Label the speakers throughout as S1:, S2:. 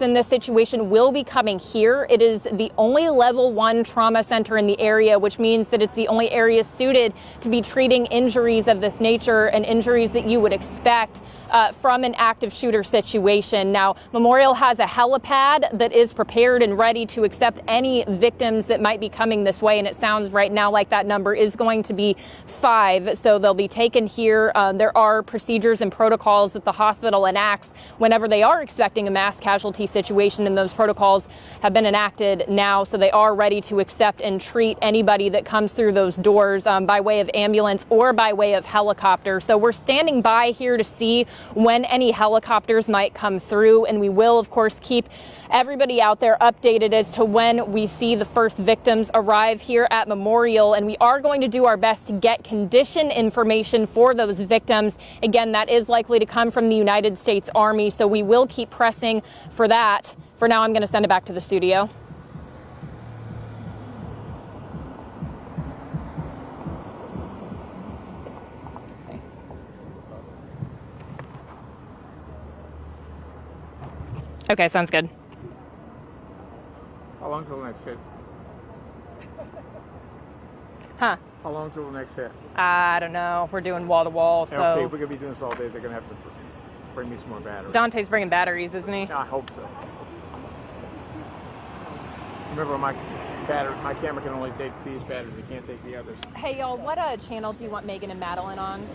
S1: in this situation will be coming here. It is the only level 1 trauma center in the area, which means that it's the only area suited to be treating injuries of this nature and injuries that you would expect from an active shooter situation. Now, Memorial has a helipad that is prepared and ready to accept any victims that might be coming this way, and it sounds right now like that number is going to be 5, so they'll be taken here. There are procedures and protocols that the hospital enacts whenever they are expecting a mass casualty situation, and those protocols have been enacted now, so they are ready to accept and treat anybody that comes through those doors by way of ambulance or by way of helicopter. So we're standing by here to see when any helicopters might come through, and we will of course keep everybody out there updated as to when we see the first victims arrive here at Memorial, and we are going to do our best to get condition information for those victims. Again, that is likely to come from the United States Army, so we will keep pressing for that. For now, I'm going to send it back to the studio. Okay, sounds good.
S2: How long till the next hit?
S1: Huh?
S2: How long till the next hit?
S1: I don't know. We're doing wall to wall, so.
S2: Okay, if we're gonna be doing this all day, they're gonna have to bring me some more batteries.
S1: Dante's bringing batteries, isn't he?
S2: I hope so. Remember, my camera can only take these batteries. It can't take the others.
S1: Hey, y'all, what channel do you want Megan and Madeline on?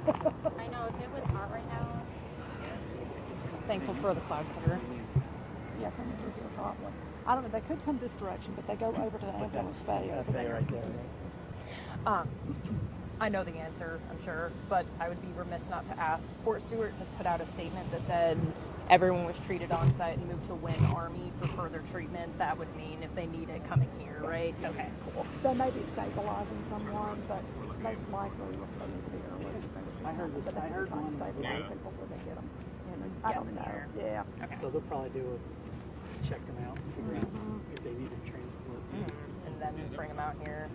S1: I know, if it was hot right now. Thankful for the cloud cover.
S3: Yeah, come to the top one. I don't know, they could come this direction, but they go over to the ambulance bay over there.
S2: Right there.
S1: I know the answer, I'm sure, but I would be remiss not to ask. Fort Stewart just put out a statement that said everyone was treated on site and moved to Wynn Army for further treatment. That would mean if they need it coming here, right? Okay, cool.
S3: They may be stabilizing someone, but most likely they need to be early.
S4: I heard
S3: but they
S4: heard
S3: trying to
S4: one.
S3: stabilize people before they get them. I don't know.
S1: Here.
S3: Yeah.
S1: Okay.
S4: So they'll probably check them out, figure out if they need to transport.
S1: And then bring them out here.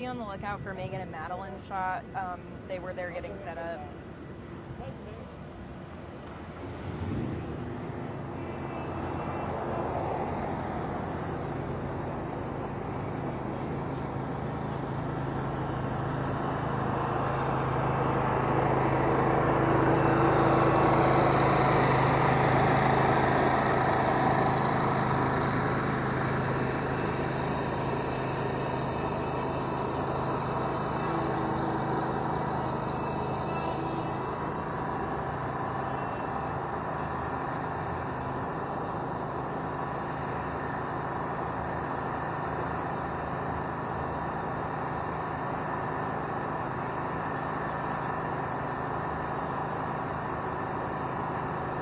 S1: be on the lookout for Megan and Madeline's shot. They were there getting set up.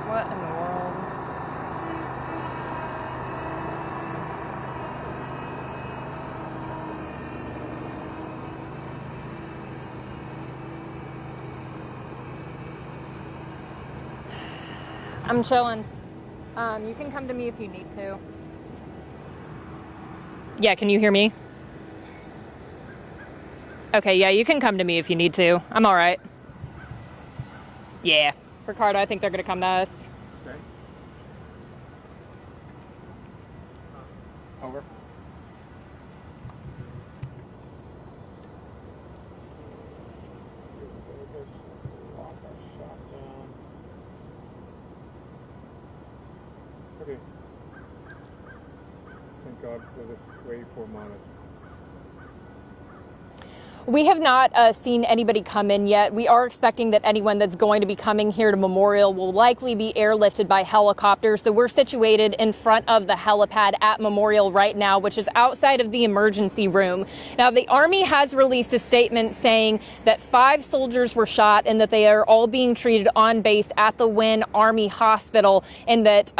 S1: What in the world? I'm chilling. You can come to me if you need to. Yeah, can you hear me? Okay, yeah, you can come to me if you need to. I'm all right. Yeah. Ricardo, I think they're going to come to us.
S2: Okay. Over. Okay. Thank God for this waveform on it.
S1: We have not seen anybody come in yet. We are expecting that anyone that's going to be coming here to Memorial will likely be airlifted by helicopter. So we're situated in front of the helipad at Memorial right now, which is outside of the emergency room. Now, the Army has released a statement saying that 5 soldiers were shot and that they are all being treated on base at the Wynn Army Hospital, and that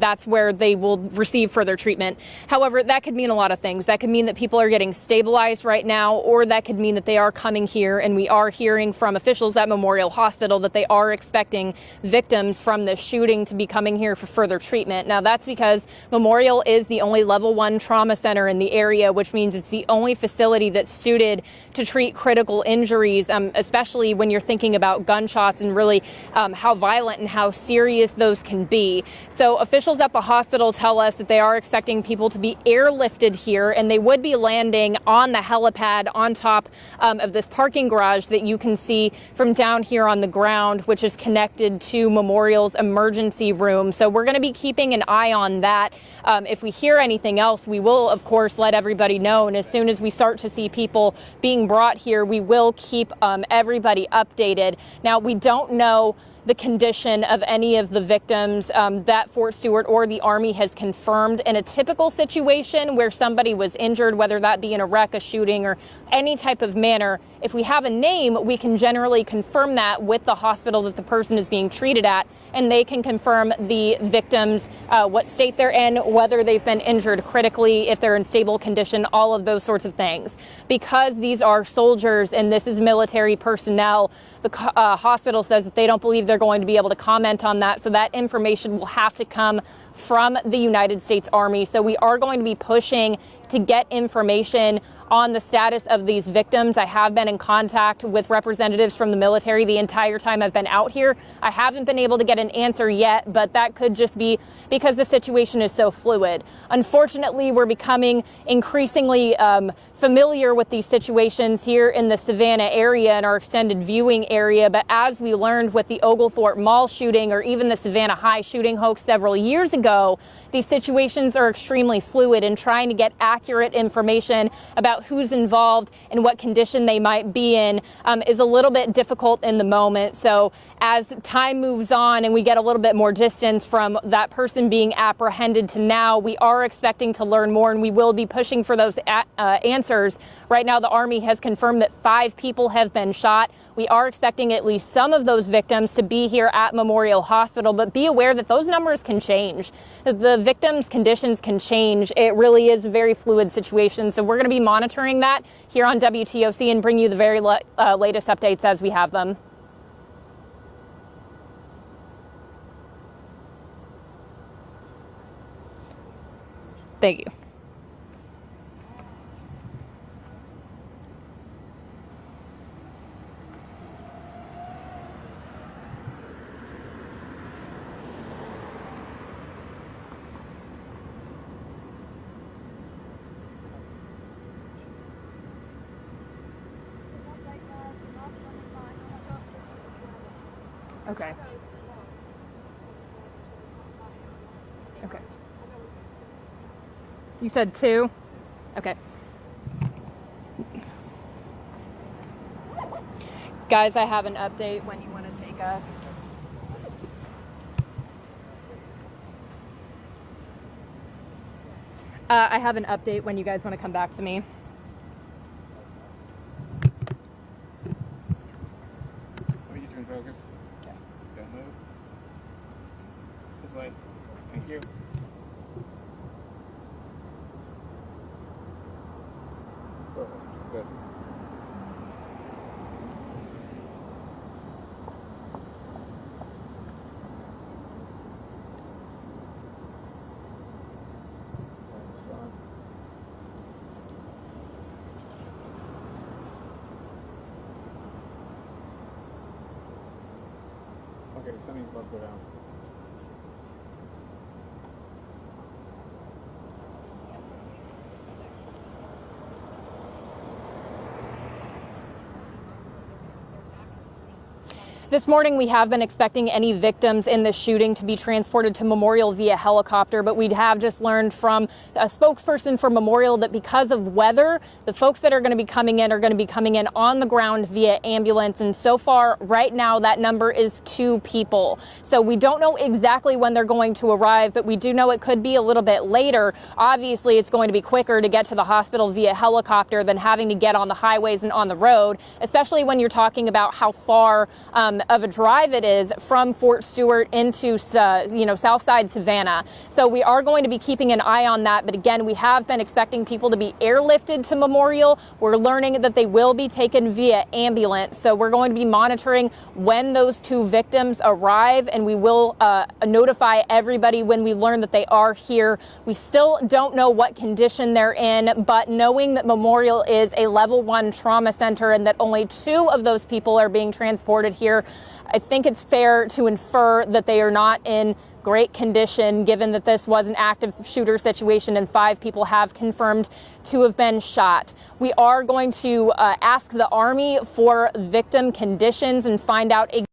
S1: that's where they will receive further treatment. However, that could mean a lot of things. That could mean that people are getting stabilized right now, or that could mean that they are coming here, and we are hearing from officials at Memorial Hospital that they are expecting victims from this shooting to be coming here for further treatment. Now, that's because Memorial is the only level 1 trauma center in the area, which means it's the only facility that's suited to treat critical injuries, especially when you're thinking about gunshots and really how violent and how serious those can be. So officials at the hospital tell us that they are expecting people to be airlifted here, and they would be landing on the helipad on top of this parking garage that you can see from down here on the ground, which is connected to Memorial's emergency room. So we're going to be keeping an eye on that. If we hear anything else, we will, of course, let everybody know. And as soon as we start to see people being brought here, we will keep everybody updated. Now, we don't know the condition of any of the victims that Fort Stewart or the Army has confirmed. In a typical situation where somebody was injured, whether that be in a wreck, a shooting, or any type of manner, if we have a name, we can generally confirm that with the hospital that the person is being treated at, and they can confirm the victims, what state they're in, whether they've been injured critically, if they're in stable condition, all of those sorts of things. Because these are soldiers and this is military personnel, the hospital says that they don't believe they're going to be able to comment on that. So that information will have to come from the United States Army. So we are going to be pushing to get information on the status of these victims. I have been in contact with representatives from the military the entire time I've been out here. I haven't been able to get an answer yet, but that could just be because the situation is so fluid. Unfortunately, we're becoming increasingly familiar with these situations here in the Savannah area and our extended viewing area. But as we learned with the Oglethorpe Mall shooting or even the Savannah High shooting hoax several years ago, these situations are extremely fluid, and trying to get accurate information about who's involved and what condition they might be in is a little bit difficult in the moment. So as time moves on and we get a little bit more distance from that person being apprehended to now, we are expecting to learn more, and we will be pushing for those answers. Right now, the Army has confirmed that 5 people have been shot. We are expecting at least some of those victims to be here at Memorial Hospital, but be aware that those numbers can change. The victims' conditions can change. It really is a very fluid situation. So we're going to be monitoring that here on WTOC and bring you the very latest updates as we have them. Thank you. Okay. Okay. You said 2? Okay. Guys, I have an update when you want to take us. I have an update when you guys want to come back to me.
S2: Let me get you in focus.
S1: Okay.
S2: Don't move. This way. Thank you. Good. Okay, something's about to go down.
S1: This morning, we have been expecting any victims in the shooting to be transported to Memorial via helicopter, but we have just learned from a spokesperson for Memorial that because of weather, the folks that are going to be coming in are going to be coming in on the ground via ambulance. And so far, right now, that number is 2 people. So we don't know exactly when they're going to arrive, but we do know it could be a little bit later. Obviously, it's going to be quicker to get to the hospital via helicopter than having to get on the highways and on the road, especially when you're talking about how far of a drive it is from Fort Stewart into, Southside Savannah. So we are going to be keeping an eye on that. But again, we have been expecting people to be airlifted to Memorial. We're learning that they will be taken via ambulance. So we're going to be monitoring when those 2 victims arrive, and we will notify everybody when we learn that they are here. We still don't know what condition they're in, but knowing that Memorial is a level 1 trauma center and that only 2 of those people are being transported here, I think it's fair to infer that they are not in great condition, given that this was an active shooter situation and 5 people have confirmed to have been shot. We are going to ask the Army for victim conditions and find out exactly.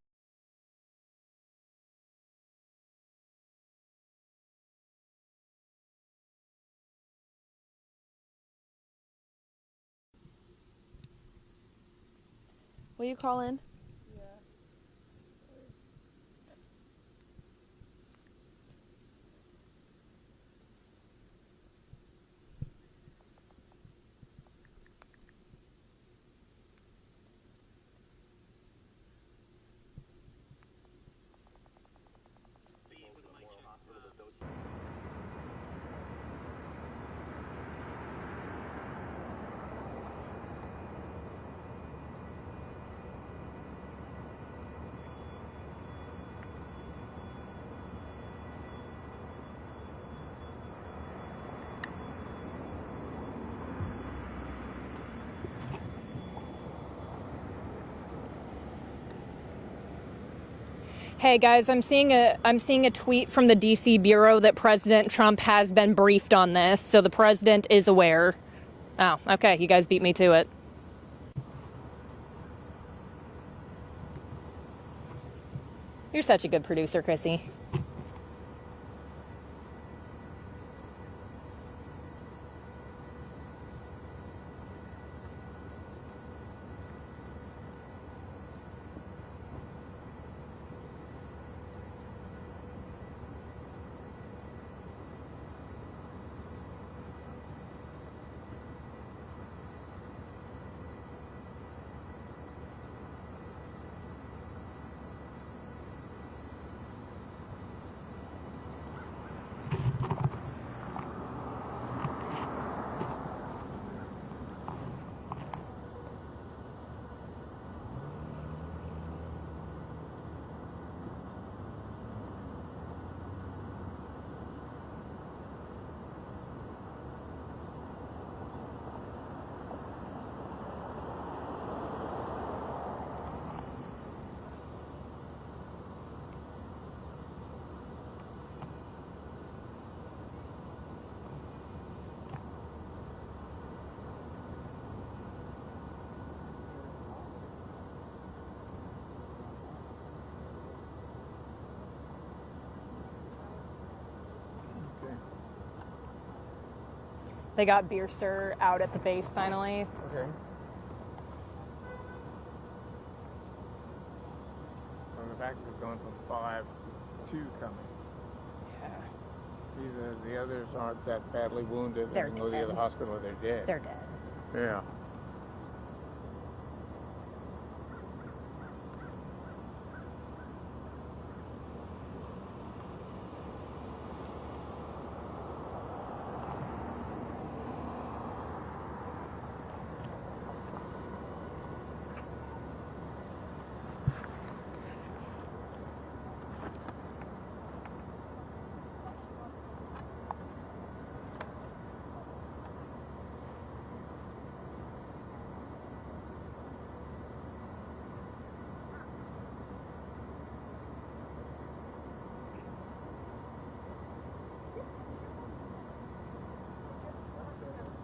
S5: Will you call in?
S1: Hey guys, I'm seeing a tweet from the DC bureau that President Trump has been briefed on this, so the president is aware. Oh, okay, you guys beat me to it. You're such a good producer, Chrissy. They got Beerster out at the base finally.
S2: Okay. Well, the fact that it's going from 5 to 2 coming.
S1: Yeah.
S2: Either the others aren't that badly wounded
S1: They're
S2: and go to the
S1: dead.
S2: other hospital or they're dead.
S1: They're dead.
S2: Yeah.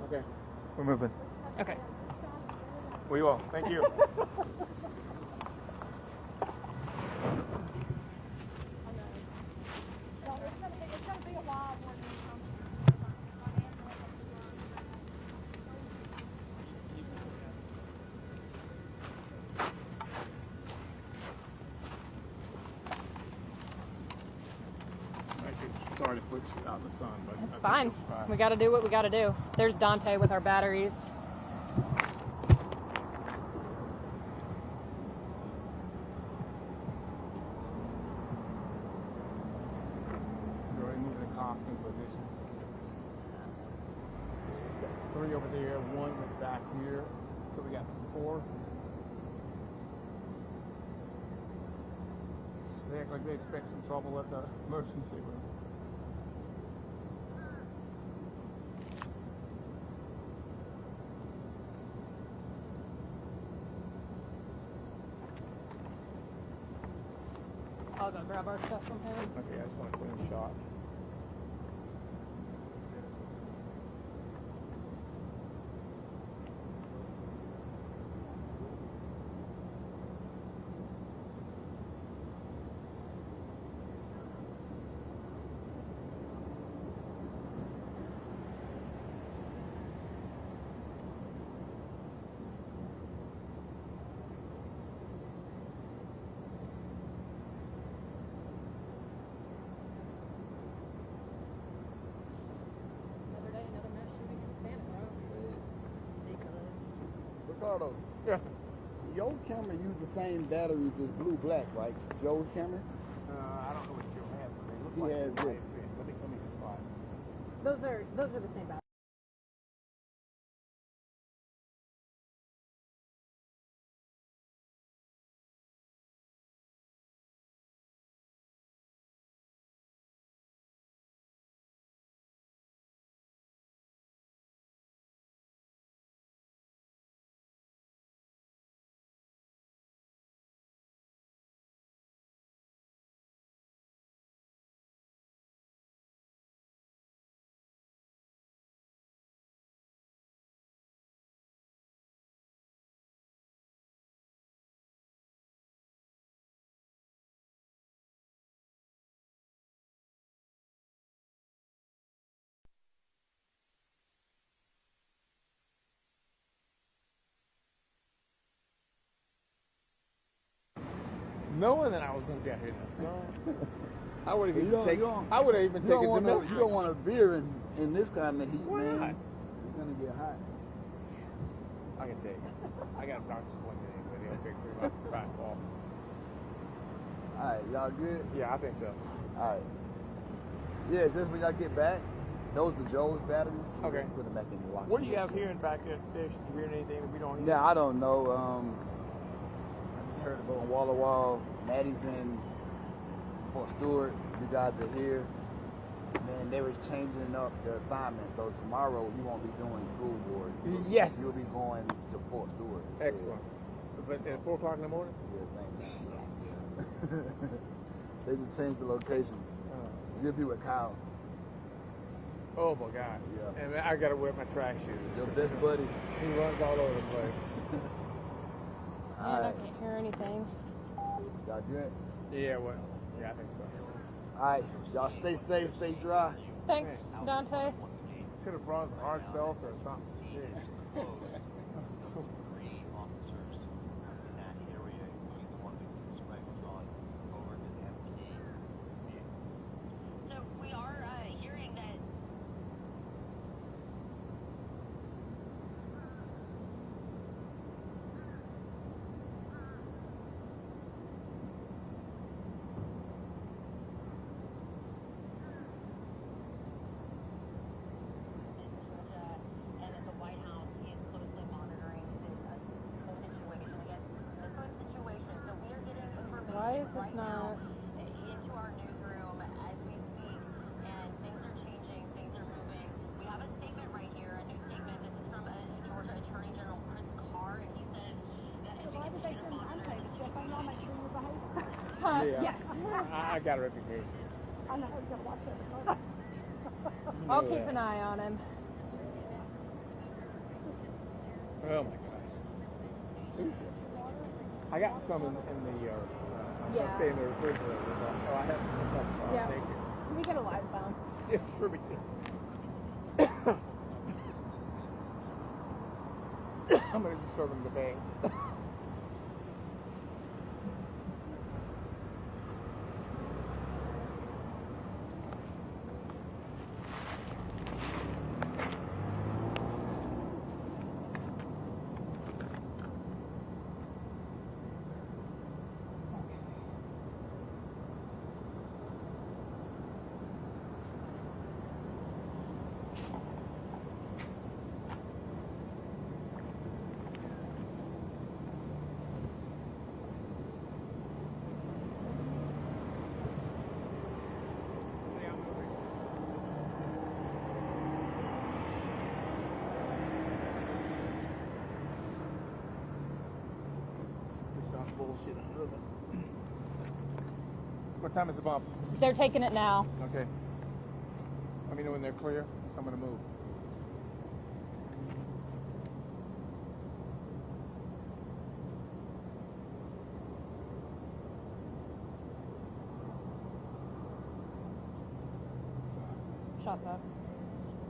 S2: Okay. We're moving.
S1: Okay.
S2: We will. Thank you. Sorry to put you out in the sun, but
S1: It's
S2: I think
S1: fine.
S2: it's fine.
S1: We got to do what we got to do. There's Dante with our batteries.
S2: Go ahead and move the constant position. Got 3 over there, 1 back here. So we got 4. They act like they expect some trouble at the emergency room.
S1: I'll go grab our stuff from him.
S2: Okay, I just want a clean shot.
S1: Another day, another mass shooting in Savannah. Ridiculous.
S6: Ricardo,
S2: Yes, sir.
S6: your camera use the same batteries as blue black, right? Joe's camera?
S2: I don't know what Joe has, but they look
S6: He
S2: like
S6: has
S2: they
S6: this.
S2: might fit. Let me just slide.
S1: Those are the same batteries.
S2: Knowing that I was going to be out here in the sun, I would have
S6: You
S2: even
S6: don't-
S2: taken.
S6: you don't-
S2: I would have even
S6: You don't
S2: taken
S6: want
S2: domestic.
S6: you don't want a beer in this kind of heat,
S2: Why
S6: man.
S2: not?
S6: It's gonna get hot.
S2: I can take it. I got a doctor's appointment anyway. They'll fix it about 5 fall.
S6: All right, y'all good?
S2: Yeah, I think so.
S6: All right. Yeah, just when y'all get back, those are Joe's batteries. So
S2: Okay.
S6: just put them back in the locker.
S2: What are you guys hearing back there at the station? You hearing anything that we don't hear?
S6: Yeah, I don't know. I just heard about Wall to Wall. Maddie's in Fort Stewart. You guys are here. Then they was changing up the assignment. So tomorrow you won't be doing school board.
S2: Yes.
S6: You'll be going to Fort Stewart.
S2: Excellent. But at 4 o'clock in the morning?
S6: Yeah, same time. They just changed the location. You'll be with Kyle,
S2: Oh my God.
S6: Yeah.
S2: And I got to wear my track shoes.
S6: your best buddy.
S2: He runs all over the place.
S6: All
S1: Man, I
S6: right,
S1: can't hear anything.
S6: y'all good?
S2: Yeah, well, yeah, I think so.
S6: All right, y'all stay safe, stay dry.
S1: Thanks, Dante.
S2: Could have brought hard seltzer or something. Jeez.
S7: 3 officers in that area, including the one that the suspect was on, over to the MPD.
S8: So we are hearing that. And at the White House, he is closely monitoring this whole situation. Again, this whole situation. So we are getting information
S1: Why is this
S8: right
S1: not-
S8: now into our newsroom as we speak, and things are changing, things are moving. We have a statement right here, a new statement. This is from Georgia Attorney General Chris Carr, and he said that
S3: So why did they send the unpaid to check on y'all, make sure you're behaving?
S1: Yes.
S2: I got a reputation.
S3: I know, you gotta watch every
S1: I'll keep an eye on him.
S2: Oh my gosh. Who's this? I got some in the
S1: Yeah.
S2: say in the refrigerator. Oh, I have some in the cup.
S1: Yeah.
S2: Thank you.
S1: We get a live phone.
S2: Yeah, sure we can. I'm gonna just show them the bank. Bullshit. What time is the bump?
S1: They're taking it now.
S2: Okay. Let me know when they're clear. So I'm gonna move.
S1: Shot's up.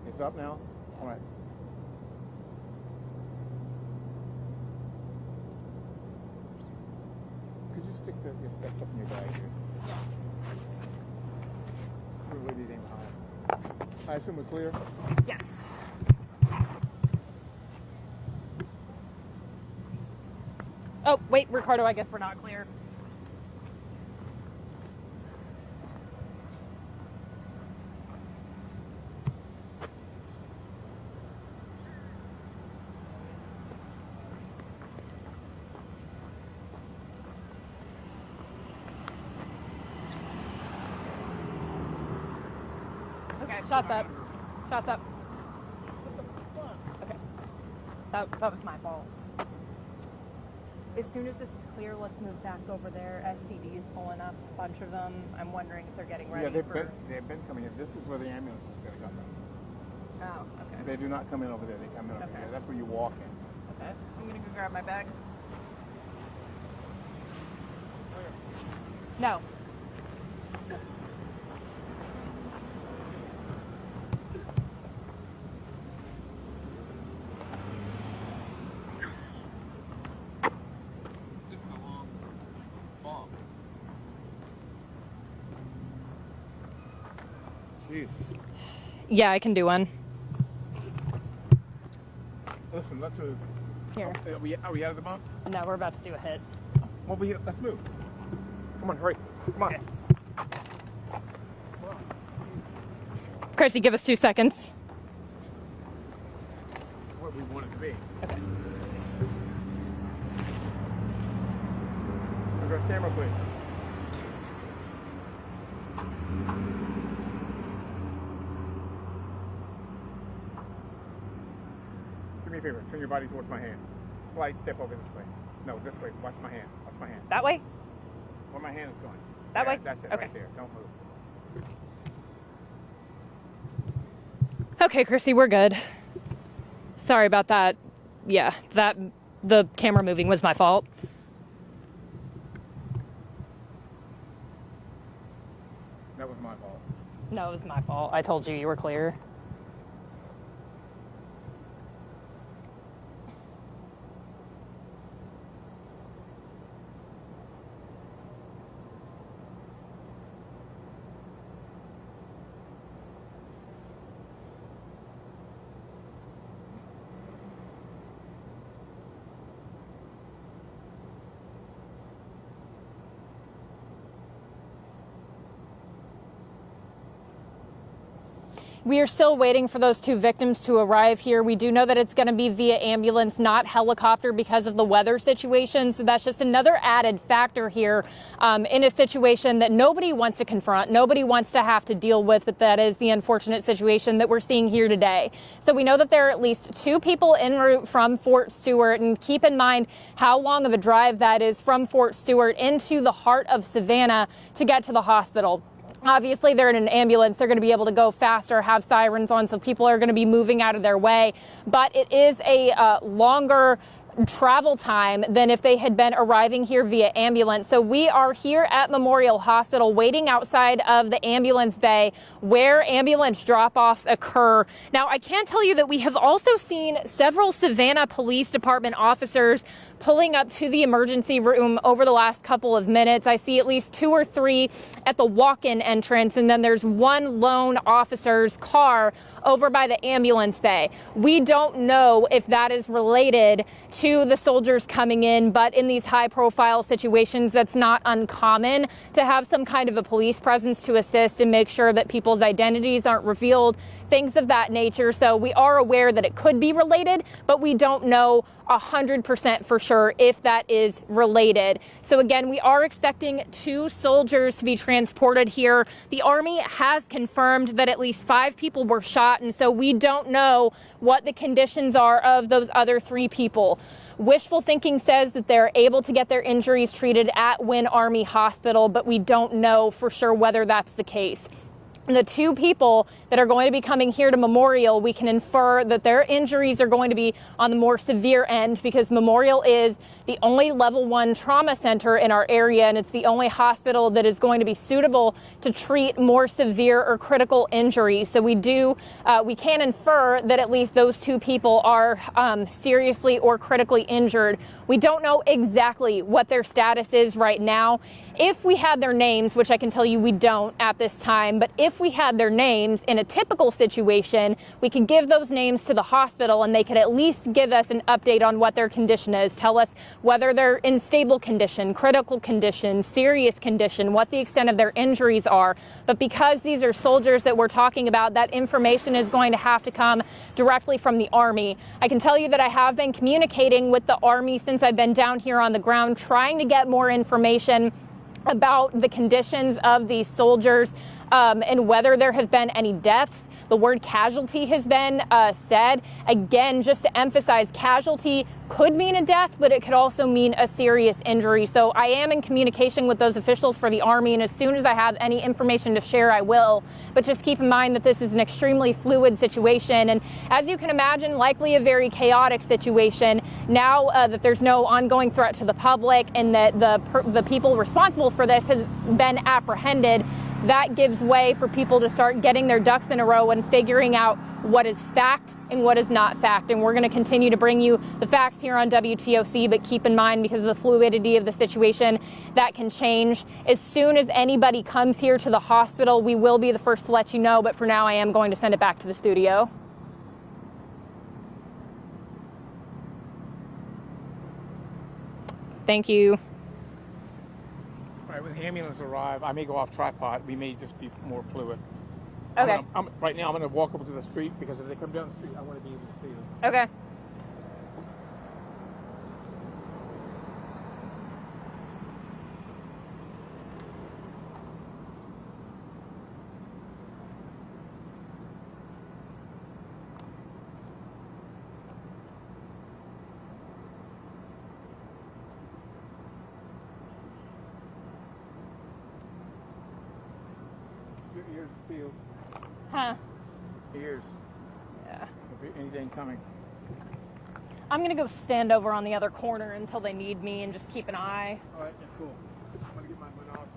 S2: It's up now? All right. Could you stick your stuff in your bag here?
S1: Yeah.
S2: We'll leave anything behind. I assume we're clear?
S1: Yes. Oh, wait, Ricardo, I guess we're not clear. Okay, shots up. Shots up. Okay. That was my fault. As soon as this is clear, let's move back over there. SPD is pulling up a bunch of them. I'm wondering if they're getting ready
S2: Yeah,
S1: for...
S2: they've been coming in. This is where the ambulance is going to come in.
S1: Oh, okay.
S2: They do not come in over there. They come in over
S1: Okay.
S2: here. That's where you walk in.
S1: Okay. I'm going to go grab my bag. No.
S2: This is a long bump. Jesus.
S1: Yeah, I can do one.
S2: Listen, let's move.
S1: Here.
S2: Are we out of the bump?
S1: No, we're about to do a hit.
S2: Well, let's move. Come on, hurry. Come on.
S1: Okay. Chrissy, give us 2 seconds.
S2: This is what we want it to be.
S1: Okay.
S2: Reverse camera, please. Do me a favor. Turn your body towards my hand. Slight step over this way. No, this way. Watch my hand. Watch my hand.
S1: That way?
S2: Where my hand is going.
S1: That way?
S2: That's it.
S1: Okay.
S2: Right there. Don't move.
S1: Okay, Chrissy, we're good. Sorry about that. Yeah, the camera moving was my fault.
S2: That was my fault.
S1: No, it was my fault. I told you you were clear. We are still waiting for those 2 victims to arrive here. We do know that it's going to be via ambulance, not helicopter, because of the weather situation. So that's just another added factor here in a situation that nobody wants to confront, nobody wants to have to deal with, but that is the unfortunate situation that we're seeing here today. So we know that there are at least 2 people en route from Fort Stewart, and keep in mind how long of a drive that is from Fort Stewart into the heart of Savannah to get to the hospital. Obviously, they're in an ambulance. They're going to be able to go faster, have sirens on, so people are going to be moving out of their way. But it is a longer travel time than if they had been arriving here via ambulance. So we are here at Memorial Hospital waiting outside of the ambulance bay where ambulance drop-offs occur. Now, I can tell you that we have also seen several Savannah Police Department officers pulling up to the emergency room over the last couple of minutes. I see at least 2 or 3 at the walk-in entrance, and then there's 1 lone officer's car over by the ambulance bay. We don't know if that is related to the soldiers coming in, but in these high-profile situations, that's not uncommon to have some kind of a police presence to assist and make sure that people's identities aren't revealed, things of that nature. So we are aware that it could be related, but we don't know 100% for sure if that is related. So again, we are expecting 2 soldiers to be transported here. The Army has confirmed that at least 5 people were shot, and so we don't know what the conditions are of those other 3 people. Wishful thinking says that they're able to get their injuries treated at Wynn Army Hospital, but we don't know for sure whether that's the case. The 2 people that are going to be coming here to Memorial, we can infer that their injuries are going to be on the more severe end, because Memorial is the only level 1 trauma center in our area, and it's the only hospital that is going to be suitable to treat more severe or critical injuries. So we can infer that at least those 2 people are seriously or critically injured. We don't know exactly what their status is right now. If we had their names, which I can tell you we don't at this time, but if we had their names in a typical situation, we could give those names to the hospital and they could at least give us an update on what their condition is, tell us whether they're in stable condition, critical condition, serious condition, what the extent of their injuries are. But because these are soldiers that we're talking about, that information is going to have to come directly from the Army. I can tell you that I have been communicating with the Army since I've been down here on the ground, trying to get more information about the conditions of these soldiers and whether there have been any deaths. The word casualty has been said. Again, just to emphasize, casualty could mean a death, but it could also mean a serious injury. So I am in communication with those officials for the Army, and as soon as I have any information to share, I will. But just keep in mind that this is an extremely fluid situation, and as you can imagine, likely a very chaotic situation. Now that there's no ongoing threat to the public and that the people responsible for this has been apprehended, that gives way for people to start getting their ducks in a row and figuring out what is fact and what is not fact. And we're going to continue to bring you the facts here on WTOC, but keep in mind, because of the fluidity of the situation, that can change. As soon as anybody comes here to the hospital, we will be the first to let you know, but for now I am going to send it back to the studio. Thank you.
S2: All right, when the ambulance arrive, I may go off tripod. We may just be more fluid.
S1: Okay.
S2: Right now, I'm going to walk over to the street, because if they come down the street, I want to be able to see them.
S1: Okay.
S2: Your ears feel.
S1: Huh.
S2: Ears.
S1: Yeah.
S2: If anything coming.
S1: I'm going to go stand over on the other corner until they need me and just keep an eye.
S2: All right, yeah, cool. I'm going to get my binoculars.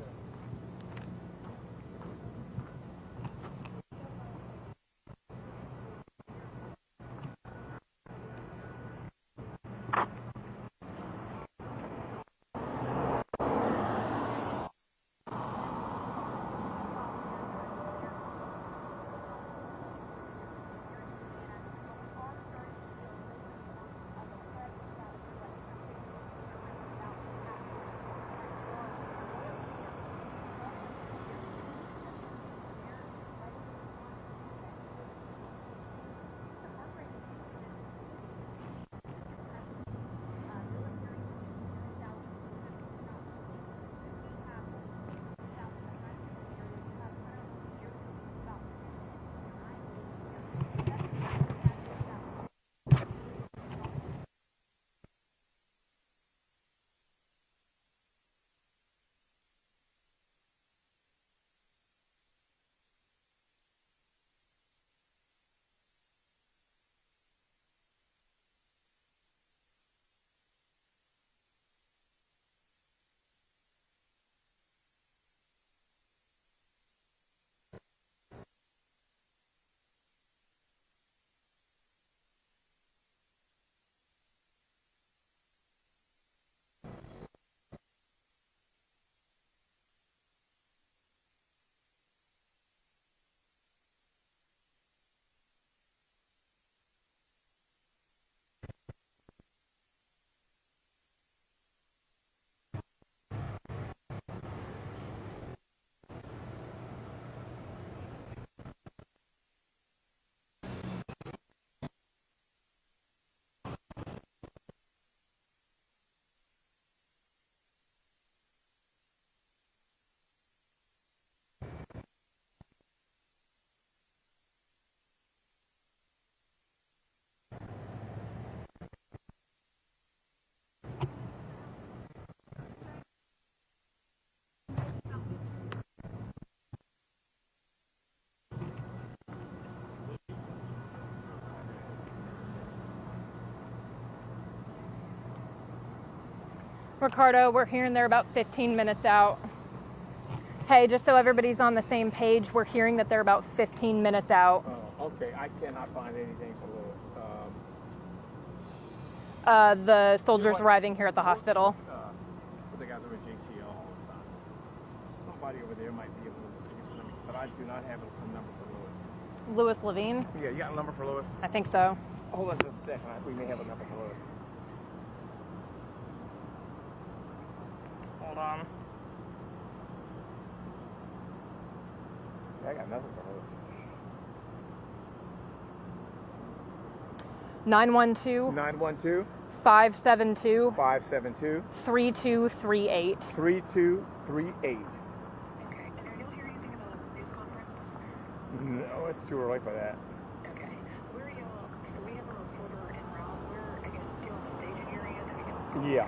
S1: Ricardo, we're hearing they're about 15 minutes out. Hey, just so everybody's on the same page, we're hearing that they're about 15 minutes out.
S2: Oh, okay. I cannot find anything for Lewis.
S1: The soldiers arriving here at the hospital.
S2: The guys over at JCL all the time. Somebody over there might be able to give us a number, but I do not have a number for Lewis.
S1: Lewis Levine?
S2: Yeah, you got a number for Lewis?
S1: I think so.
S2: Hold on just a second. We may have a number for Lewis.
S1: Hold on.
S2: Yeah, I got nothing for Lewis.
S1: 912
S2: 912
S1: 572
S2: 572
S1: 3238.
S2: 3238.
S8: Okay. And are you hearing anything about a news conference?
S2: No, it's too early for that.
S8: Okay. Where are y'all? So we have a reporter en route. We're, I guess, still in the staging area. That we can.
S2: Yeah.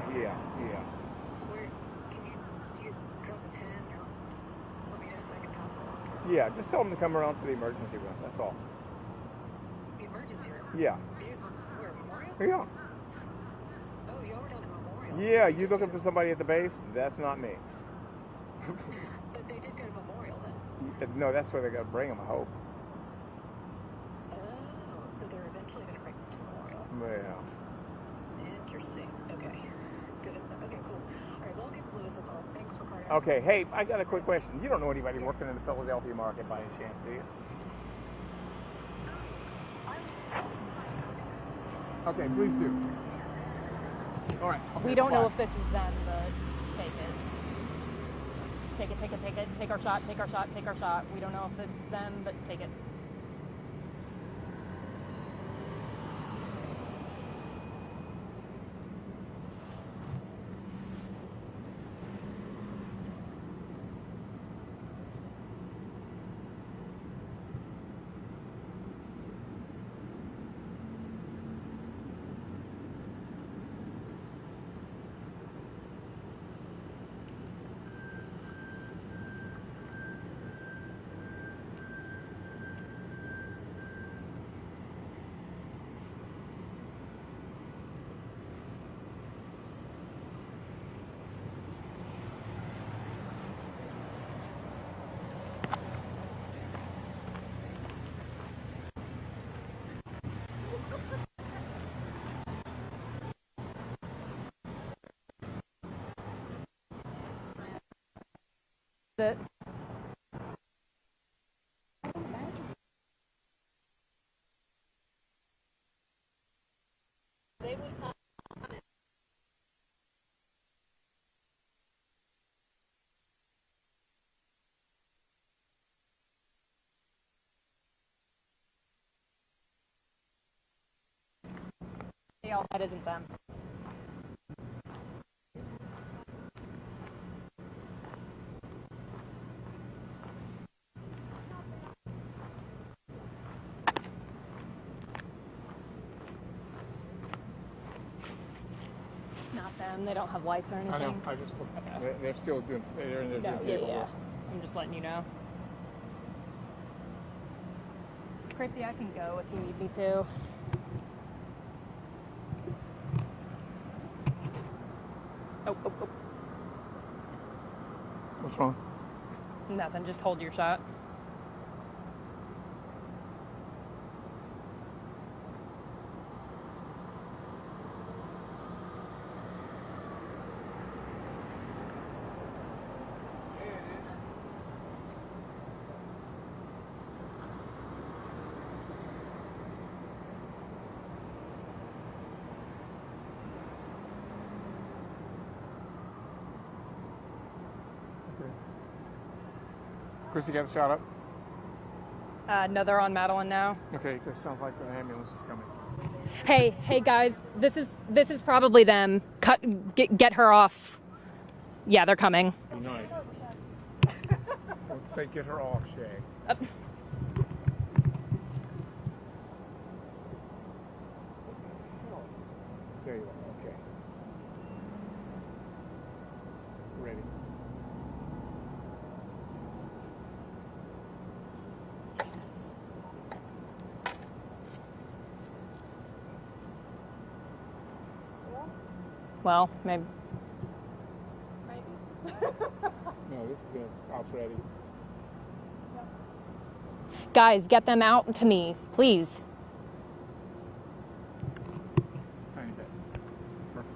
S8: Where can you? Do you drop a pin or let me know so I can pass it along?
S2: Yeah, just tell them to come around to the emergency room. That's all.
S8: The emergency room.
S2: Yeah.
S8: Where, Memorial?
S2: Yeah.
S8: Oh, y'all were down at Memorial.
S2: Yeah, you looking for somebody at the base? That's not me.
S8: But they did go to Memorial then.
S2: No, that's where they're going to bring them, I hope.
S8: Oh, so they're eventually going to bring them to Memorial.
S2: Yeah.
S8: Interesting. Okay. Good. Okay, cool. All right, well, I'll give Lewis a call. Thanks for calling.
S2: Okay, hey, I got a quick question. You don't know anybody working in the Philadelphia market by any chance, do you? Okay, please do. All right.
S1: We don't know if this is them, but take it. Take it, take it, take it. Take our shot, take our shot, take our shot. We don't know if it's them, but take it. It.
S8: They would come.
S1: That isn't them. Not them. They don't have lights or anything.
S2: I know. I just looked. They're still doing. They're in their
S1: No,
S2: vehicle
S1: yeah.
S2: work.
S1: I'm just letting you know. Chrissy, I can go if you need me to. Oh.
S2: What's wrong?
S1: Nothing. Just hold your shot.
S2: Chrissy got the shot up?
S1: No, they're on Madeline now.
S2: Okay, this sounds like an ambulance is coming.
S1: Hey guys, this is probably them. Get her off. Yeah, they're coming.
S2: Be nice. Don't say get her off, Shay. There you are. Okay. Ready.
S1: Well, maybe.
S2: No, this is it. House ready.
S1: Guys, get them out to me, please.
S2: Tiny bit. Perfect.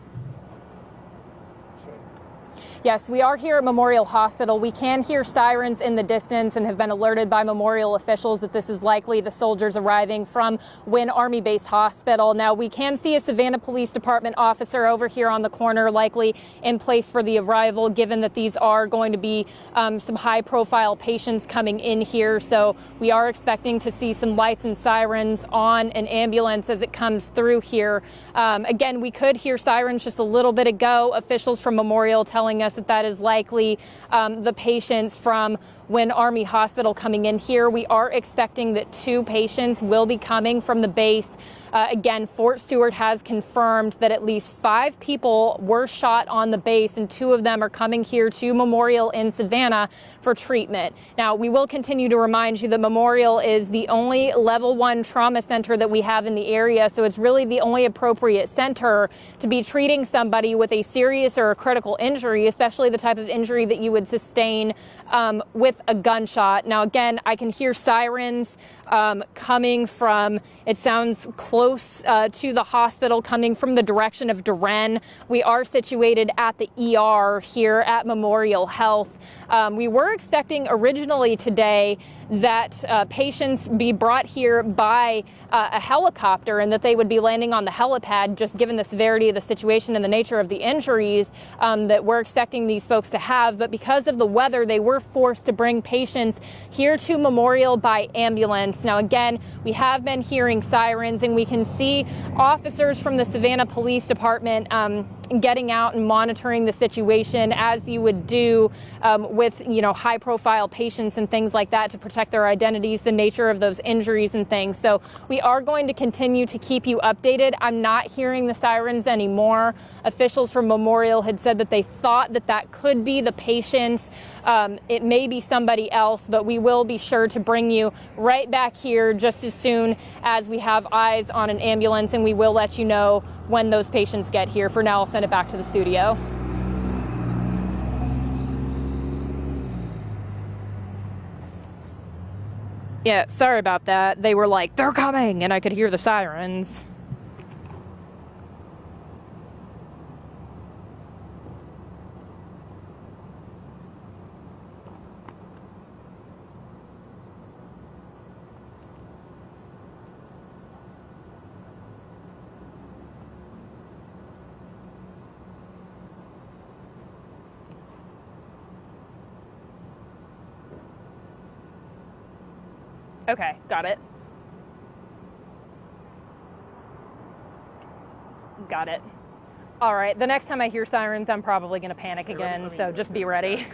S1: Yes, we are here at Memorial Hospital. We can hear sirens in the distance and have been alerted by Memorial officials that this is likely the soldiers arriving from Wynn Army Base Hospital. Now, we can see a Savannah Police Department officer over here on the corner, likely in place for the arrival, given that these are going to be some high-profile patients coming in here. So we are expecting to see some lights and sirens on an ambulance as it comes through here. Again, we could hear sirens just a little bit ago. Officials from Memorial telling us that is likely the patients from Wynn Army Hospital coming in here. We are expecting that 2 patients will be coming from the base. Again, Fort Stewart has confirmed that at least 5 people were shot on the base, and 2 of them are coming here to Memorial in Savannah for treatment. Now, we will continue to remind you that Memorial is the only level 1 trauma center that we have in the area, so it's really the only appropriate center to be treating somebody with a serious or a critical injury, especially the type of injury that you would sustain with a gunshot. Now, again, I can hear sirens coming from, it sounds close to the hospital, coming from the direction of Duren. We are situated at the ER here at Memorial Health. We were expecting originally today that patients be brought here by a helicopter and that they would be landing on the helipad, just given the severity of the situation and the nature of the injuries that we're expecting these folks to have. But because of the weather, they were forced to bring patients here to Memorial by ambulance. Now, again, we have been hearing sirens, and we can see officers from the Savannah Police Department getting out and monitoring the situation, as you would do with, high-profile patients and things like that, to protect their identities, the nature of those injuries and things. So we are going to continue to keep you updated. I'm not hearing the sirens anymore. Officials from Memorial had said that they thought that could be the patients. It may be somebody else, but we will be sure to bring you right back here just as soon as we have eyes on an ambulance, and we will let you know when those patients get here. For now, I'll send it back to the studio. Yeah, sorry about that. They were like, they're coming, and I could hear the sirens. Okay, got it. Got it. All right, the next time I hear sirens, I'm probably going to panic again, so just be ready.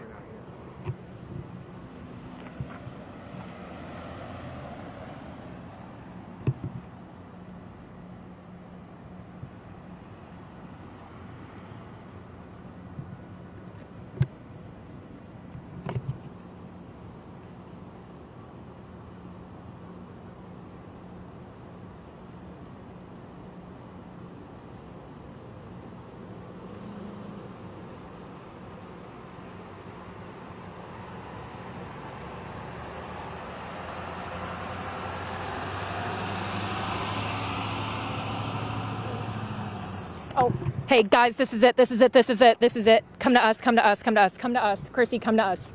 S1: Oh, hey guys, this is it. This is it. This is it. This is it. Come to us. Come to us. Come to us. Come to us. Chrissy, come to us.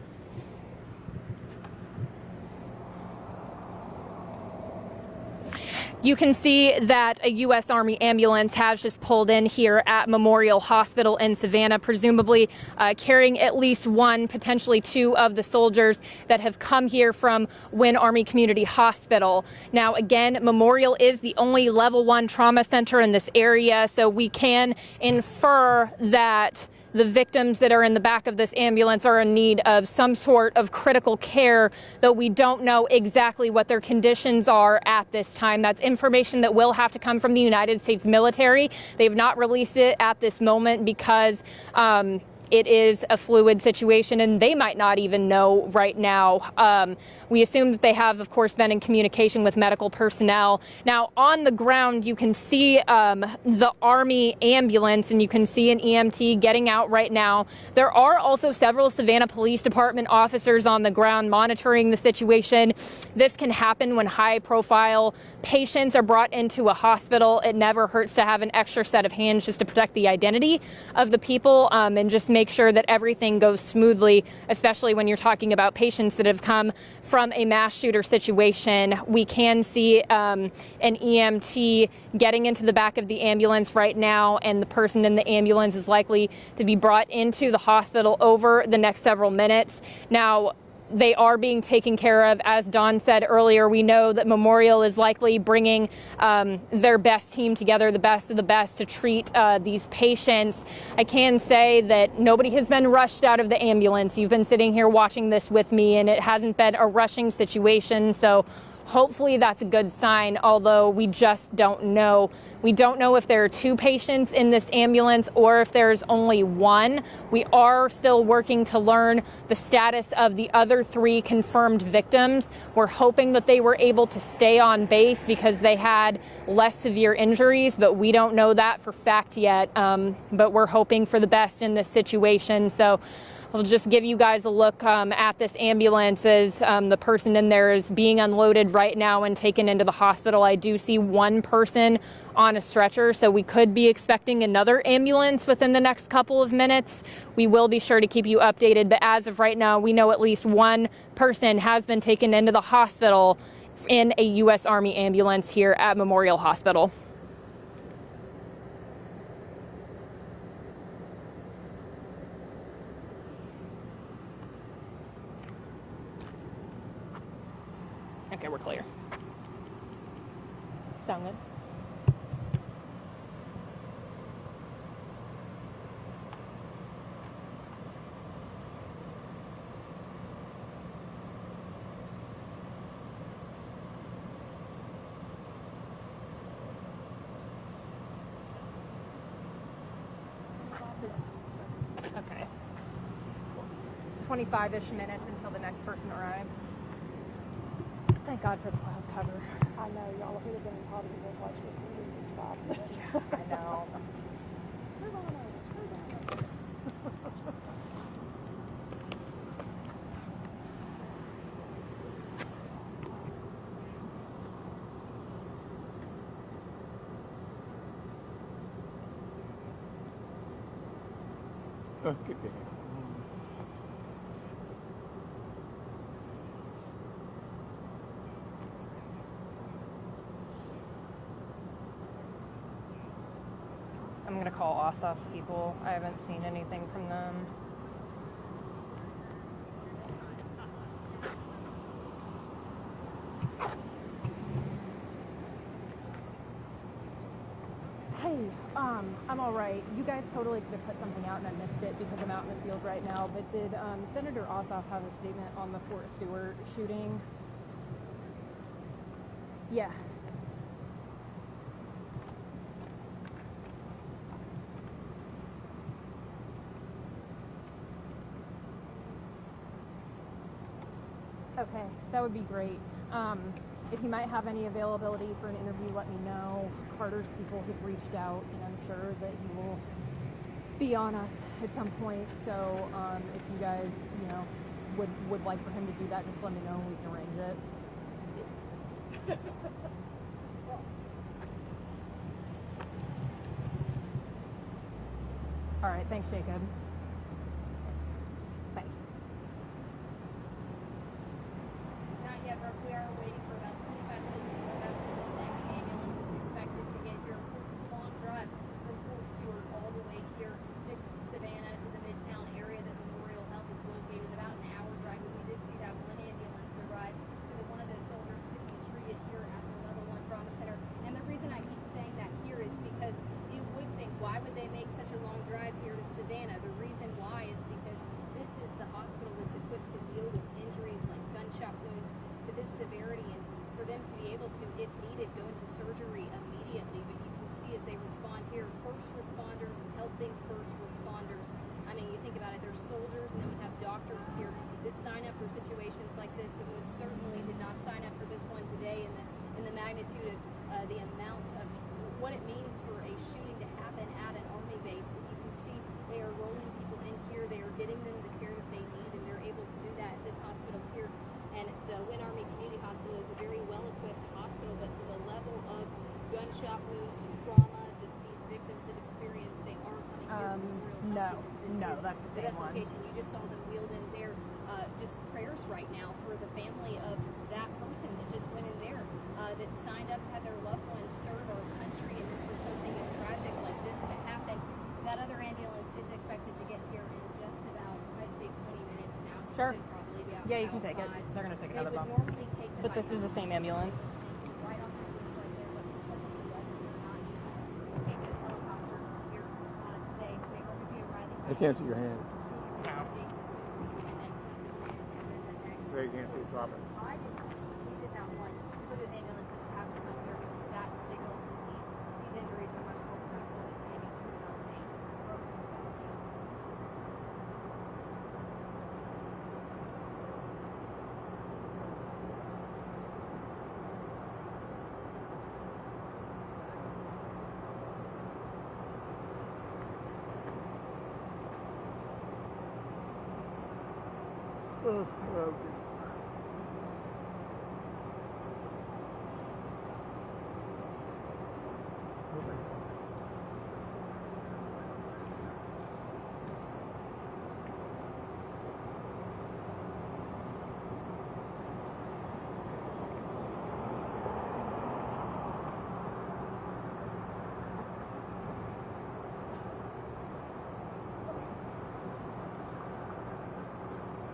S1: You can see that a U.S. Army ambulance has just pulled in here at Memorial Hospital in Savannah, presumably carrying at least 1, potentially 2 of the soldiers that have come here from Wynn Army Community Hospital. Now, again, Memorial is the only level 1 trauma center in this area, so we can infer that the victims that are in the back of this ambulance are in need of some sort of critical care, though we don't know exactly what their conditions are at this time. That's information that will have to come from the United States military. They've not released it at this moment because it is a fluid situation, and they might not even know right now. We assume that they have, of course, been in communication with medical personnel. Now, on the ground, you can see the Army ambulance, and you can see an EMT getting out right now. There are also several Savannah Police Department officers on the ground monitoring the situation. This can happen when high-profile patients are brought into a hospital. It never hurts to have an extra set of hands just to protect the identity of the people and just make sure that everything goes smoothly, especially when you're talking about patients that have come from a mass shooter situation. We can see an EMT getting into the back of the ambulance right now, and the person in the ambulance is likely to be brought into the hospital over the next several minutes. Now, they are being taken care of. As Dawn said earlier, we know that Memorial is likely bringing their best team together, the best of the best, to treat these patients. I can say that nobody has been rushed out of the ambulance. You've been sitting here watching this with me, and it hasn't been a rushing situation. So hopefully that's a good sign, although we just don't know. We don't know if there are 2 patients in this ambulance or if there's only 1. We are still working to learn the status of the other 3 confirmed victims. We're hoping that they were able to stay on base because they had less severe injuries, but we don't know that for fact yet. But we're hoping for the best in this situation. So I'll just give you guys a look at this ambulance as the person in there is being unloaded right now and taken into the hospital. I do see 1 person on a stretcher, so we could be expecting another ambulance within the next couple of minutes. We will be sure to keep you updated, but as of right now, we know at least 1 person has been taken into the hospital in a U.S. Army ambulance here at Memorial Hospital. Okay, we're clear. Sound good? Okay. 25-ish minutes until the next person arrives. Thank God for the cloud cover.
S3: I know, y'all, if it had been as hot as it was last week, we would have described this.
S1: I know.
S3: Move on over, move on.
S2: Keep your hand.
S1: I'm going to call Ossoff's people. I haven't seen anything from them. Hey, I'm all right. You guys totally could have put something out and I missed it because I'm out in the field right now. But did Senator Ossoff have a statement on the Fort Stewart shooting? Yeah. Okay, that would be great. If you might have any availability for an interview, let me know. Carter's people have reached out, and I'm sure that he will be on us at some point. So if you guys, would like for him to do that, just let me know and we can arrange it. All right, thanks, Jacob. Bye.
S8: Not yet, but we are waiting for about 25 minutes to go out to the next ambulance. It's expected to get here. It's a long drive from Fort Stewart all the way here to Savannah, to the Midtown area that Memorial Health is located. About an hour drive, but we did see that one ambulance arrive so that one of those soldiers could be treated here at the level 1 trauma center. And the reason I keep saying that here is because you would think, why would they make such a long drive here to Savannah? The reason why is because this is the hospital that's equipped to deal with injuries like gunshot wounds to this severity, and for them to be able to, if needed, go into surgery immediately. But you can see as they respond here, first responders helping first responders. I mean, you think about that sign up for situations like this, but most certainly did not sign up for this one today. In the magnitude of the amount of what it means for a shooting to happen at an Army base. And you can see they are rolling people in here. They are getting them the care that they need, and they're able to do that at this hospital here. And the Wynn Army Community Hospital is a very well-equipped hospital, but to the level of gunshot wounds, trauma that these victims have experienced, they are coming here to Memorial Park.
S1: That's the same one.
S8: Location. You just saw them wheeled in there. Just prayers right now for the family of that person that just went in there, that signed up to have their loved ones serve our country, and for something as tragic like this to happen. That other ambulance is expected to get here in just about, I'd say, 20 minutes now.
S1: Sure.
S8: Probably be out
S1: Yeah, you can
S8: about
S1: take it.
S8: 5.
S1: They're going to take
S8: They
S1: another
S8: would
S1: bump.
S8: normally take the
S1: But this is the same ambulance.
S8: right on that roof right there, but because of the weather, they're not using taking helicopters here today. So they are going to be arriving.
S2: They can't see your hand.
S1: No.
S2: They can't see it's dropping.
S8: We did not want for those ambulances to have to come here because that signal these injuries are much more critical than maybe to another base.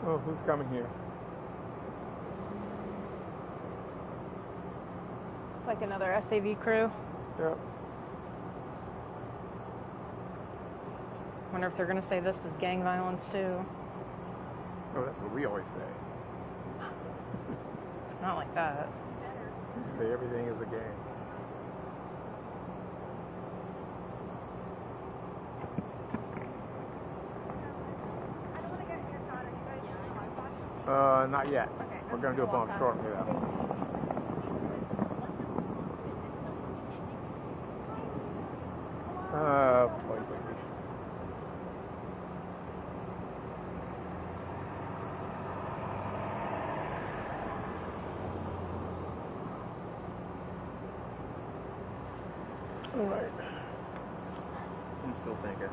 S2: Oh, who's coming here?
S1: It's like another SAV crew.
S2: Yep.
S1: Wonder if they're going to say this was gang violence too.
S2: Oh, that's what we always say.
S1: Not like that.
S2: We say everything is a gang. Not yet.
S1: Okay,
S2: We're going to do a bump shortly though. Boy. All right. I'm still thinking.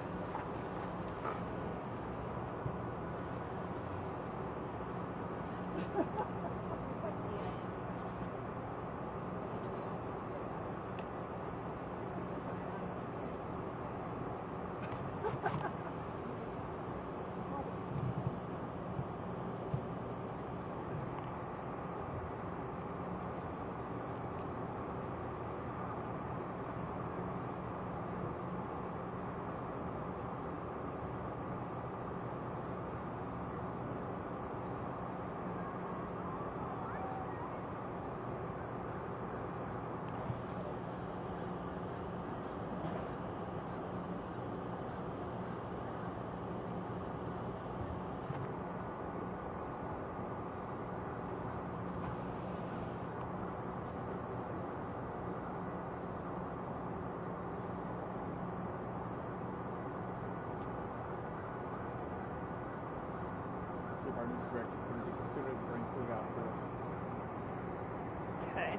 S2: See if our news director can be considered to bring food out for us.
S1: Okay.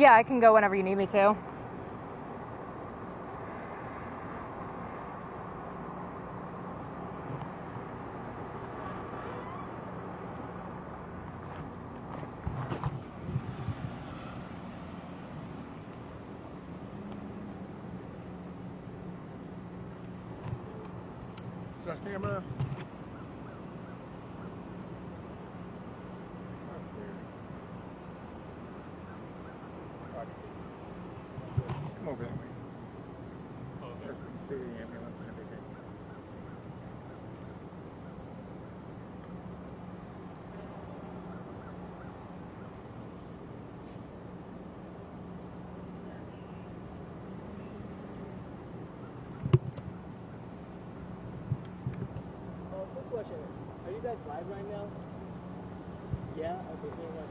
S1: Yeah, I can go whenever you need me to.
S2: Is that camera? Come over that way. That's what you see the ambulance and everything.
S9: Quick question. Are you guys live right now? Yeah? Okay, very much.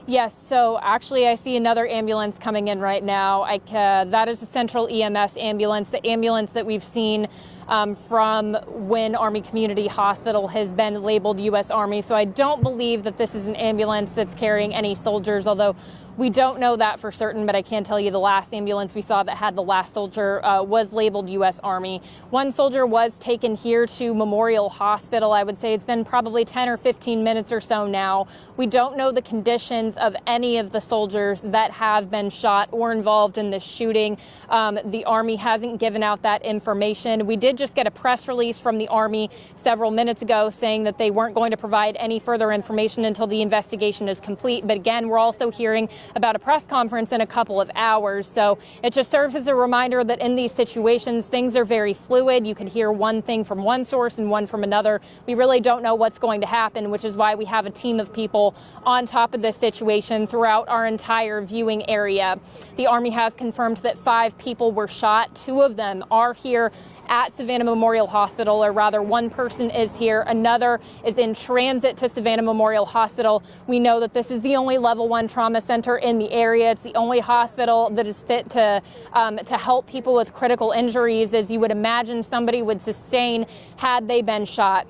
S1: Yes, so actually I see another ambulance coming in right now. That is a Central EMS ambulance, the ambulance that we've seen from when Army Community Hospital has been labeled U.S. Army. So I don't believe that this is an ambulance that's carrying any soldiers, although we don't know that for certain, but I can tell you the last ambulance we saw that had the last soldier was labeled U.S. Army. One soldier was taken here to Memorial Hospital. I would say it's been probably 10 or 15 minutes or so now. We don't know the conditions of any of the soldiers that have been shot or involved in this shooting. The Army hasn't given out that information. We did just get a press release from the Army several minutes ago saying that they weren't going to provide any further information until the investigation is complete. But again, we're also hearing about a press conference in a couple of hours. So it just serves as a reminder that in these situations, things are very fluid. You could hear one thing from one source and one from another. We really don't know what's going to happen, which is why we have a team of people on top of this situation throughout our entire viewing area. The Army has confirmed that 5 people were shot. 2 of them are here at Savannah Memorial Hospital, or rather one person is here. Another is in transit to Savannah Memorial Hospital. We know that this is the only level 1 trauma center in the area. It's the only hospital that is fit to help people with critical injuries, as you would imagine somebody would sustain had they been shot.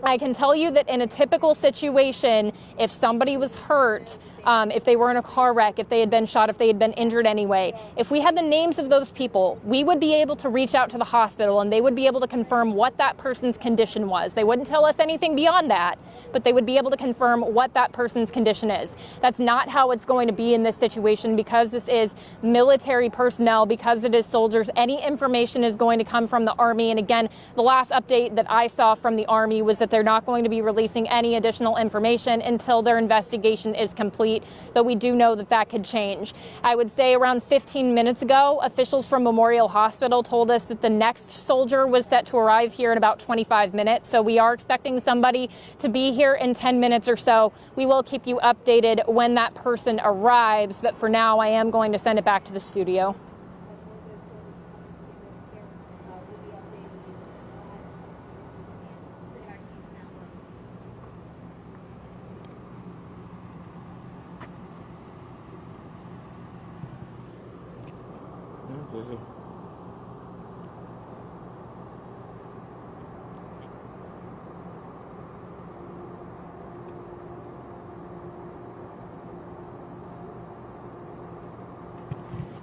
S1: I can tell you that in a typical situation, if somebody was hurt, if they were in a car wreck, if they had been shot, if they had been injured anyway, if we had the names of those people, we would be able to reach out to the hospital and they would be able to confirm what that person's condition was. They wouldn't tell us anything beyond that, but they would be able to confirm what that person's condition is. That's not how it's going to be in this situation, because this is military personnel, because it is soldiers. Any information is going to come from the Army. And again, the last update that I saw from the Army was that they're not going to be releasing any additional information until their investigation is complete. Though we do know that that could change. I would say around 15 minutes ago, officials from Memorial Hospital told us that the next soldier was set to arrive here in about 25 minutes. So we are expecting somebody to be here in 10 minutes or so. We will keep you updated when that person arrives. But for now, I am going to send it back to the studio.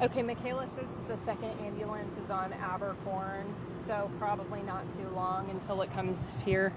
S1: Okay, Michaela says that the second ambulance is on Abercorn, so probably not too long until it comes here.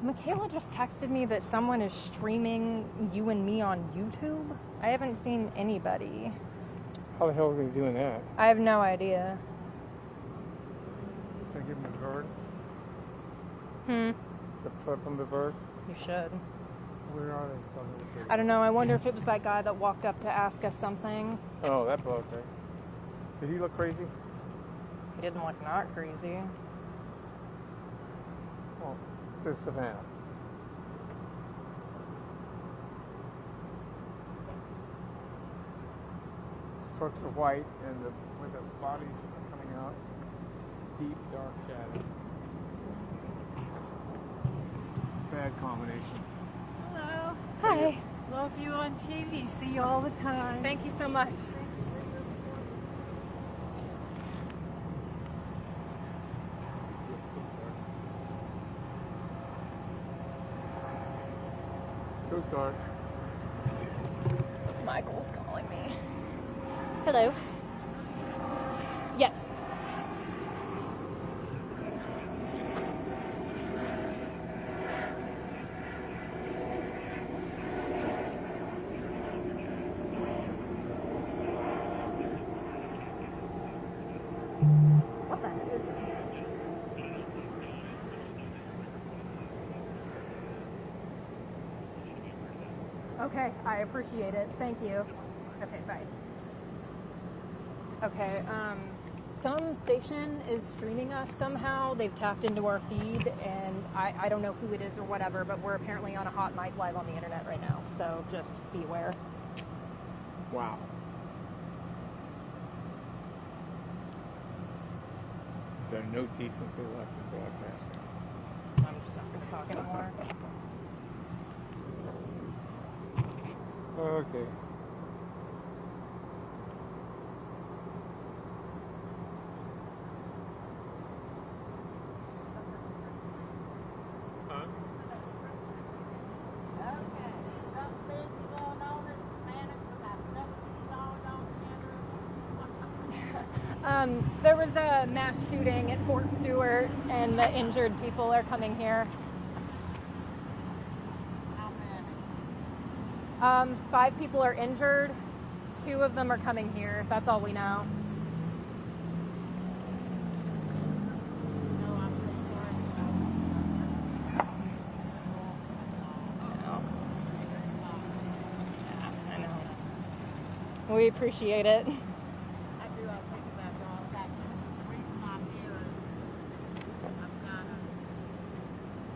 S1: Michaela just texted me that someone is streaming you and me on YouTube. I haven't seen anybody.
S2: How the hell are they doing that?
S1: I have no idea.
S2: Can I give them a card?
S1: Hmm.
S2: The foot from the bird?
S1: You should.
S2: Where are they?
S1: I don't know. I wonder if it was that guy that walked up to ask us something.
S2: Oh, that bloke there. Did he look crazy?
S1: He didn't look not crazy.
S2: Oh, this is Savannah. Sorts of white and where the bodies are coming out. Deep, dark shadow. Bad combination.
S3: Hello.
S1: Hi.
S3: Love you on TV. See you all the time.
S1: Thank you so much.
S2: Coast Guard.
S1: Michael's calling me. Hello. Yes. What the heck is it? Okay, I appreciate it. Thank you. Okay, bye. Okay, some station is streaming us somehow. They've tapped into our feed, and I don't know who it is or whatever, but we're apparently on a hot mic live on the internet right now, so just be aware.
S2: Wow. Is there no decency left in broadcasting?
S1: I'm just not going to talk anymore.
S2: Okay.
S1: There was a mass shooting at Fort Stewart, and the injured people are coming here.
S8: How many?
S1: 5 people are injured. 2 of them are coming here. That's all we know.
S8: No, I'm
S1: I know. We appreciate it.
S8: I do. I think about it all the time. The reason I'm here is I've got a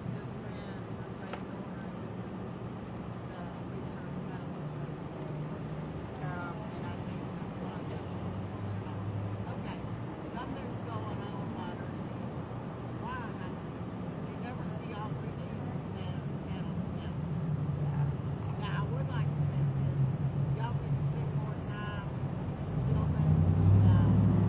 S8: good friend, my granddaughter is the research fellow. And I think okay, something's going on, Butter. Why? I said, you never see all 3 children stand together. Now, I would like to say this. Y'all can spend more time filming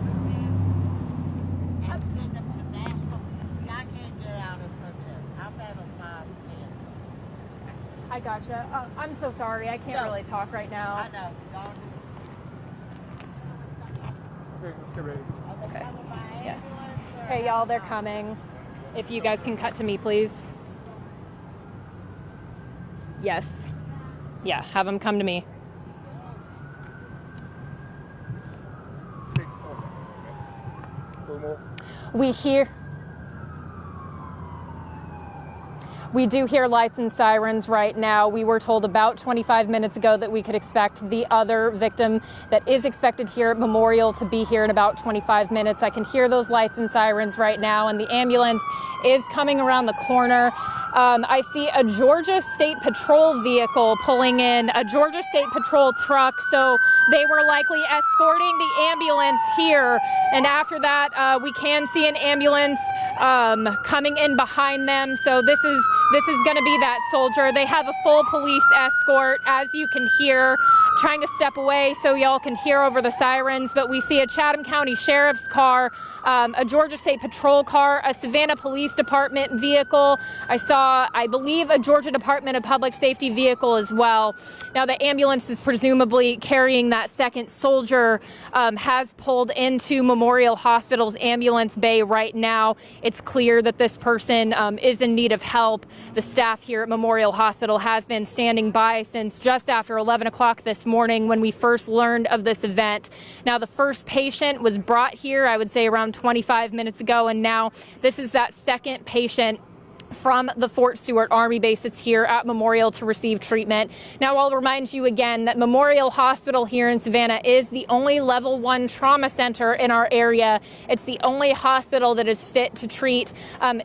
S8: protests and send them to national. See, I can't get out and protest. I've had a 5 kids.
S1: I gotcha. I'm so sorry. I can't really talk right now.
S8: I know. Y'all do.
S2: Okay, let's get ready.
S1: Okay.
S8: Yeah.
S1: Hey, y'all, they're coming. If you guys can cut to me, please. Yes. Yeah, have them come to me.
S2: Okay. A little more.
S1: We do hear lights and sirens right now. We were told about 25 minutes ago that we could expect the other victim that is expected here at Memorial to be here in about 25 minutes. I can hear those lights and sirens right now, and the ambulance is coming around the corner. I see a Georgia State Patrol vehicle pulling in, a Georgia State Patrol truck, so they were likely escorting the ambulance here. And after that, we can see an ambulance coming in behind them. So this is going to be that soldier. They have a full police escort, as you can hear, trying to step away so y'all can hear over the sirens. But we see a Chatham County Sheriff's car, a Georgia State Patrol car, a Savannah Police Department vehicle. I saw, I believe, a Georgia Department of Public Safety vehicle as well. Now, the ambulance that's presumably carrying that second soldier has pulled into Memorial Hospital's ambulance bay right now. It's clear that this person is in need of help. The staff here at Memorial Hospital has been standing by since just after 11 o'clock this morning when we first learned of this event. Now, the first patient was brought here, I would say, around 25 minutes ago, and now this is that second patient from the Fort Stewart Army base that's here at Memorial to receive treatment. Now, I'll remind you again that Memorial Hospital here in Savannah is the only level 1 trauma center in our area. It's the only hospital that is fit to treat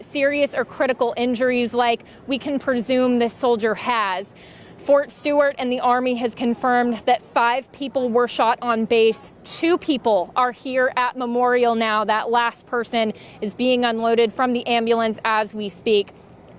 S1: serious or critical injuries like we can presume this soldier has. Fort Stewart and the Army has confirmed that 5 people were shot on base. 2 people are here at Memorial now. That last person is being unloaded from the ambulance as we speak.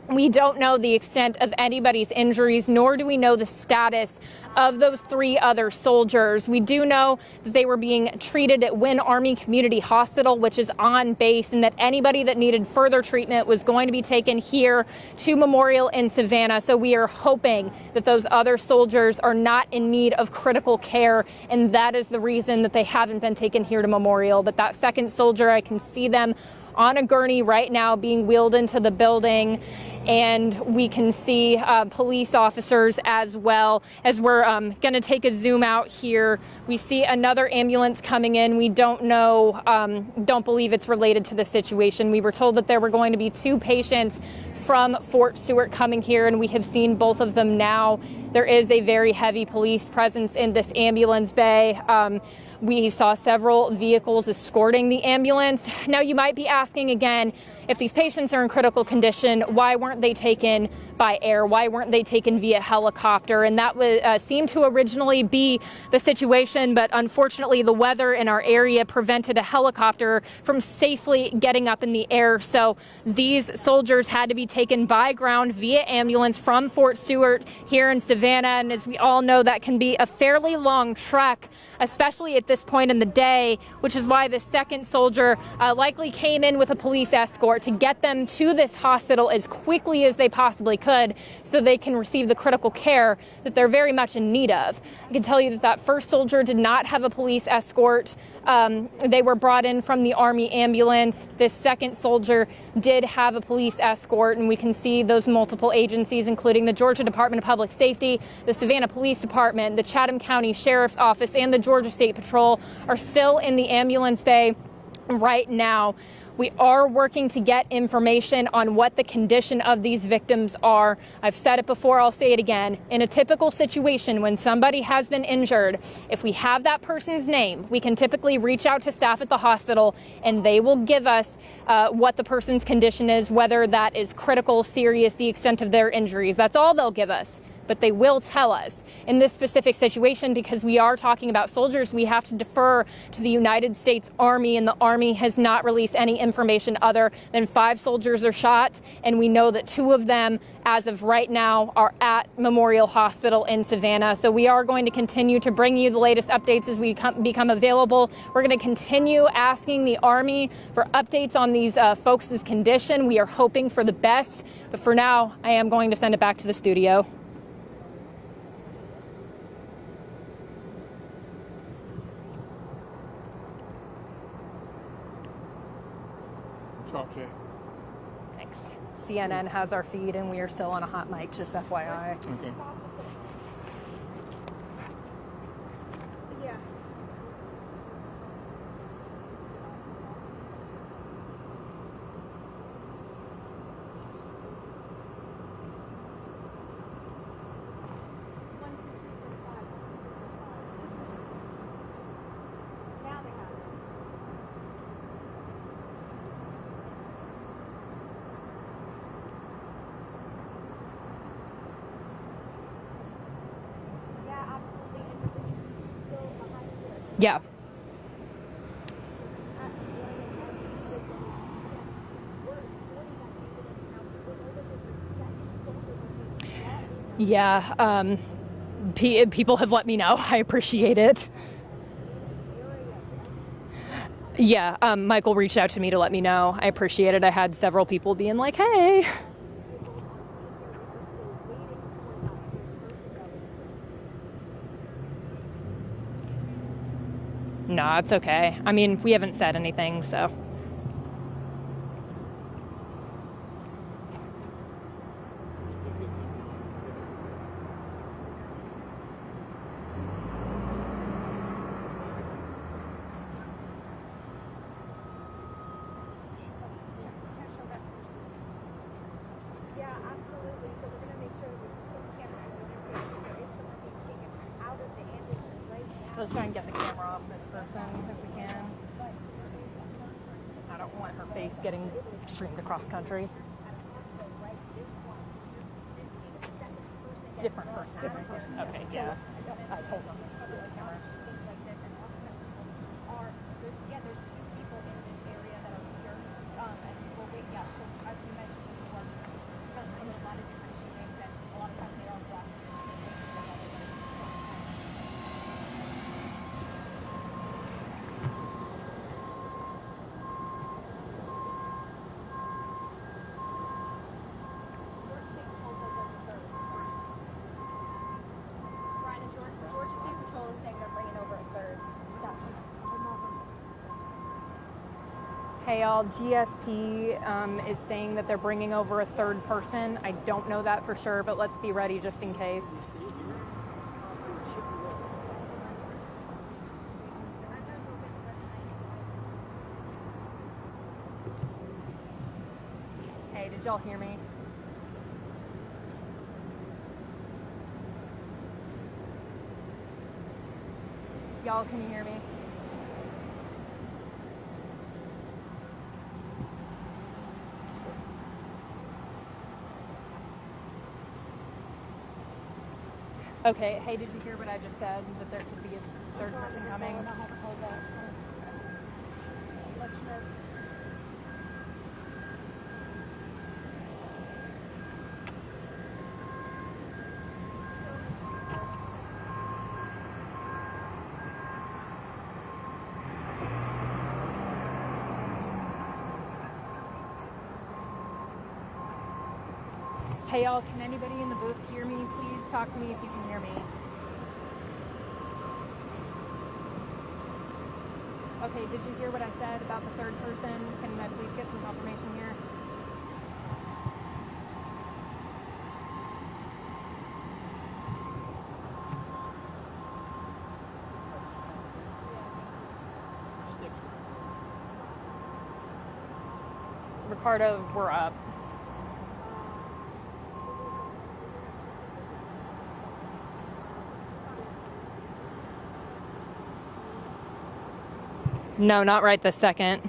S1: We don't know the extent of anybody's injuries, nor do we know the status of those 3 other soldiers. We do know that they were being treated at Wynn Army Community Hospital, which is on base, and that anybody that needed further treatment was going to be taken here to Memorial in Savannah. So we are hoping that those other soldiers are not in need of critical care, and that is the reason that they haven't been taken here to Memorial. But that second soldier, I can see them on a gurney right now being wheeled into the building, and we can see police officers as well. As we're going to take a zoom out here, we see another ambulance coming in. We don't know, don't believe it's related to the situation. We were told that there were going to be 2 patients from Fort Stewart coming here, and we have seen both of them now. There is a very heavy police presence in this ambulance bay. We saw several vehicles escorting the ambulance. Now, you might be asking again, if these patients are in critical condition, why weren't they taken by air? Why weren't they taken via helicopter? And that seemed to originally be the situation, but unfortunately the weather in our area prevented a helicopter from safely getting up in the air. So these soldiers had to be taken by ground via ambulance from Fort Stewart here in Savannah. And as we all know, that can be a fairly long trek, especially at this point in the day, which is why the second soldier likely came in with a police escort to get them to this hospital as quickly as they possibly could so they can receive the critical care that they're very much in need of. I can tell you that that first soldier did not have a police escort. They were brought in from the Army ambulance. This second soldier did have a police escort, and we can see those multiple agencies, including the Georgia Department of Public Safety, the Savannah Police Department, the Chatham County Sheriff's Office, and the Georgia State Patrol are still in the ambulance bay right now. We are working to get information on what the condition of these victims are. I've said it before, I'll say it again. In a typical situation, when somebody has been injured, if we have that person's name, we can typically reach out to staff at the hospital and they will give us what the person's condition is, whether that is critical, serious, the extent of their injuries. That's all they'll give us. But they will tell us. In this specific situation, because we are talking about soldiers, we have to defer to the United States Army, and the Army has not released any information other than 5 soldiers are shot, and we know that 2 of them, as of right now, are at Memorial Hospital in Savannah. So we are going to continue to bring you the latest updates as we become available. We're going to continue asking the Army for updates on these folks' condition. We are hoping for the best, but for now, I am going to send it back to the studio.
S2: Talk to you.
S1: Thanks. CNN has our feed, and we are still on a hot mic, just FYI.
S2: Okay.
S5: Yeah.
S1: Yeah. Yeah, people have let me know. I appreciate it. Yeah, Michael reached out to me to let me know. I appreciate it. I had several people being like, hey. No, it's okay. I mean, we haven't said anything, so. Let's try and get the camera off this person if we can. I don't want her face getting streamed across country. Different person. Okay, yeah. I told them to cover the camera.
S5: Yeah, there's 2 people in this area that are here. And well, wait, yeah. So as we mentioned before, in a lot of different shootings, and a lot of times they are black.
S1: Hey y'all, GSP is saying that they're bringing over a 3rd person. I don't know that for sure, but let's be ready just in case. Hey, did y'all hear me? Y'all, can you hear me? Okay, hey, did you hear what I just said? That there could be a 3rd person coming?
S3: I haven't heard that, so I'll let you know.
S1: Hey y'all, can anybody in the booth hear me? Please talk to me if you can hear me. Okay, did you hear what I said about the 3rd person? Can I please get some confirmation here? Ricardo, we're up. No, not right this second.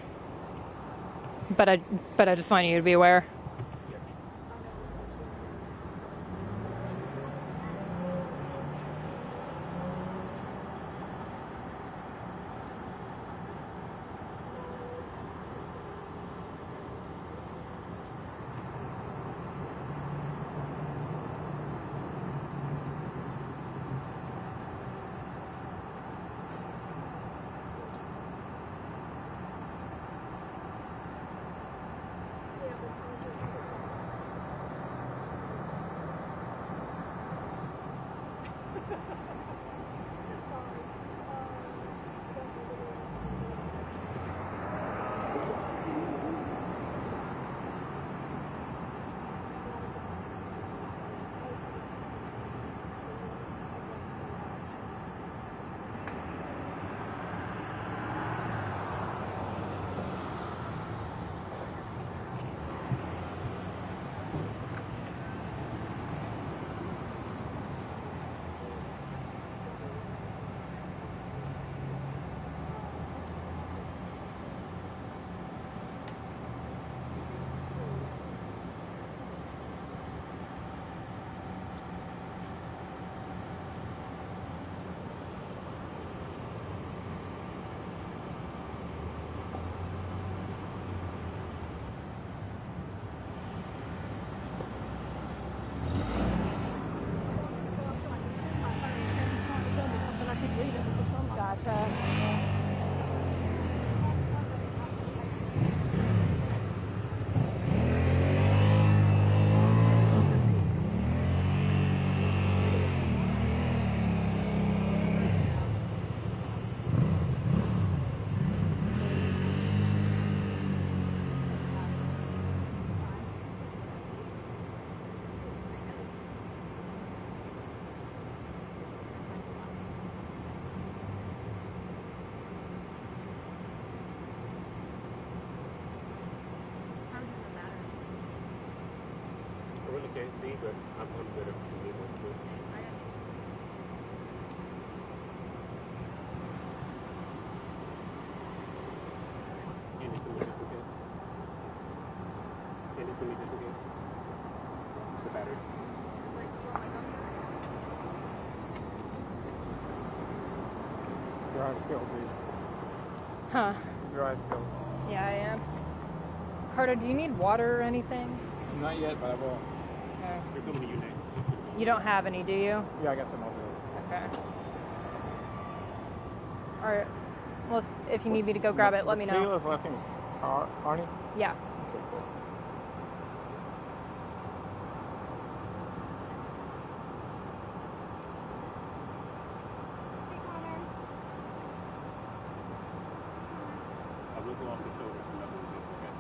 S1: But I just want you to be aware.
S2: Your eyes filled, dude.
S1: Huh.
S2: Your eyes filled.
S1: Yeah, I am. Carter, do you need water or anything?
S2: Not yet, but I will.
S1: Okay.
S2: They're coming to you next.
S1: You don't have any, do you?
S2: Yeah, I got some over there.
S1: Okay. All right. Well, if you need me to go grab it, let me know.
S2: Kayla's last name is Carney?
S1: Yeah.
S2: Okay, cool.
S7: I will go off the shoulder for another bit, okay?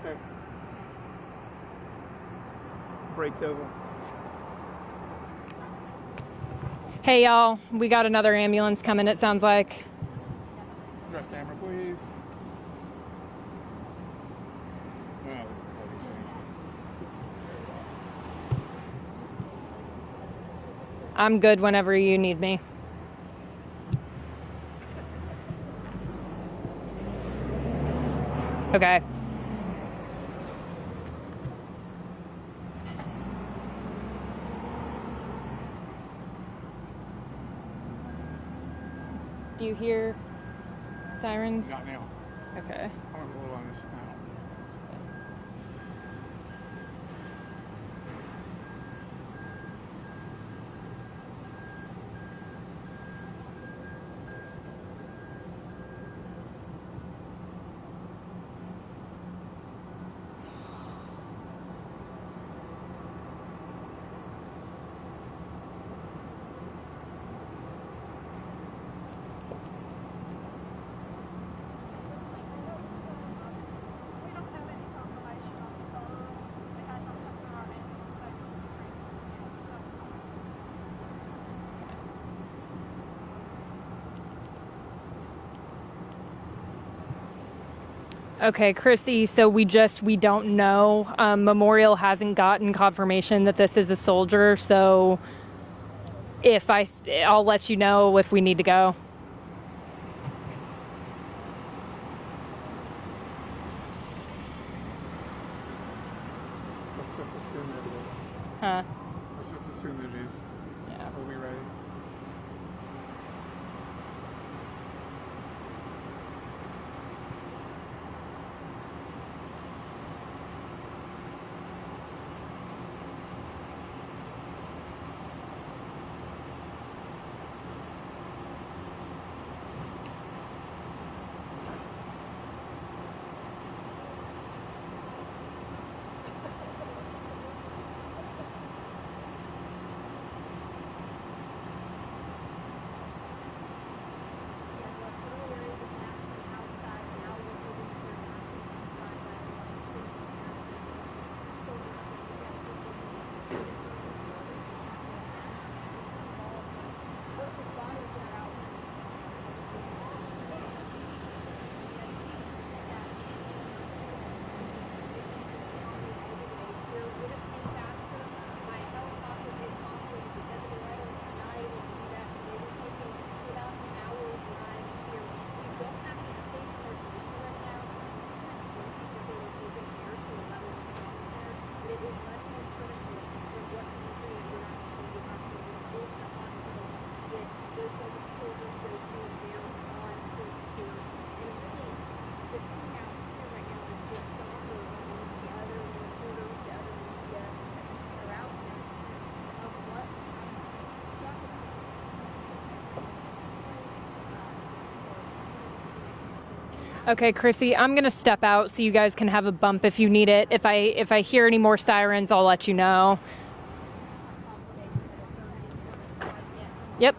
S2: Okay. Break's over.
S1: Hey, y'all. We got another ambulance coming, it sounds like.
S2: Dress camera, please.
S1: I'm good whenever you need me. Okay. Do you hear sirens?
S2: Not now.
S1: Okay.
S2: I'm gonna roll on this now.
S1: Okay, Chrissy, so we don't know. Memorial hasn't gotten confirmation that this is a soldier, so I'll let you know if we need to go.
S2: Let's just assume that it is.
S1: Huh?
S2: Let's just assume that it is.
S1: Yeah.
S2: We'll be ready.
S1: Okay, Chrissy, I'm gonna step out so you guys can have a bump if you need it. If I hear any more sirens, I'll let you know. Yep.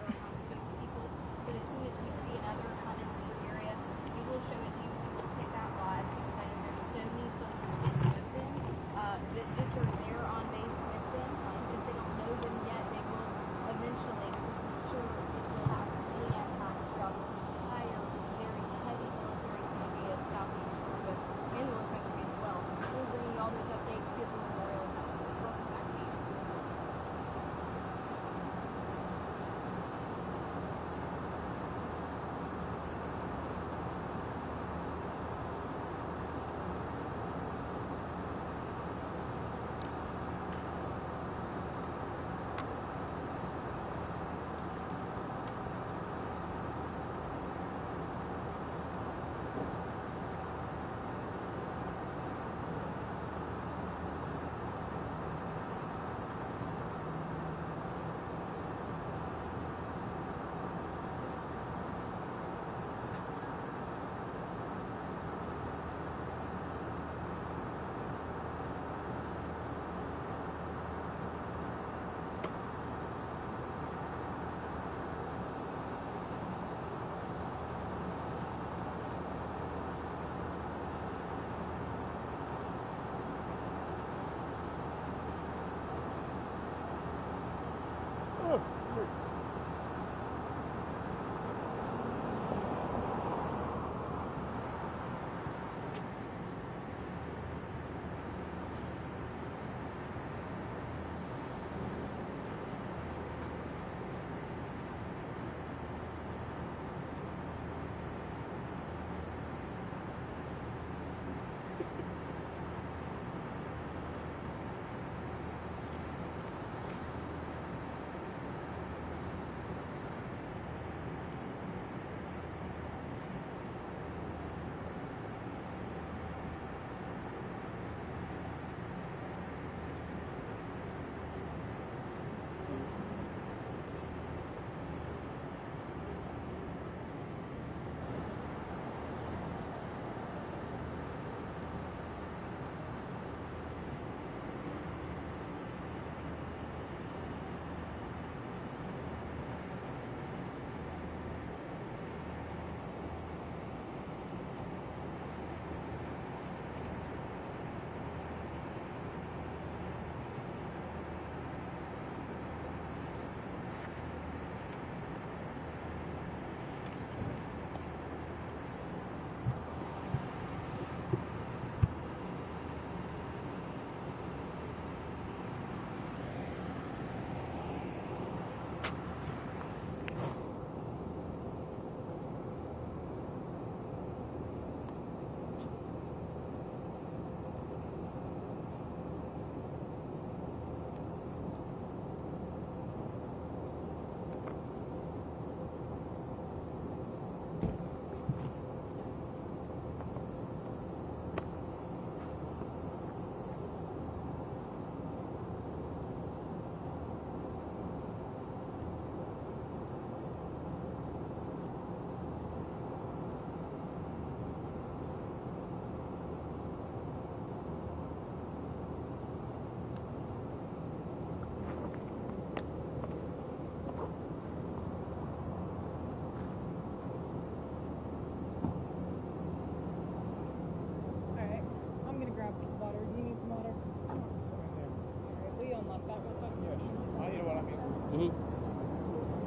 S5: But as soon as we see another come into this area, we will show it to you. We will take that live because I know there's so many soldiers that know them, that just are there on base with them. If they don't know them yet, they will eventually. This is sure it will have many impacts throughout this entire very heavy military community of Southeast Georgia and North Country as well. We're bringing you all those updates here from Memorial. Welcome back to you.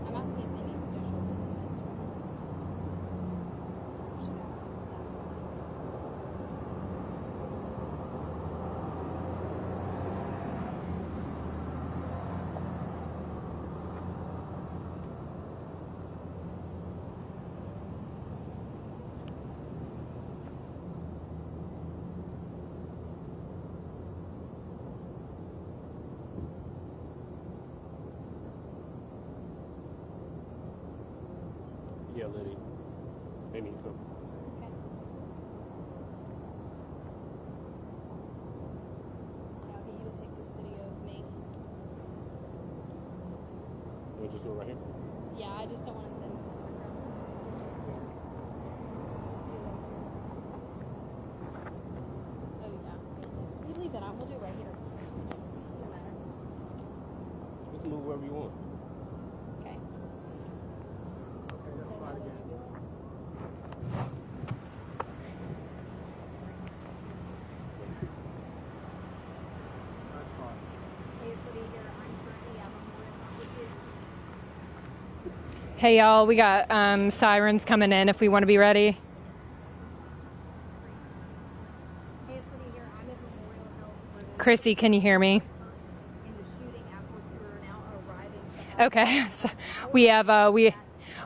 S5: I'm asking if they need social witness from this.
S2: Yeah, Liddy. They need some.
S5: Okay. Now, I get you to take this video of me.
S2: We'll just do it right here.
S5: Yeah, I just don't want it in the background.
S2: whoever you want.
S5: Okay.
S2: Okay, that's fine again. That's fine.
S1: Hey y'all, we got sirens coming in if we want to be ready.
S5: Hey, it's Lydia here. I'm at Memorial Health for the
S1: Chrissy, can you hear me?
S5: in the shooting at Fort Stewart now arriving.
S1: Okay, so we have we.
S5: On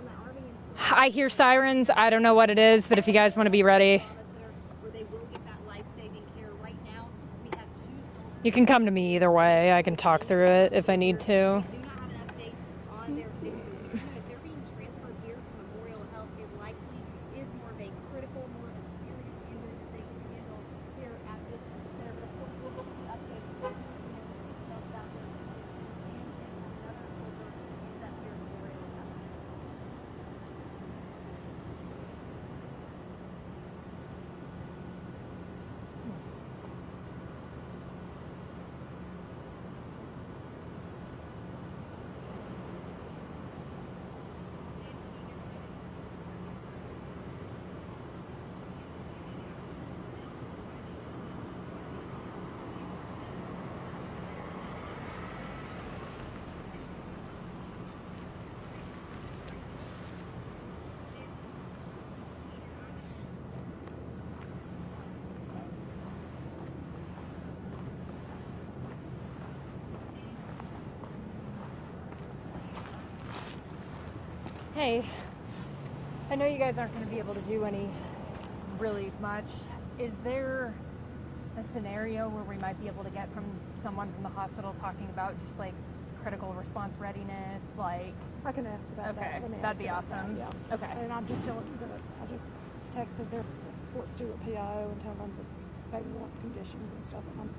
S5: the Army and
S1: I hear sirens. I don't know what it is, but if you guys want to be ready,
S5: Trauma Center where they will get that life-saving care. Right now, we have 2 soldiers.
S1: you can come to me either way. I can talk through it if I need to.
S5: We do not have an update on their condition. If they're being transferred here to Memorial Health, it likely is more of a critical, more of a serious injury that they can handle here at this center. But of course, we'll look at the update. About their condition. And another soldier is up here at Memorial Health.
S1: Hey, I know you guys aren't going to be able to do any really much. Is there a scenario where we might be able to get from someone from the hospital talking about just like critical response readiness, like?
S3: I can ask about
S1: Okay,
S3: that. Let me
S1: that'd
S3: ask
S1: be
S3: about that,
S1: awesome.
S3: Yeah.
S1: Okay.
S3: And I'm just telling you that I just texted their Fort Stewart PO and telling them that they want conditions and stuff, and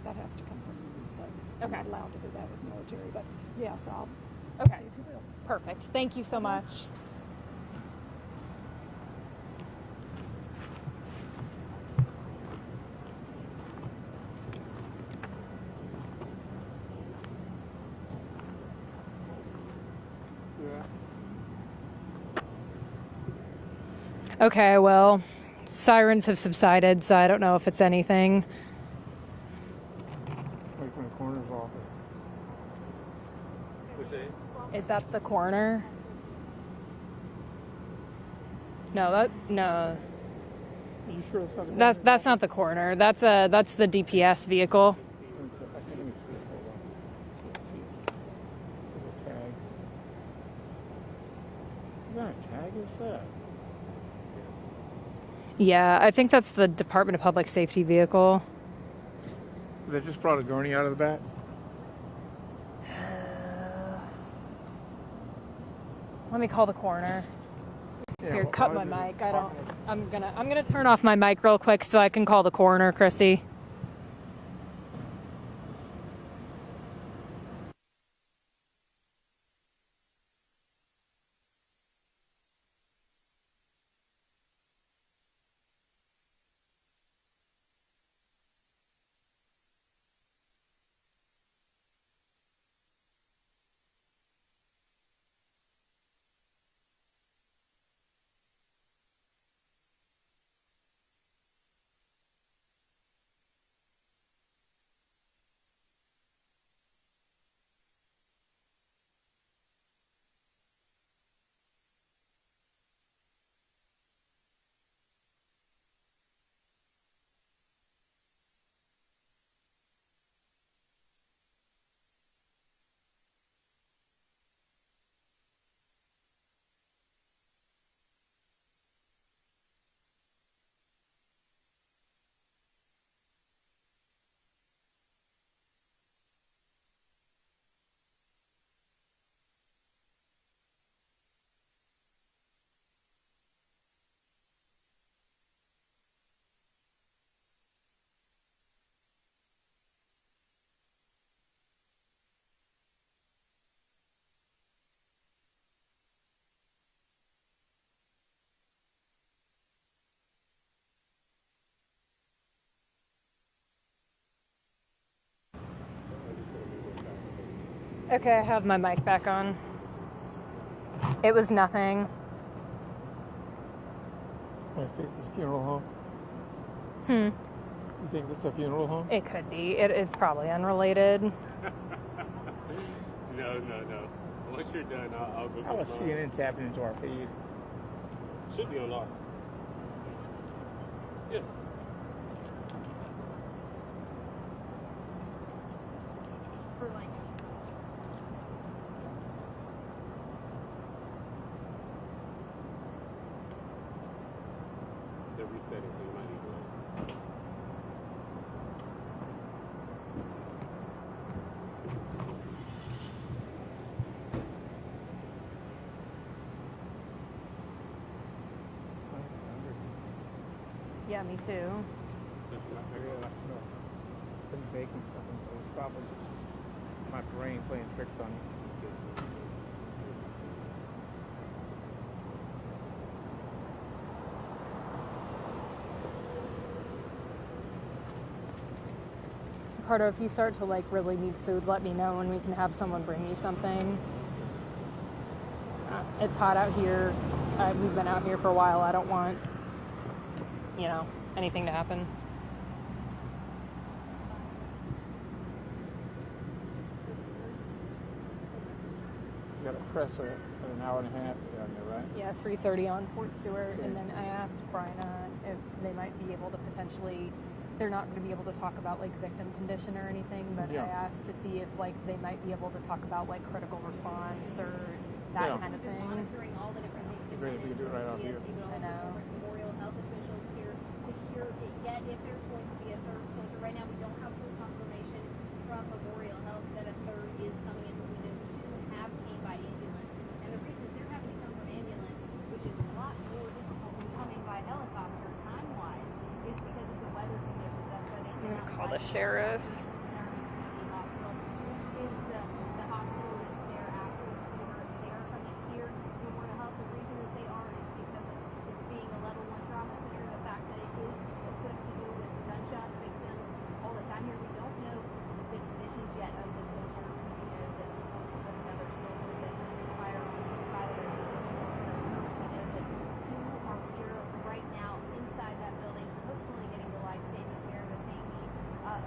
S3: that has to come from me. So I'm
S1: Okay.
S3: not allowed to do that with military, but yes, I'll
S1: Okay.
S3: see if you will.
S1: Perfect. Thank you so much.
S2: Yeah.
S1: Okay, well, sirens have subsided, so I don't know if it's anything.
S2: Right from the coroner's office. What's that?
S1: Is that the coroner? No, no.
S2: Are you sure it's not the
S1: That's not the coroner. That's the DPS vehicle.
S2: Let me see. Hold on. Let's see. Little tag. Is that a tag? What's that?
S1: Yeah, I think that's the Department of Public Safety vehicle.
S2: They just brought a gurney out of the back?
S1: Let me call the coroner.
S2: Yeah,
S1: Here,
S2: why
S1: cut my
S2: is it
S1: mic.
S2: talking-
S1: I'm gonna turn off my mic real quick so I can call the coroner, Chrissy. Okay, I have my mic back on. It was nothing.
S2: I think it's a funeral home.
S1: Hmm.
S2: You think it's a funeral home?
S1: It could be. It's probably unrelated.
S10: No. Once you're done, I'll go.
S2: How is CNN tapping into our feed?
S10: Should be on our. Yeah.
S5: For like.
S10: They're resetting, so you might need to.
S1: Yeah, me too.
S2: Been baking something, so it's probably just my brain playing tricks on me.
S1: Carter, if you start to like really need food, let me know and we can have someone bring you something. It's hot out here. We've been out here for a while. I don't want, anything to happen.
S2: You got a presser at an hour and a half down there, right?
S1: Yeah, 3:30 on Fort Stewart, and then I asked Bryna if they might be able to potentially. They're not going to be able to talk about like victim condition or anything, but
S2: Yeah.
S1: I asked to see if like they might be able to talk about like critical response or that
S2: Yeah.
S1: kind of thing.
S5: Monitoring all the different things.
S2: It'd be great if we could do it right out here.
S5: I know. Memorial health officials here to hear yet if there's going to be a third soldier. Right now we don't have full confirmation from Memorial Health that a third is coming in, but we know two have came by ambulance. And the reason they're having to come from ambulance, which is a lot more difficult than coming by helicopter time-wise, is because of the weather conditions. That's why they
S1: I'm
S5: cannot
S1: gonna call
S5: fly
S1: the sheriff.
S5: the hospital. Is the hospital that's there after the Stewart. They are coming here to Memorial Health. The reason that they are is because of it being a level 1 trauma center, the fact that it is equipped to deal with gunshot victims all the time here. We don't know the conditions yet of the soldiers. We know that there's another soldier that expired on the side of their condition. We know that two are here right now inside that building, hopefully getting the life-saving care that they need.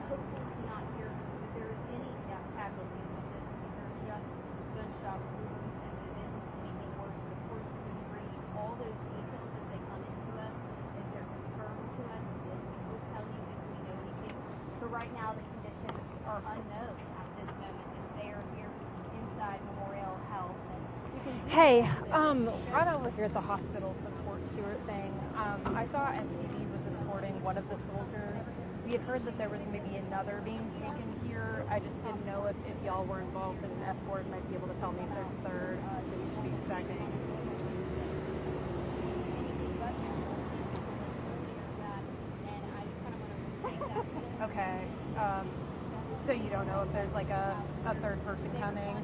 S5: Hopefully not here if there is any casualties with this. These are just gunshot wounds, and it isn't anything worse. Of course, we can bring you all those details as they come into us, as they're confirmed to us, and we will tell you if we know anything. But right now, the conditions are unknown at this moment, as they are here inside Memorial Health. And you can see
S1: Hey,
S5: this
S1: right over here at the hospital for the Fort Stewart thing, I saw MTV was escorting one of the soldiers. We had heard that there was maybe another being taken here. I just didn't know if y'all were involved in an escort, might be able to tell me if there's a third that we should be expecting. Okay. So you don't know if there's like a third person coming?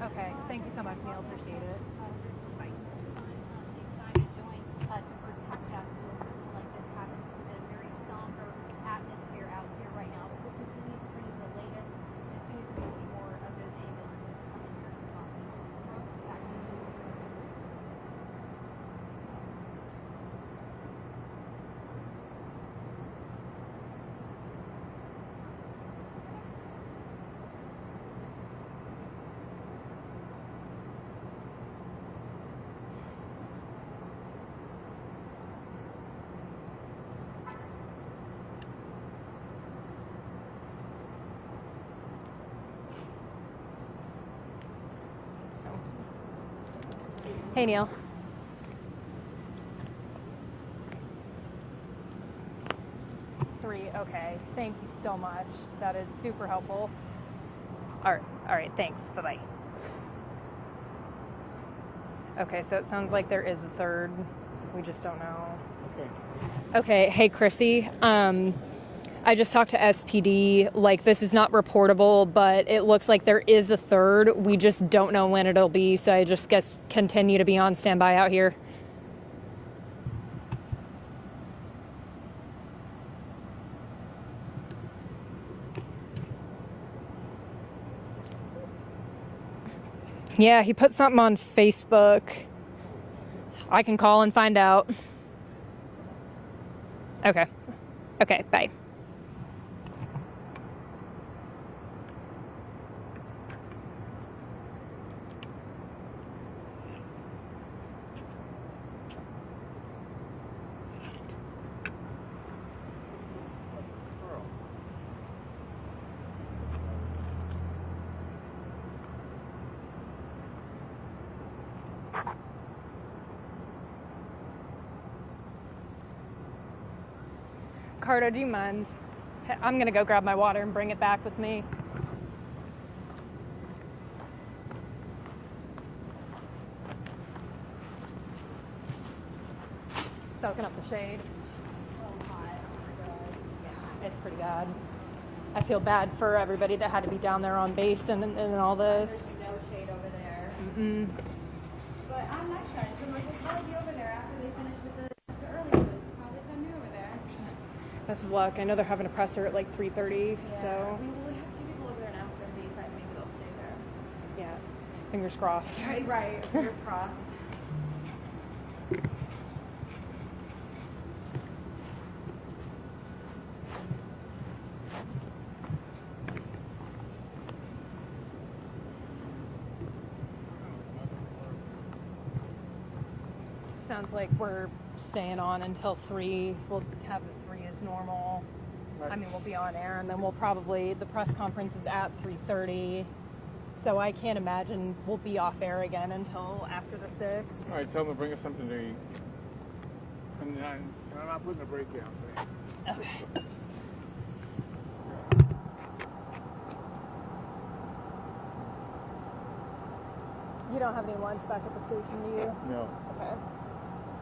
S1: Okay. Thank you so much, Neil. Appreciate it. Bye.
S5: To protect us when something like this happens. It's a very somber atmosphere out here right now, but we'll continue to bring you the latest as soon as we see more of those ambulances coming here to the hospital. Back to you.
S1: Hey, Neil. Three. Okay. Thank you so much. That is super helpful. All right. Thanks. Bye-bye. Okay, so it sounds like there is a third. We just don't know. Okay. Hey, Chrissy. I just talked to SPD. Like, this is not reportable, but it looks like there is a third. We just don't know when it'll be, so I just guess continue to be on standby out here. Yeah, he put something on Facebook. I can call and find out. Okay. Okay, bye. Carter, do you mind? I'm gonna go grab my water and bring it back with me. Soaking up the shade.
S5: So hot. Oh my God. Yeah.
S1: It's pretty bad. I feel bad for everybody that had to be down there on base and all this.
S5: There's no shade over there.
S1: Mm-mm.
S5: But on my side, someone will probably be over there after they finish with the early quiz. Probably time you're over there.
S1: Best of luck. I know they're having a presser at like 3:30,
S5: Yeah.
S1: so
S5: We will have 2 people over there now for the side. Maybe they'll stay there.
S1: yeah, fingers crossed.
S5: Right. Fingers crossed.
S1: Sounds like we're staying on until 3. We'll have the 3 as normal.
S2: Right.
S1: I mean, we'll be on air, and then we'll probably, the press conference is at 3:30. So I can't imagine we'll be off air again until after the 6.
S2: All right, tell them to bring us something to eat. And I'm not putting a break down today.
S1: Okay. You don't have any lunch back at the station, do you?
S2: No.
S1: Okay.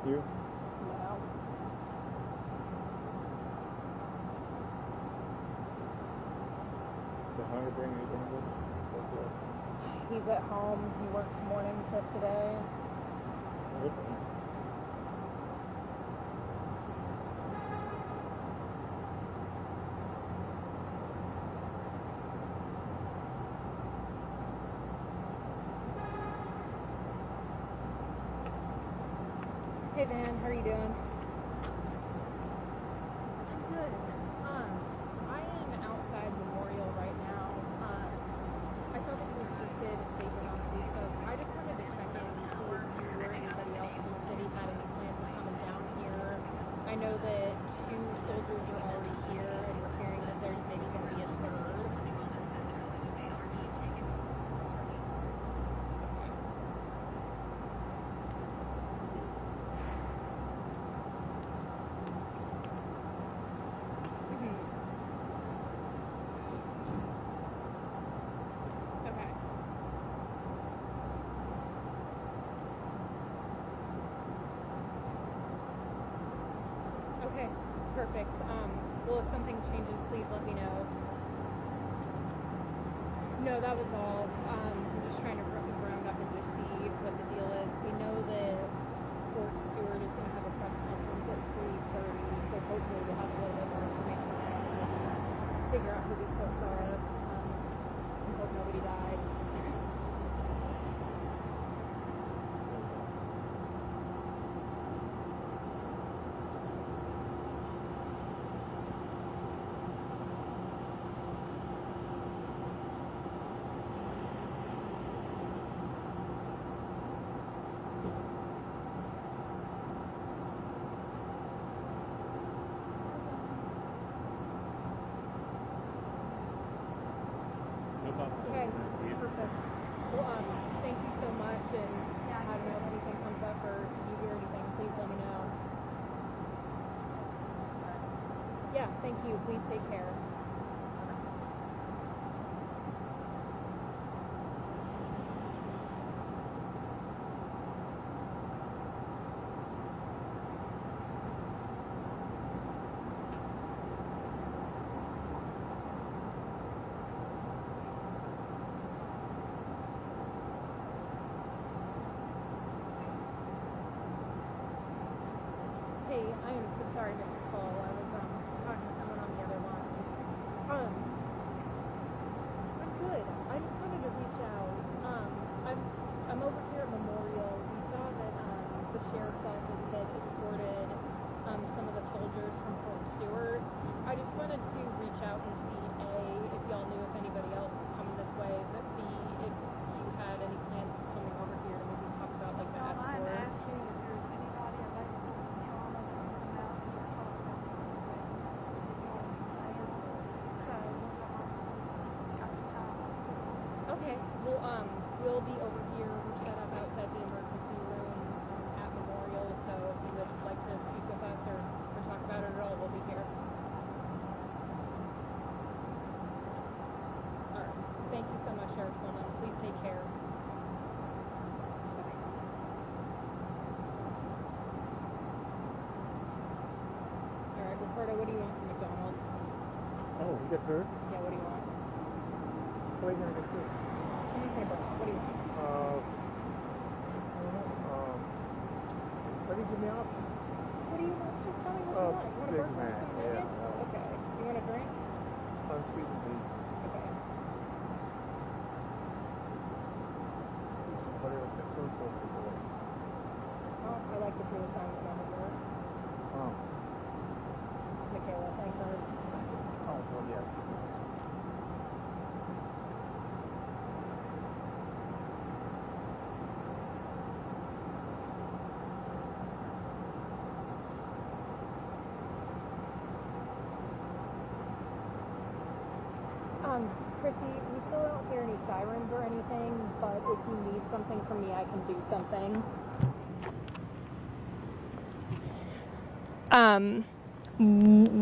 S2: You?
S1: No.
S2: The Hunter bring anything with us?
S1: He's at home. He worked morning shift today.
S2: Okay.
S1: Hey Van, how are you doing?
S11: I'm good. I am outside Memorial right now. I saw that you posted a statement on Facebook. I just wanted to check in and see if you or anybody else in the city had any plans of coming down here. I know that 2 soldiers are already here, and we're hearing that there's maybe going to be a 3rd. Okay. Okay, perfect. Well, if something changes, please let me know. No, that was all. I'm just trying to round up and just see what the deal is. We know that Fort Stewart is going to have a press conference at 3:30, so hopefully we'll have a little bit more information on that and figure out who these folks are, and hope nobody died. Okay, perfect. Well, thank you so much, and I don't know if anything comes up or you hear anything, please let me know. Yeah, thank you. Please take care. Hey, I am so sorry, Mr. Cole. I was talking to someone on the other line. I'm good. I just wanted to reach out. I'm
S2: You get food?
S11: Yeah, what do you want?
S2: Where are you gonna get food?
S11: Somebody's gonna bring it. What do you want?
S2: I don't know. Why do you give me options?
S11: What do you want? Just tell me what you want. You want a
S2: Big
S11: burger?
S2: Mac,
S11: Some
S2: yeah.
S11: nuggets? Okay. You want a drink?
S2: Unsweetened tea.
S11: Okay.
S2: See, somebody else said food supposed to be away.
S11: Oh, I like to see the sign that number there.
S2: Oh.
S11: It's Michaela. Thank her.
S2: Oh, well, yes, it's nice.
S11: Chrissy, we still don't hear any sirens or anything, but if you need something from me, I can do something.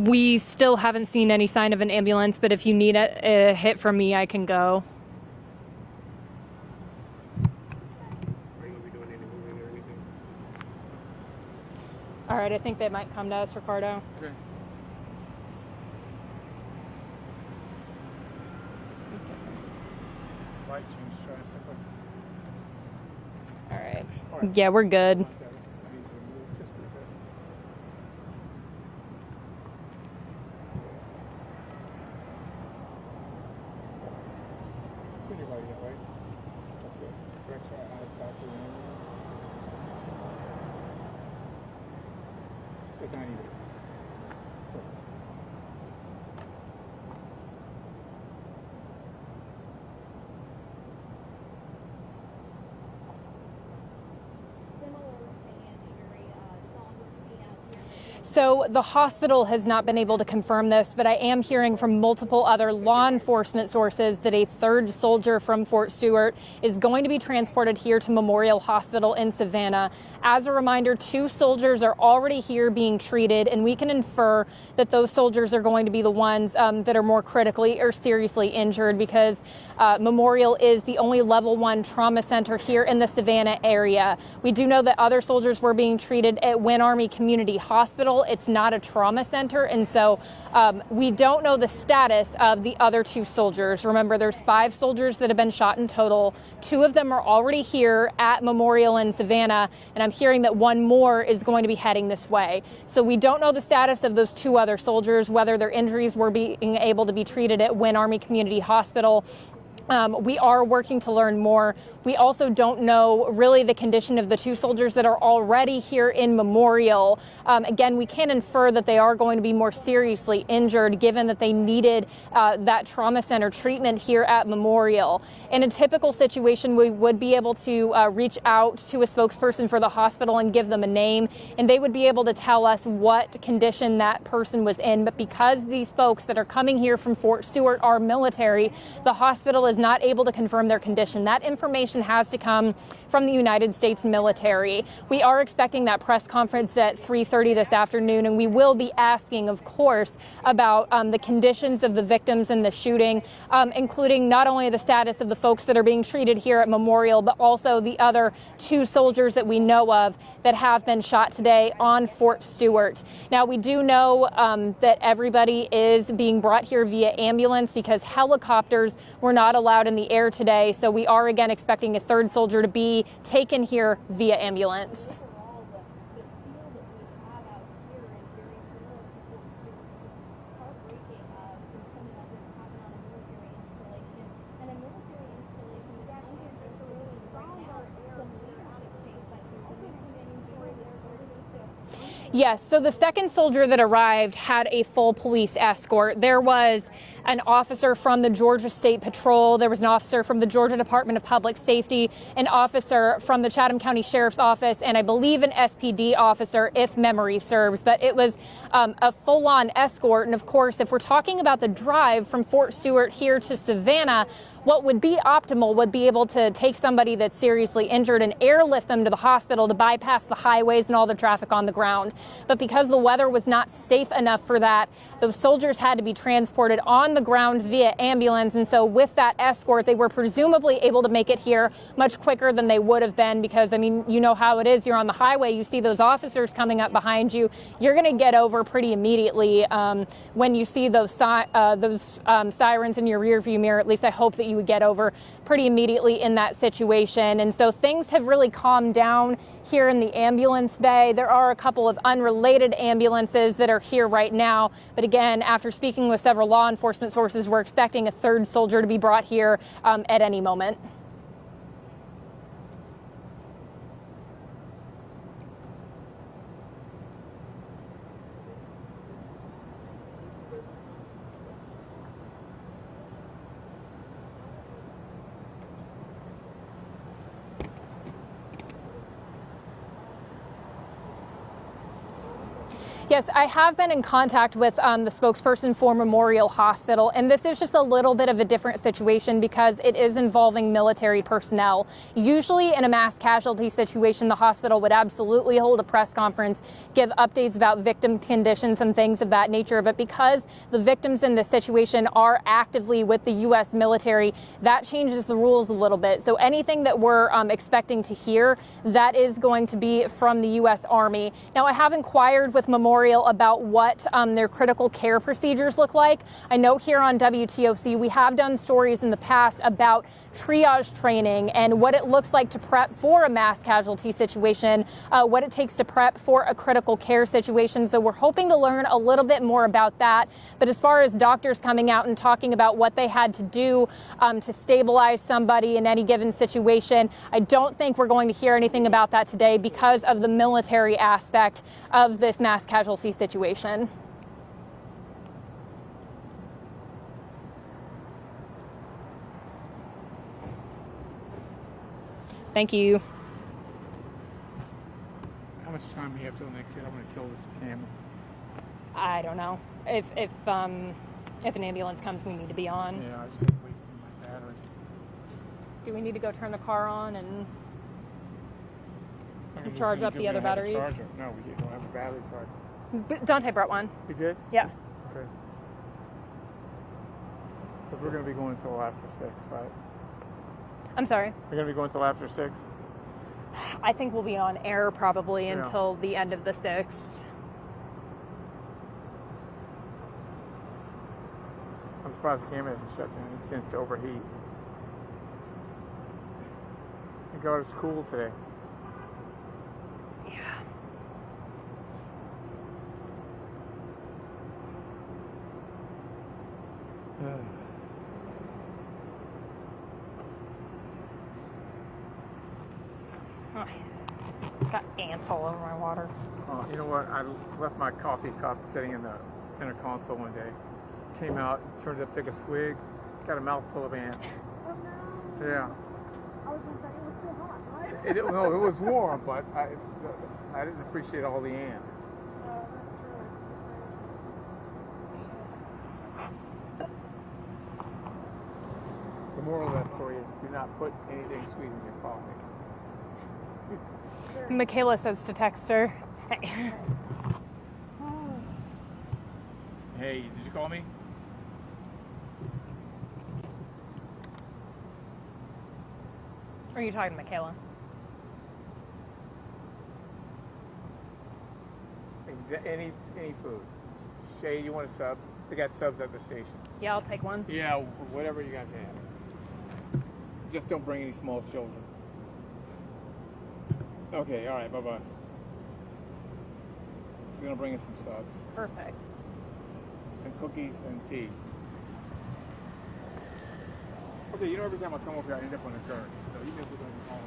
S1: We still haven't seen any sign of an ambulance, but if you need a hit from me, I can go.
S10: Are you gonna be doing any moving or anything?
S1: All right, I think they might come to us, Ricardo.
S2: Okay. Light change, try to stick with.
S1: All right. Yeah, we're good.
S2: See anybody yet, right? That's good. Direct your eyes back to the ambulance. Sit down, either.
S1: So the hospital has not been able to confirm this, but I am hearing from multiple other law enforcement sources that a third soldier from Fort Stewart is going to be transported here to Memorial Hospital in Savannah. As a reminder, 2 soldiers are already here being treated, and we can infer that those soldiers are going to be the ones that are more critically or seriously injured, because Memorial is the only level 1 trauma center here in the Savannah area. We do know that other soldiers were being treated at Wynn Army Community Hospital. It's not a trauma center, and so we don't know the status of the other 2 soldiers. Remember, there's 5 soldiers that have been shot in total. 2 of them are already here at Memorial in Savannah, and I'm hearing that 1 more is going to be heading this way. So we don't know the status of those 2 other soldiers, whether their injuries were being able to be treated at Wynn Army Community Hospital. We are working to learn more. We also don't know really the condition of the 2 soldiers that are already here in Memorial. Again, we can infer that they are going to be more seriously injured, given that they needed that trauma center treatment here at Memorial. In a typical situation, we would be able to reach out to a spokesperson for the hospital and give them a name, and they would be able to tell us what condition that person was in. But because these folks that are coming here from Fort Stewart are military, the hospital is not able to confirm their condition. That information has to come from the United States military. We are expecting that press conference at 3:30 this afternoon, and we will be asking, of course, about the conditions of the victims in the shooting, including not only the status of the folks that are being treated here at Memorial, but also the other 2 soldiers that we know of that have been shot today on Fort Stewart. Now, we do know that everybody is being brought here via ambulance because helicopters were not allowed in the air today. So we are again expecting a 3rd soldier to be taken here via ambulance. Yes, so the 2nd soldier that arrived had a full police escort. There was an officer from the Georgia State Patrol, there was an officer from the Georgia Department of Public Safety, an officer from the Chatham County Sheriff's Office, and I believe an SPD officer, if memory serves. But it was a full-on escort. And of course, if we're talking about the drive from Fort Stewart here to Savannah, what would be optimal would be able to take somebody that's seriously injured and airlift them to the hospital to bypass the highways and all the traffic on the ground. But because the weather was not safe enough for that, those soldiers had to be transported on the ground via ambulance. And so with that escort, they were presumably able to make it here much quicker than they would have been, because, I mean, you know how it is. You're on the highway, you see those officers coming up behind you. You're going to get over pretty immediately when you see those sirens in your rearview mirror. At least I hope that you would get over pretty immediately in that situation. And so things have really calmed down here in the ambulance bay. There are a couple of unrelated ambulances that are here right now. But again, after speaking with several law enforcement sources, we're expecting a third soldier to be brought here at any moment. Yes, I have been in contact with the spokesperson for Memorial Hospital, and this is just a little bit of a different situation because it is involving military personnel. Usually in a mass casualty situation, the hospital would absolutely hold a press conference, give updates about victim conditions and things of that nature. But because the victims in this situation are actively with the U.S. military, that changes the rules a little bit. So anything that we're expecting to hear, that is going to be from the U.S. Army. Now, I have inquired with Memorial about what their critical care procedures look like. I know here on WTOC we have done stories in the past about triage training and what it looks like to prep for a mass casualty situation, what it takes to prep for a critical care situation. So we're hoping to learn a little bit more about that. But as far as doctors coming out and talking about what they had to do to stabilize somebody in any given situation, I don't think we're going to hear anything about that today because of the military aspect of this mass casualty situation. Thank you.
S2: How much time do you have till the next hit? I'm going to kill this camera.
S1: I don't know. If an ambulance comes, we need to be on.
S2: Yeah, I just wasting my battery.
S1: Do we need to go turn the car on and
S2: I mean,
S1: charge up the other
S2: have a
S1: batteries?
S2: charger. No, we don't have a battery charger.
S1: But Dante brought one.
S2: You did?
S1: Yeah.
S2: Okay. Because we're going to be going until after 6, right?
S1: I'm sorry.
S2: We're going to be going until after 6?
S1: I think we'll be on air probably
S2: Yeah.
S1: until the end of the 6th.
S2: I'm surprised the camera hasn't shut down. It tends to overheat. Thank God it's cool today.
S1: Yeah. Oh, got ants all over my water.
S2: You know what? I left my coffee cup sitting in the center console one day. Came out, turned it up, took a swig, got a mouthful of ants.
S3: Oh no.
S2: Yeah.
S3: I was gonna say it was still hot, right?
S2: No, it was warm, but I didn't appreciate all the ants.
S3: That's true.
S2: The moral of that story is do not put anything sweet in your coffee.
S1: Michaela says to text her. Hey.
S2: Hey, did you call me?
S1: Are you talking to Michaela?
S2: Any food. Shay, you want a sub? They got subs at the station.
S1: Yeah, I'll take one.
S2: Yeah, whatever you guys have. Just don't bring any small children. Okay, all right, bye-bye. She's gonna bring us some subs.
S1: Perfect.
S2: And cookies and tea. Okay, you know every time I come over here I end up on a curb, so you know we're gonna be all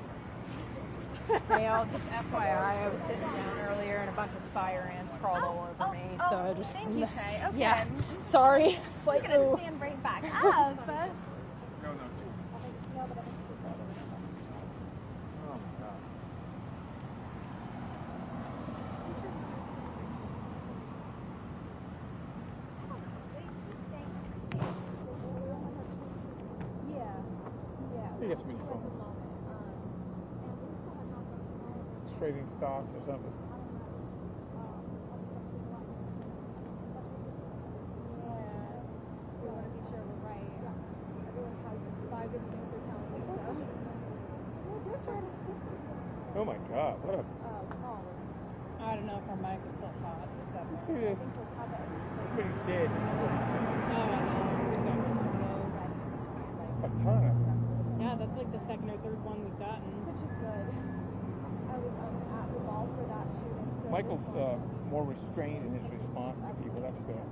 S11: Yeah, just FYI, I was sitting down earlier and a bunch of fire ants crawled all over me, so I just...
S5: Thank you, Shay. Okay.
S11: Yeah, sorry. It's like,
S5: I'm
S11: ooh.
S5: gonna stand right back up.
S2: No, no, two. Oh my God.
S3: Yeah.
S2: You got so many phones. Trading stocks or something.
S11: We want to be sure we're right. Everyone has 5 different things they're telling me, so.
S2: Oh my God! What a.
S11: I don't know if our mic is still hot or something.
S2: You see this? Somebody's dead. This is what he said.
S11: No, I know.
S2: A ton of stuff.
S11: Yeah, that's like the second or third one we've gotten. Which is good. I was at the ball for that shooting. So
S2: Michael's more restrained in his response to people. That's good.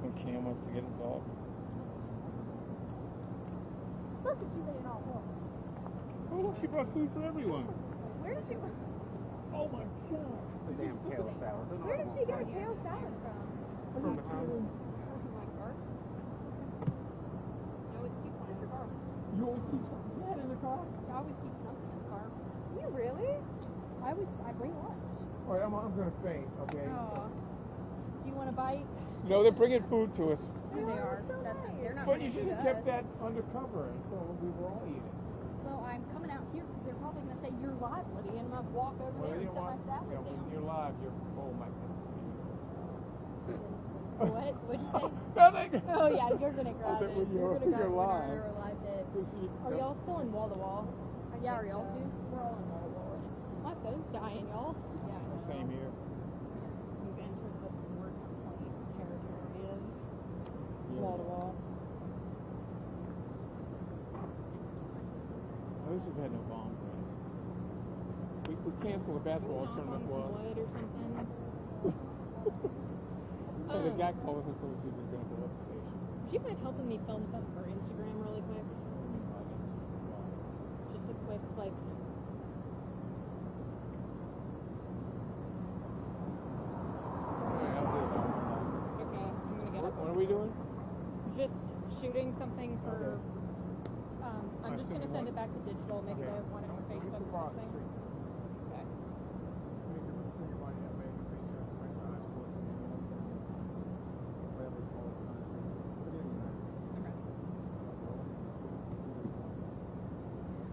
S2: When Cam wants to get involved.
S3: Look at you being all horrible.
S2: Oh, look, she brought food for everyone.
S3: Where did you?
S2: Oh my God.
S10: The damn kale salad.
S3: Where did she get a kale salad from?
S10: From the house.
S2: You always keep something in the car?
S3: I always keep something in the car. Do you really? I bring lunch.
S2: All right, I'm going to faint, okay?
S3: Oh. Do you want a bite?
S2: No, they're bringing food to us.
S3: They are. They're not
S2: But you
S3: bringing
S2: should
S3: food
S2: have
S3: to
S2: kept
S3: us.
S2: that undercover until we were all eating.
S3: Well, I'm coming out here because they're probably going to say you're live, Lydia, and I'm going to walk over
S2: Well,
S3: there
S2: you
S3: and
S2: know
S3: set my
S2: what?
S3: salad
S2: Yeah,
S3: down.
S2: when you're live, you're, oh my God.
S3: What? What'd you say?
S2: Nothing.
S3: Oh yeah, you're gonna grab
S2: said
S3: it.
S2: when
S3: You're gonna grab
S2: you're
S3: it
S2: live.
S3: when you're live hit.
S11: Are y'all still in wall to wall?
S3: Yeah, are y'all too? We're all in wall to wall. My phone's dying, y'all. Yeah. I know.
S2: Same here.
S11: We've entered the Fort territory of wall to wall.
S2: At least we've had no bomb threats. We canceled the basketball tournament
S11: Wood
S2: once.
S11: or something.
S2: And the guy called us and told us he was going to blow up the station.
S11: Would you mind helping me film something for Instagram really quick? Just a quick, like,
S2: Okay, I'll do it.
S11: okay, I'm gonna get it.
S2: What are we doing?
S11: Just shooting something for, I'm just
S2: assume
S11: gonna
S2: you
S11: send
S2: want-
S11: it back to digital, maybe
S2: Okay.
S11: they want it on Facebook or something. Okay.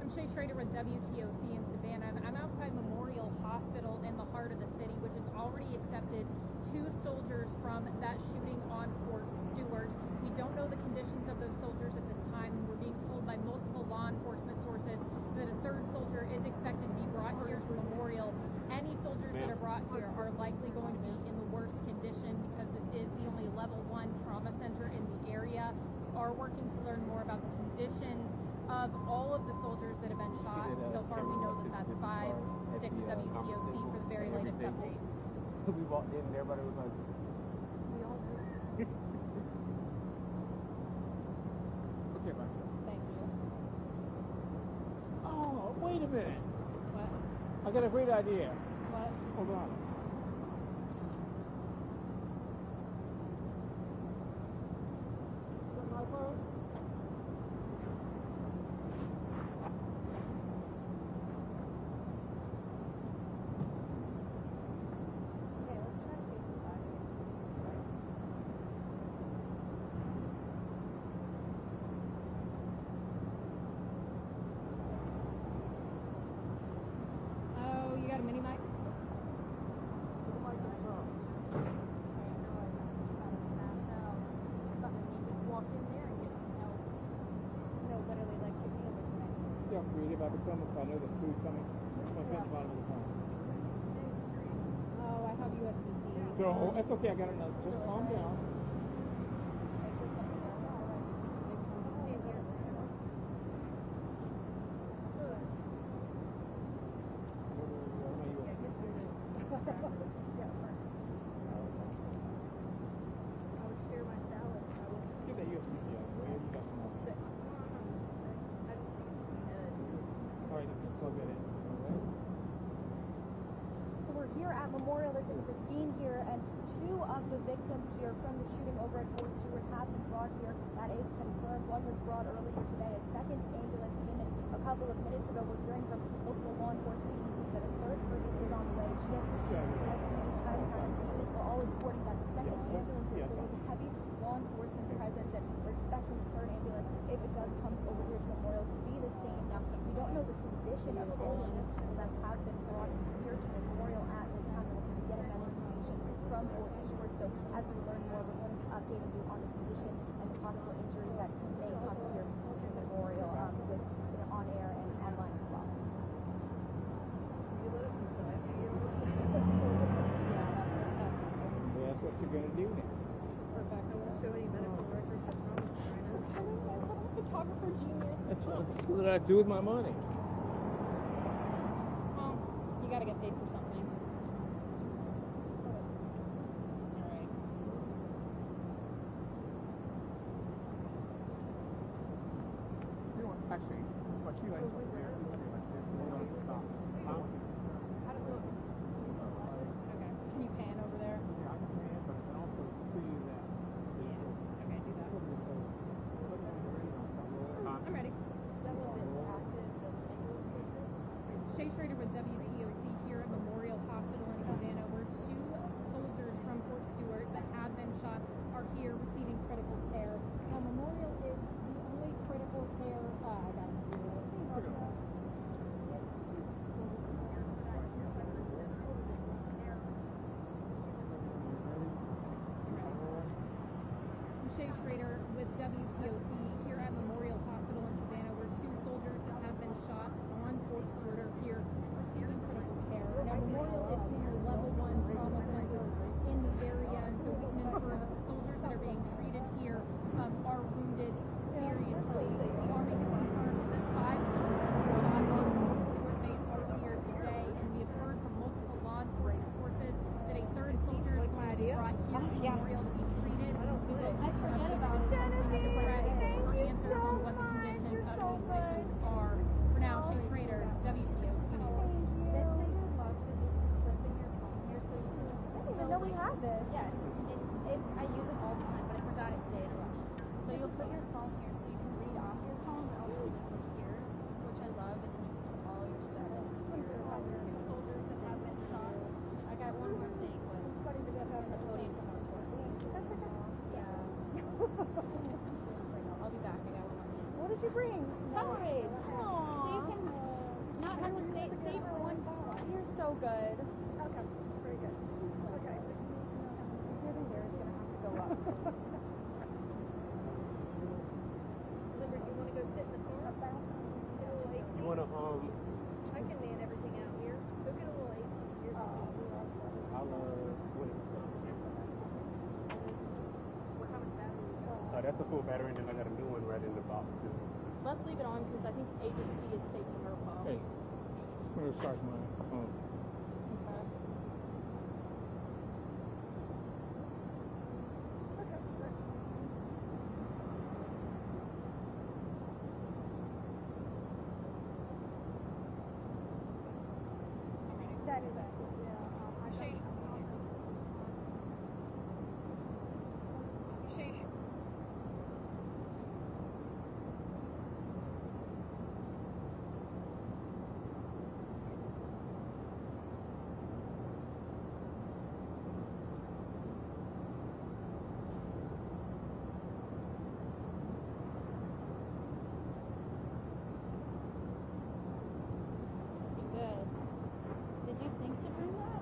S11: I'm Shay Schrader with WTOC in Savannah, and I'm outside Memorial Hospital in the heart of the city, which has already accepted 2 soldiers from that shooting on Fort Stewart. We don't know the conditions of those soldiers at this time, and we're being told by multiple law enforcement sources that a 3rd soldier is expected to be brought here to Memorial. Any soldiers that are brought here are likely going to be in the worst condition because this is the only level 1 trauma center in the area. We are working to learn more about the conditions of all of the soldiers that have been shot. So far we know that that's 5. Stick with WTOC for the very latest updates.
S10: We walked in and everybody was like,
S2: Okay, bye.
S11: Thank you.
S2: Oh, wait a minute.
S11: What?
S2: I got a great idea.
S11: What?
S2: Hold on. Is that my phone?
S3: Okay, let's try to face the side.
S11: Oh, you got a mini mic?
S2: See how creative I become if I know there's food coming. I'll be at the bottom of the phone.
S11: Oh, I have USB-C.
S2: So, that's okay, I got another. Just calm down. Get that USB-C out of the way. You got some more. All right, just plug that in.
S3: So we're here
S12: at Memorial. This is Christine here, and 2 of the victims here from the shooting over at Fort Stewart have been brought here. That is confirmed. One was brought earlier today. A second ambulance came in a couple of minutes ago. We're hearing from multiple law enforcement agencies that a third person is on the way. GSP has been Chinatown unit for all escorting that second ambulance. There was a heavy law enforcement presence, and we're expecting the third ambulance, if it does come over here to Memorial, to be the same. Now, we don't know the condition of any of the people that have been brought here to Memorial at this time. We're going to be getting that information from Fort Stewart. So as we learn more, we're going to be updating you on the condition and the possible injuries that may come here to Memorial with on air and online as well.
S2: Well, that's what you're going to do now.
S11: Photographer genius.
S2: That's what I do with my money.
S11: Well, you gotta get paid for something. Alright.
S2: You know, actually, what you like to do there is like this.
S11: Okay. Can you pan over there?
S2: Yeah, I can pan, but I can also see that.
S11: Okay, do that. I'm ready. Shay Schrader with WTOC here at Memorial Hospital in Savannah, where 2 soldiers from Fort Stewart that have been shot are here receiving critical care. Now, Memorial is the only critical care. I got it. Shay Schrader with WTOC here at Memorial Hospital in Savannah, where 2 soldiers that have been shot on Fort Stewart are here receiving critical care. Now, Memorial is the only level 1 trauma center in the area, and so we can infer that the soldiers that are being treated here are wounded seriously. The Army has confirmed that 5 soldiers were shot on Fort Stewart base earlier today, and we have heard from multiple law enforcement sources that a third soldier is going to be brought here to Memorial to be treated. We will keep you about answers on what the conditions of these victims are. For now, Shay Schrader, WTOC News.
S12: This thing is love because you can clip in your phone here, so you can. I didn't even know we had this.
S5: Yes, it's I use it all the time, but I forgot it today at a rush. So you'll put your phone here, so you can read off your phone, but also you can look here, which I love, and then you can put all your stuff in here. 2 soldiers that have been shot. I got one more thing, but the podium's more important. Yeah. I'll be back. I got one more thing.
S12: What did you bring?
S5: Powerade. So you can not have to savor one ball.
S12: You're so good. Okay, very good. Okay. Your hair is gonna have to go up.
S5: Limber, you want to go sit in the car? Get a little AC?
S2: You want to,
S5: I can man everything out here. Go get a little AC. Here's the key.
S2: I'll, what is it?
S5: How much battery?
S2: That's a full battery, and then I got a new one right in the box, too.
S5: Let's leave it on because I think ABC is taking her calls.
S2: Hey, I'm going to charge my phone.
S12: That is it. Yeah.
S11: Shay. Shay.
S5: Good. Did you think to bring that?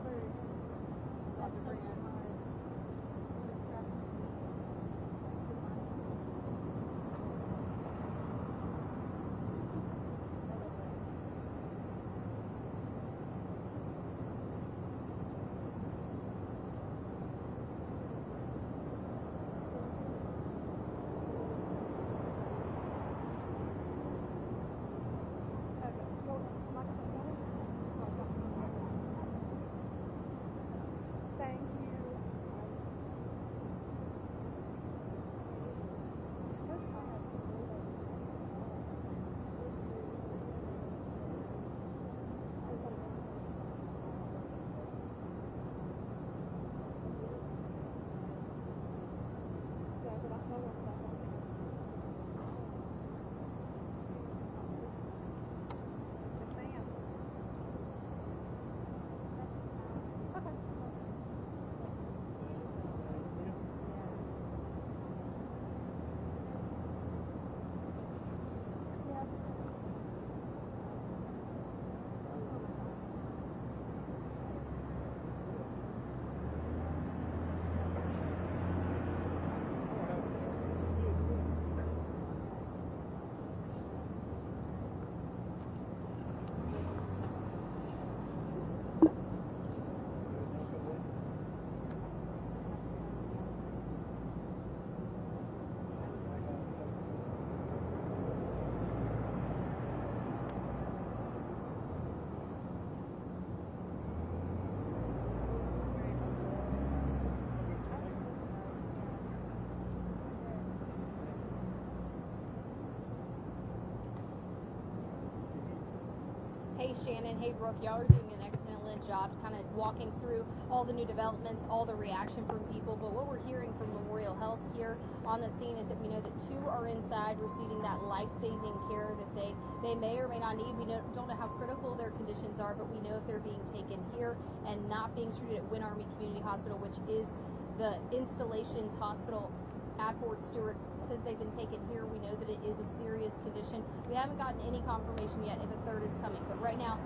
S5: Hey Shannon, hey Brooke, y'all are doing an excellent job kind of walking through all the new developments, all the reaction from people. But what we're hearing from Memorial Health here on the scene is that we know that 2 are inside receiving that life-saving care that they may or may not need. We don't know how critical their conditions are, but we know if they're being taken here and not being treated at Winn Army Community Hospital, which is the installations hospital at Fort Stewart. Since they've been taken here, we know that it is a serious condition. We haven't gotten any confirmation yet if a 3rd is coming, but right now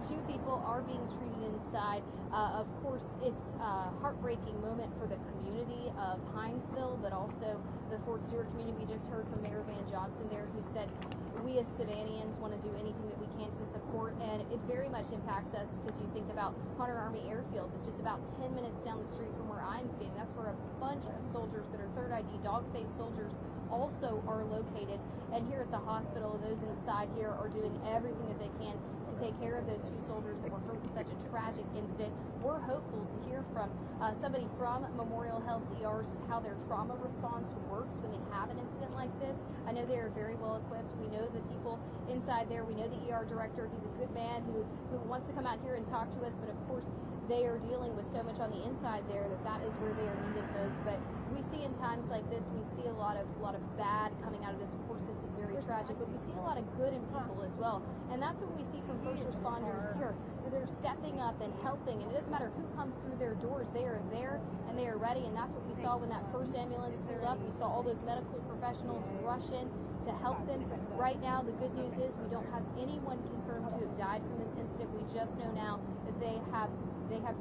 S5: 2 people are being treated inside. Of course, it's a heartbreaking moment for the community of Hinesville, but also the Fort Stewart community. We just heard from Mayor Van Johnson there, who said we as Savannians want to do anything that we can to support, and it very much impacts us because you think about Hunter Army Airfield. It's just about 10 minutes down the street from where I'm standing. That's where a bunch of soldiers that are 3rd ID dog-faced soldiers also are located. And here at the hospital, those inside here are doing everything that they can to take care of those 2 soldiers that were hurt in such a tragic incident. We're hopeful to hear from somebody from Memorial Health ERs how their trauma response works when they have an incident like this. I know they are very well equipped. We know the people inside there. We know the ER director. He's a good man who wants to come out here and talk to us, but of course they are dealing with so much on the inside there that is where they are needed most. But we see in times like this, we see a lot of bad coming out of this. Of course, this is very tragic, but we see a lot of good in people as well. And that's what we see from first responders here. They're stepping up and helping, and it doesn't matter who comes through their doors. They are there and they are ready, and that's what we saw when that first ambulance pulled up. We saw all those medical professionals rush in to help them. Right now, the good news is we don't have anyone confirmed to have died from this incident. We just know now that they have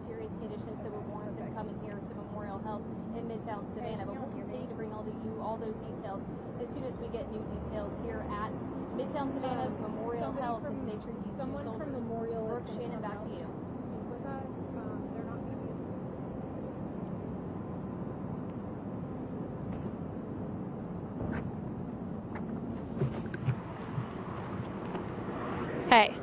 S5: serious conditions that would warrant them coming here to Memorial Health in Midtown Savannah. But we'll continue to bring all those details as soon as we get new details here at Midtown Savannah's Memorial Health as they treat these 2 soldiers.
S11: From Memorial,
S5: Brooke, Shannon, back to you.
S11: With us, they're not going to be.
S1: Hey.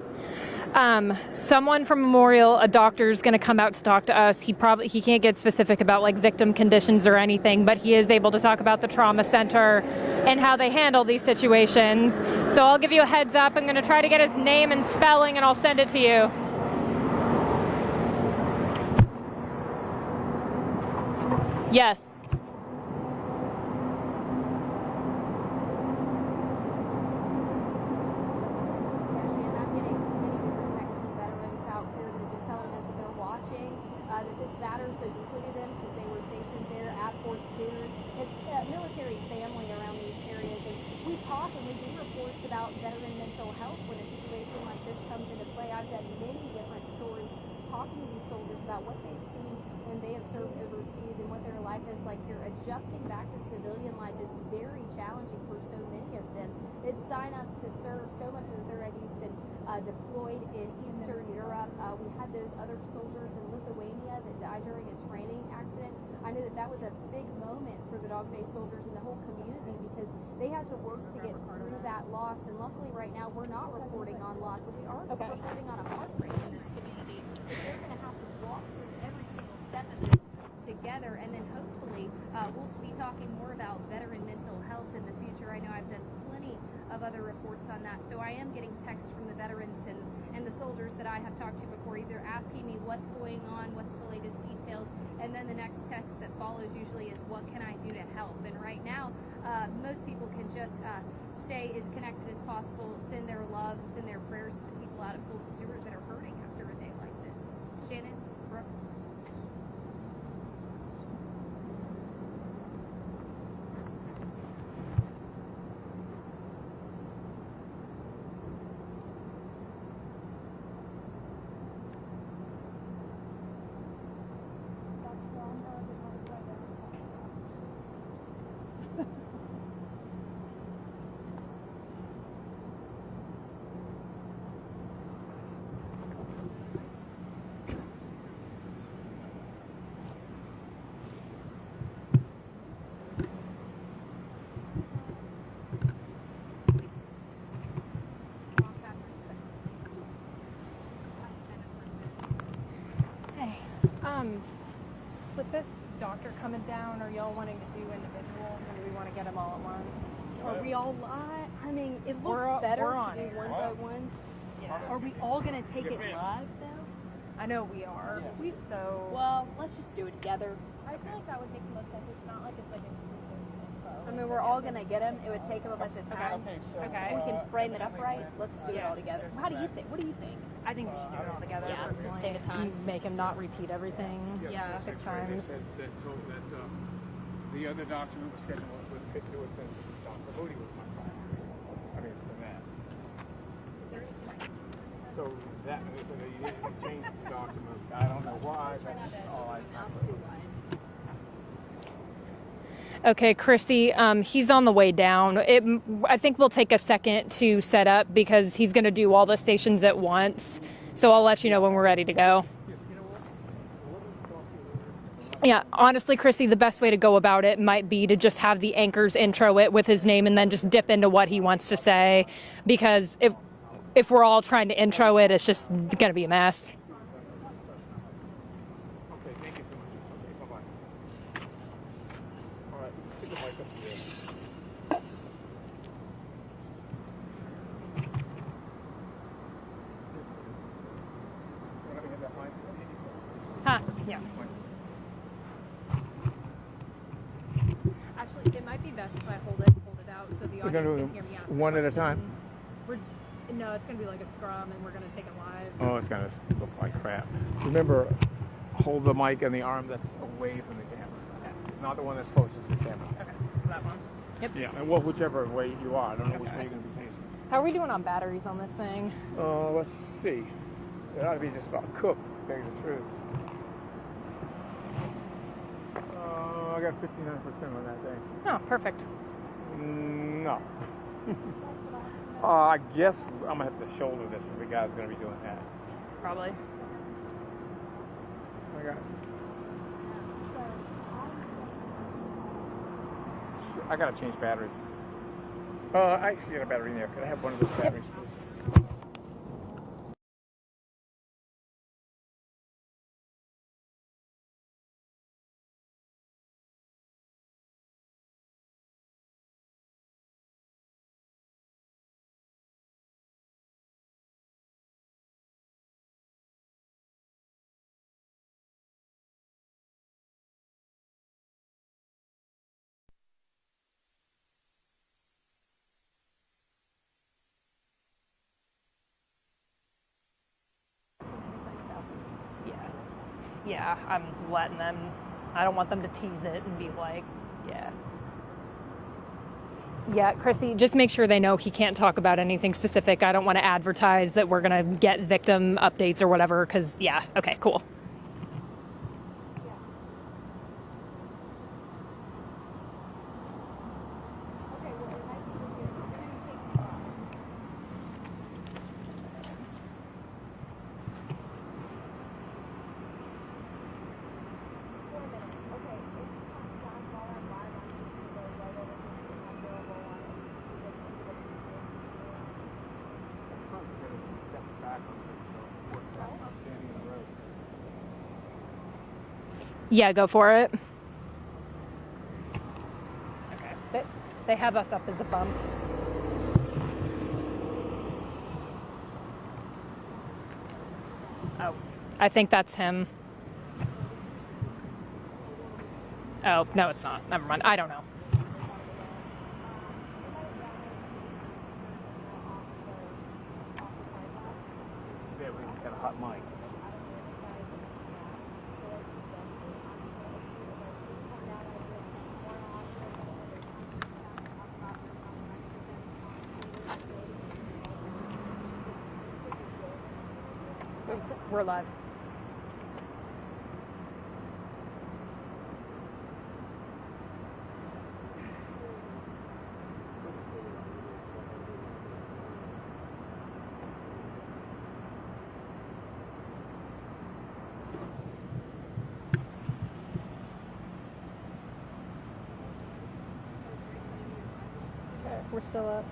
S1: Someone from Memorial, a doctor, is going to come out to talk to us. He can't get specific about like victim conditions or anything, but he is able to talk about the trauma center and how they handle these situations. So I'll give you a heads up. I'm going to try to get his name and spelling, and I'll send it to you. Yes.
S5: That this matters so deeply to them because they were stationed there at Fort Stewart. It's a military family around these areas, and we talk and we do reports about veteran mental health when a situation like this comes into play. I've done many different stories talking to these soldiers about what they've seen when they have served overseas and what their life is like here. Adjusting back to civilian life is very challenging for so many of them. It's sign up to serve. So much of the 3rd ID's been deployed in Eastern Europe. We had those other soldiers in Lithuania that died during a training accident. I know that was a big moment for the dog-faced soldiers and the whole community because they had to work to get through that loss. And luckily right now we're not reporting on loss, but we are reporting on a heartbreak in this community. But they're going to have to walk through every single step of this together, and then hopefully we'll be talking more about veteran mental health in the future. I know I've done plenty of other reports on that, so I am getting texts from the veterans and the soldiers that I have talked to before, either asking me what's going on, what's the latest details, and then the next text that follows usually is what can I do to help. And right now most people can just stay as connected as possible, send their love, send their prayers to the people out of Fort Stewart that are hurting after a day like this. Shannon, Brooke.
S11: With this doctor coming down, are y'all wanting to do individuals, or do we want to get them all at once?
S3: Are we all live? I mean, it looks better to do one by one.
S13: Are we all gonna take it live though?
S11: I know we are. So.
S13: Well, let's just do it together.
S12: I feel like that would make the most sense. It's not like it's like exclusive info.
S13: I mean, we're all gonna get them. It would take them a bunch of time.
S11: Okay.
S13: If we can frame it up right, let's do it all together. How do you think? What do you think?
S11: I think we should do it all together.
S13: Yeah, just
S11: personally.
S13: save the time.
S11: Make him not repeat everything.
S13: Yeah.
S11: 6
S2: They
S11: times.
S2: said that told that the other document was scheduled with Dr. Moody was my client. I mean, for that. So that they said that you didn't change the document. I don't know why. That's all I know.
S1: Okay, Chrissy, he's on the way down. I think we'll take a second to set up because he's going to do all the stations at once. So I'll let you know when we're ready to go. Yeah, honestly, Chrissy, the best way to go about it might be to just have the anchors intro it with his name and then just dip into what he wants to say. Because if we're all trying to intro it, it's just going to be a mess.
S2: Okay, thank you so much. Okay, bye-bye. All right, let's stick the mic up here. Want to hit that mic?
S1: Huh, yeah. Actually, it might be best if I hold it out so the
S2: We're going
S1: audience
S2: to
S1: can hear me out.
S2: do one at a time.
S1: No, it's going to be like a scrum and we're going to take it live.
S2: Oh, it's going to look like crap. Remember, hold the mic in the arm that's away from the camera, not the one that's closest to the camera.
S1: Okay, so that one. Yep.
S2: Yeah, and well, whichever way you are. I don't know which way you're going to be facing.
S1: How are we doing on batteries on this thing?
S2: Let's see. It ought to be just about cooked, to tell you the truth. I got 59% on that thing.
S1: Oh, perfect.
S2: No. I guess I'm going to have to shoulder this if the guy's going to be doing that.
S1: Probably.
S2: I got to change batteries. I actually got a battery in there. Could I have one of those batteries, please?
S1: Yeah, I'm letting them. I don't want them to tease it and be like, yeah. Yeah, Chrissy, just make sure they know he can't talk about anything specific. I don't want to advertise that we're going to get victim updates or whatever, because, yeah, okay, cool. Yeah, go for it. Okay. They have us up as a bump. Oh, I think that's him. Oh, no, it's not. Never mind. I don't know.
S2: Yeah, we got a hot mic.
S1: We're live. Okay, we're still up.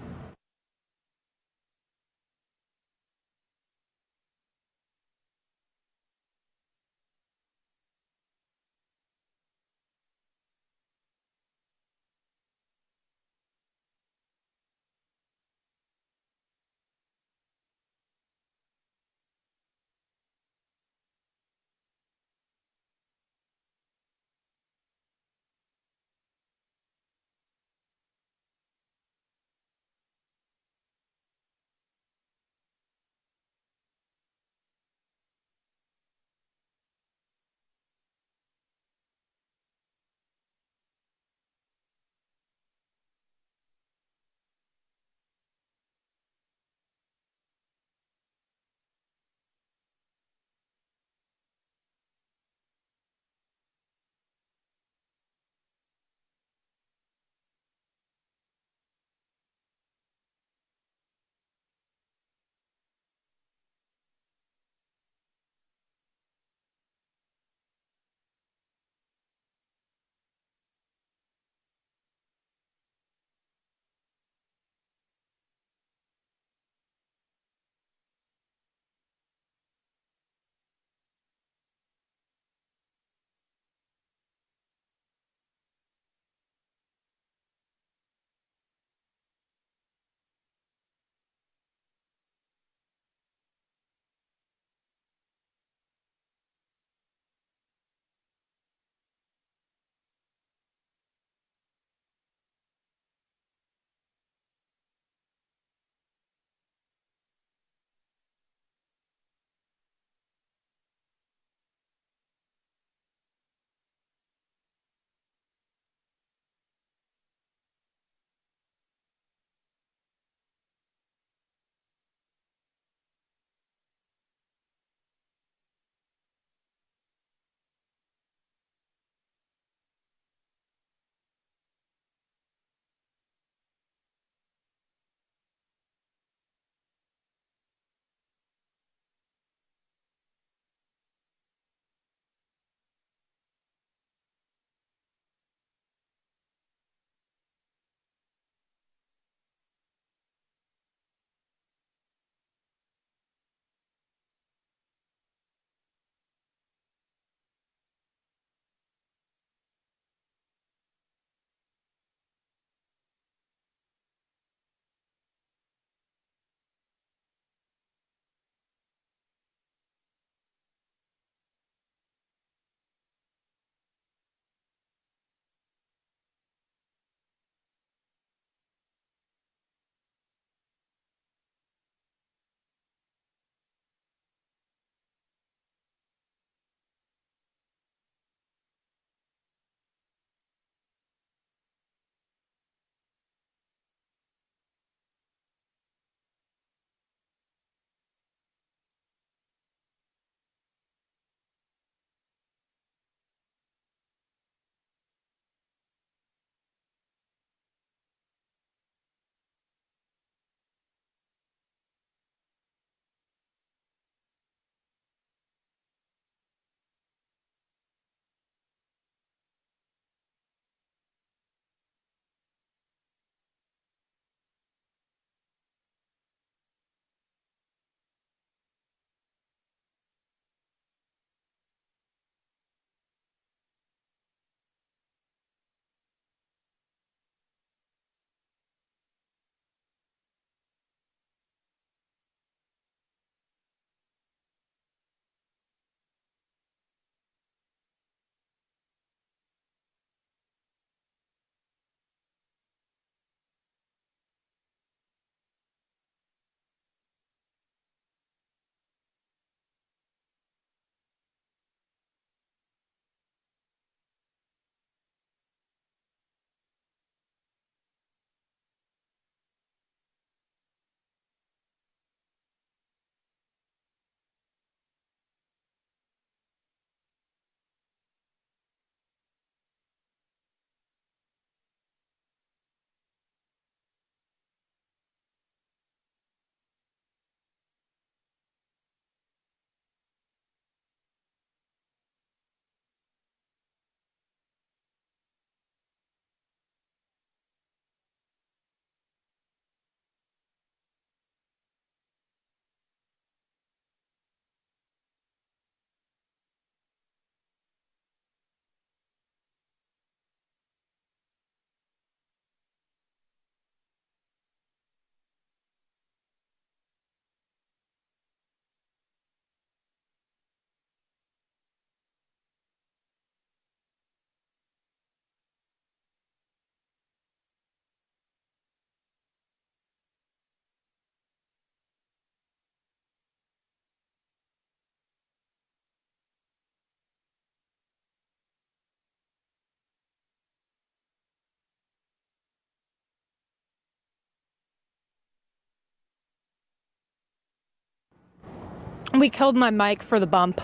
S1: We killed my mic for the bump.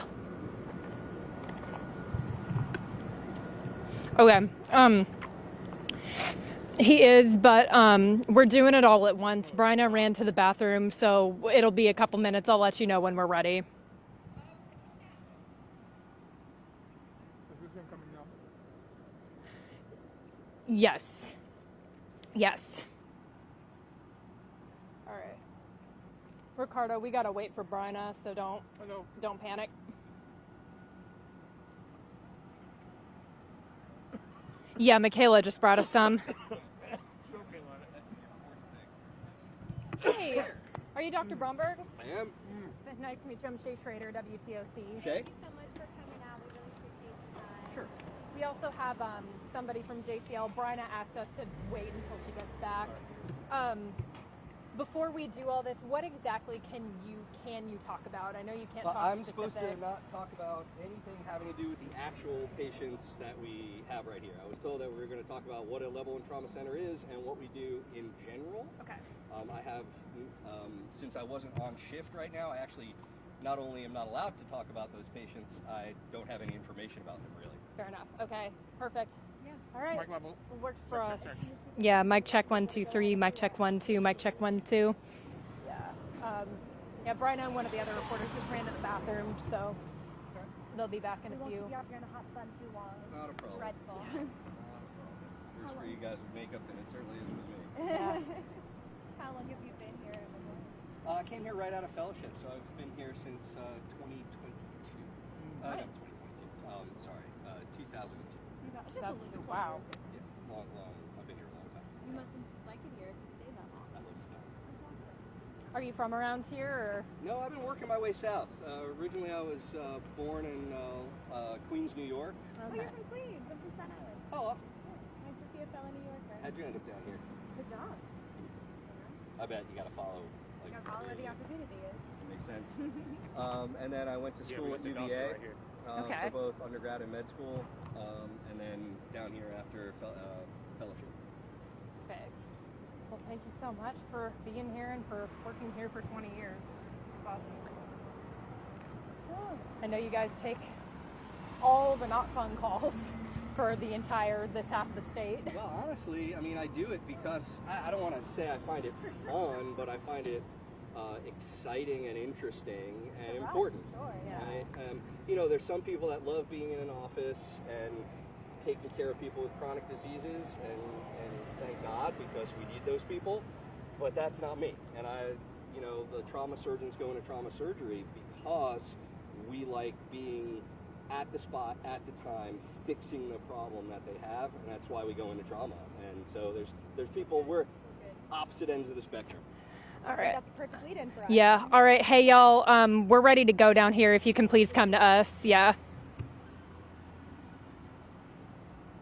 S1: Okay. He is, but we're doing it all at once. Bryna ran to the bathroom, so it'll be a couple minutes. I'll let you know when we're ready.
S2: Is this him coming down?
S1: Yes. Yes. All right. Ricardo, we gotta wait for Bryna, so don't panic. Yeah, Michaela just brought us some. Hey, are you Dr. Bromberg?
S10: I am.
S1: Nice to meet you. I'm Shay Schrader, WTOC.
S10: Shay?
S12: Thank you so much for coming out. We really appreciate your time.
S1: Sure. We also have somebody from JCL. Bryna asked us to wait until she gets back. Before we do all this, what exactly can you talk about? I know you can't talk
S14: I'm
S1: specifics.
S14: supposed to not talk about anything having to do with the actual patients that we have right here. I was told that we were going to talk about what a level 1 trauma center is and what we do in general.
S1: Okay.
S14: I have, since I wasn't on shift right now, I actually not only am not allowed to talk about those patients, I don't have any information about them really.
S1: Fair enough. Okay. Perfect. Yeah. All right.
S2: Mic level.
S1: Works for
S2: Check,
S1: us.
S2: check, check.
S1: Yeah. Mic check 1 2 3. Mic check 1 2. Mic check 1 2. Yeah. Yeah. Bryna and one of the other reporters just ran to the bathroom, so they'll be back in
S12: We
S1: a
S12: won't
S1: few.
S12: keep you out here in the hot sun too long.
S14: Not a
S12: It's
S14: problem.
S12: dreadful.
S14: Worse for you guys with makeup than it certainly is with me.
S1: Yeah.
S12: How long have you been here?
S14: I came here right out of fellowship, so I've been here since 2022. No, 2022. Sorry, 2002.
S12: Just a little bit.
S1: Wow.
S14: Yeah, long. I've been here a long time.
S12: You mustn't like it here if you stay that long.
S14: I love snow.
S12: That's awesome.
S1: Are you from around here, or?
S14: No, I've been working my way south. Originally, I was born in Queens, New York.
S12: Oh, you're from Queens. I'm from Staten Island.
S14: Oh, awesome.
S12: Nice to see a fellow New Yorker.
S14: How'd you end up down here?
S12: Good job.
S14: I bet you got to follow.
S12: You gotta follow where the opportunity is.
S14: Makes sense. And then I went to school at
S2: we got the
S14: UVA
S2: doctor right here.
S1: Okay.
S14: for both undergrad and med school, and then down here after fellowship.
S1: Thanks. Well, thank you so much for being here and for working here for 20 years. It's awesome. I know you guys take all the not fun calls for this half of the state.
S14: Well, honestly, I mean, I do it because I don't want to say I find it fun, but I find it exciting and interesting and important.
S12: Sure, yeah.
S14: There's some people that love being in an office and taking care of people with chronic diseases, and thank God, because we need those people. But that's not me. And the trauma surgeons go into trauma surgery because we like being at the spot at the time, fixing the problem that they have, and that's why we go into trauma. And so there's people, we're opposite ends of the spectrum.
S1: All right.
S12: That's a perfect lead-in for us.
S1: Yeah. All right. Hey, y'all. We're ready to go down here. If you can please come to us. Yeah.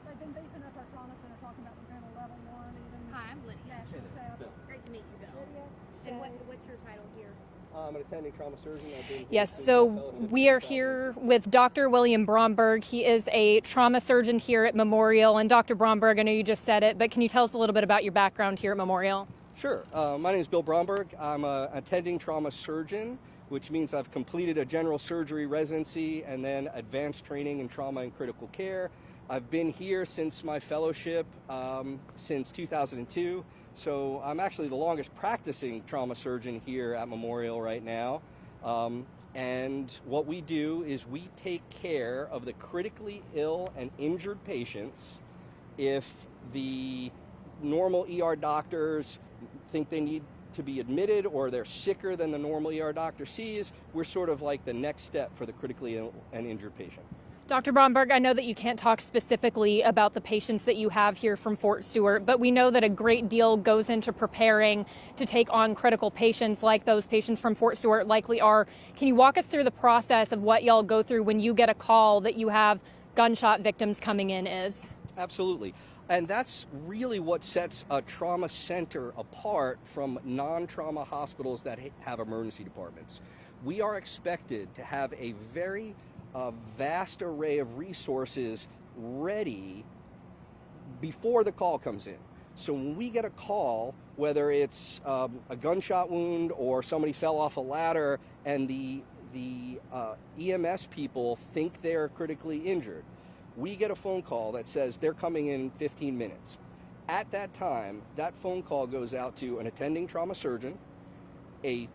S3: They've been beefing up our trauma center, talking about we're going to level 1 even.
S5: Hi, I'm Lydia.
S3: National South.
S5: It's great to meet you, Bill.
S3: Lydia,
S5: And
S3: Shay.
S5: what's your title here?
S14: I'm an attending trauma surgeon. I've been here
S1: Yes,
S14: since
S1: so
S14: my fellowship
S1: we are
S14: in
S1: here with Dr. William Bromberg. He is a trauma surgeon here at Memorial. And Dr. Bromberg, I know you just said it, but can you tell us a little bit about your background here at Memorial?
S14: Sure. My name is Bill Bromberg. I'm an attending trauma surgeon, which means I've completed a general surgery residency and then advanced training in trauma and critical care. I've been here since my fellowship, since 2002. So I'm actually the longest practicing trauma surgeon here at Memorial right now. And what we do is we take care of the critically ill and injured patients. If the normal ER doctors think they need to be admitted or they're sicker than the normal ER doctor sees, we're sort of like the next step for the critically ill and injured patient.
S1: Dr. Bromberg, I know that you can't talk specifically about the patients that you have here from Fort Stewart, but we know that a great deal goes into preparing to take on critical patients like those patients from Fort Stewart likely are. Can you walk us through the process of what y'all go through when you get a call that you have gunshot victims coming in is?
S14: Absolutely. And that's really what sets a trauma center apart from non-trauma hospitals that have emergency departments. We are expected to have a very vast array of resources ready before the call comes in. So when we get a call, whether it's a gunshot wound or somebody fell off a ladder and the the EMS people think they're critically injured. We get a phone call that says they're coming in 15 minutes. At that time, that phone call goes out to an attending trauma surgeon, a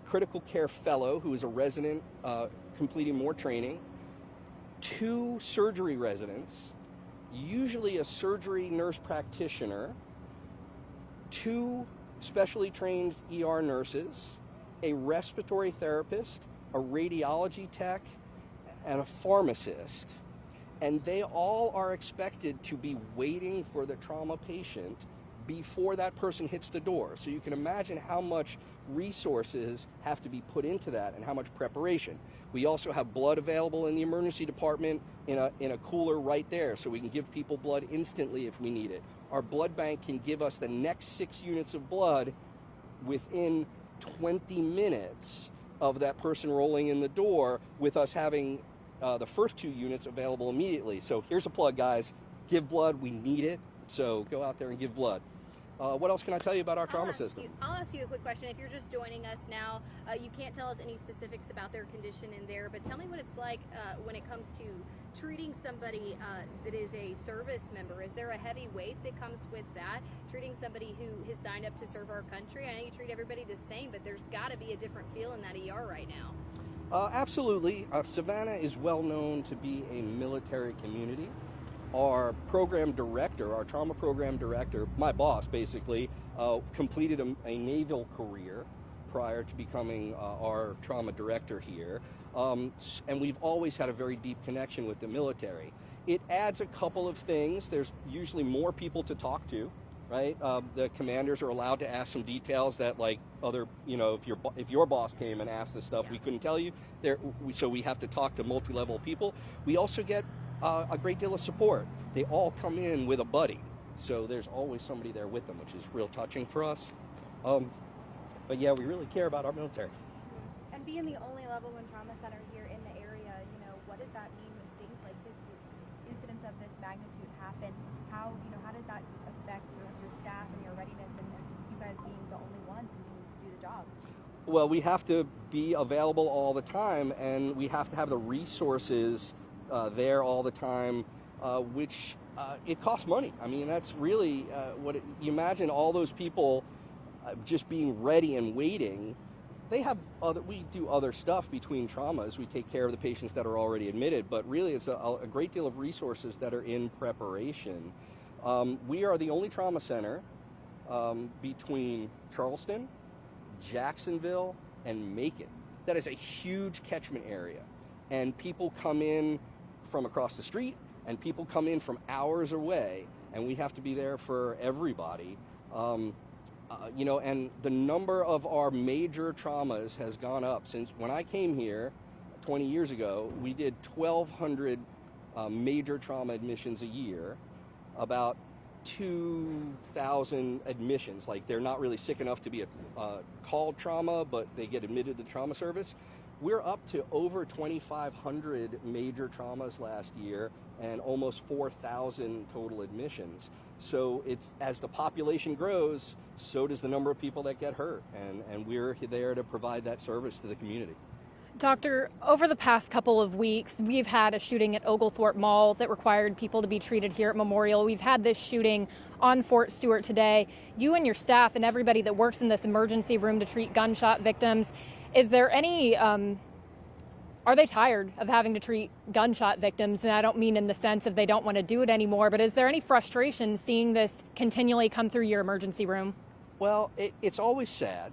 S14: critical care fellow who is a resident completing more training, 2 surgery residents, usually a surgery nurse practitioner, 2 specially trained ER nurses, a respiratory therapist, a radiology tech, and a pharmacist. And they all are expected to be waiting for the trauma patient before that person hits the door. So you can imagine how much resources have to be put into that and how much preparation. We also have blood available in the emergency department in a cooler right there, so we can give people blood instantly if we need it. Our blood bank can give us the next 6 units of blood within 20 minutes of that person rolling in the door, with us having the first 2 units available immediately. So here's a plug, guys. Give blood. We need it. So go out there and give blood. What else can I tell you about our trauma system?
S13: I'll ask you a quick question. If you're just joining us now, you can't tell us any specifics about their condition in there, but tell me what it's like when it comes to treating somebody that is a service member. Is there a heavy weight that comes with that? Treating somebody who has signed up to serve our country? I know you treat everybody the same, but there's got to be a different feel in that ER right now.
S14: Absolutely. Savannah is well known to be a military community. Our program director, our trauma program director, my boss basically, completed a naval career prior to becoming our trauma director here. And we've always had a very deep connection with the military. It adds a couple of things. There's usually more people to talk to, right? The commanders are allowed to ask some details that, like, other, if your boss came and asked this stuff, we couldn't tell you. So we have to talk to multi-level people. We also get a great deal of support. They all come in with a buddy, so there's always somebody there with them, which is real touching for us. But yeah, we really care about our military.
S12: And being the only level 1 trauma center here in the area, what does that mean when things like this, incidents of this magnitude happen? How does that affect your staff and your readiness, and you guys being the only ones who can do the job?
S14: Well, we have to be available all the time, and we have to have the resources there all the time, which it costs money. I mean, that's really you imagine all those people just being ready and waiting. We do other stuff between traumas. We take care of the patients that are already admitted, but really it's a great deal of resources that are in preparation. We are the only trauma center between Charleston, Jacksonville, and Macon. That is a huge catchment area, and people come in from across the street, and people come in from hours away, and we have to be there for everybody. And the number of our major traumas has gone up since when I came here 20 years ago. We did 1,200 major trauma admissions a year, about 2,000 admissions. Like, they're not really sick enough to be called trauma, but they get admitted to trauma service. We're up to over 2,500 major traumas last year and almost 4,000 total admissions. So as the population grows, so does the number of people that get hurt, and we're there to provide that service to the community.
S1: Doctor, over the past couple of weeks, we've had a shooting at Oglethorpe Mall that required people to be treated here at Memorial. We've had this shooting on Fort Stewart today. You and your staff and everybody that works in this emergency room to treat gunshot victims, is there any, are they tired of having to treat gunshot victims? And I don't mean in the sense of they don't want to do it anymore, but is there any frustration seeing this continually come through your emergency room?
S14: Well, it's always sad.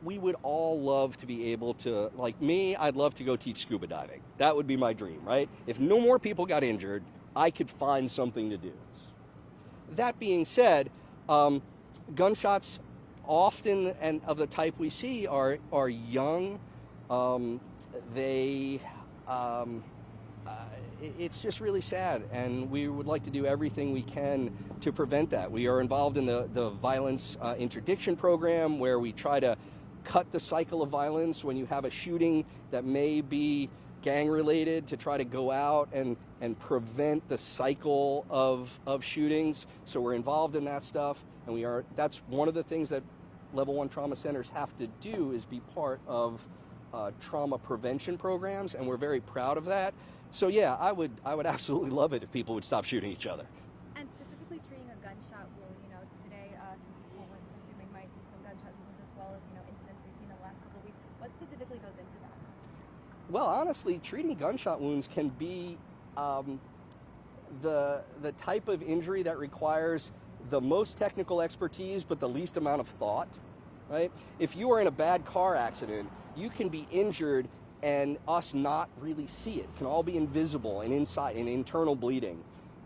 S14: We would all love to be able to, like me, I'd love to go teach scuba diving. That would be my dream, right? If no more people got injured, I could find something to do. That being said, gunshots often, and of the type we see, are young. It's just really sad, and we would like to do everything we can to prevent that. We are involved in the violence interdiction program, where we try to cut the cycle of violence when you have a shooting that may be gang related, to try to go out and prevent the cycle of shootings. So we're involved in that stuff, and that's one of the things that level 1 trauma centers have to do is be part of trauma prevention programs, and we're very proud of that. So yeah, I would absolutely love it if people would stop shooting each other.
S12: And specifically treating a gunshot wound, today some people were assuming might be some gunshot wounds as well as, incidents we've seen in the last couple of weeks. What specifically goes into that?
S14: Well, honestly, treating gunshot wounds can be the type of injury that requires the most technical expertise but the least amount of thought, right? If you are in a bad car accident, you can be injured and us not really see it. It can all be invisible and inside and internal bleeding.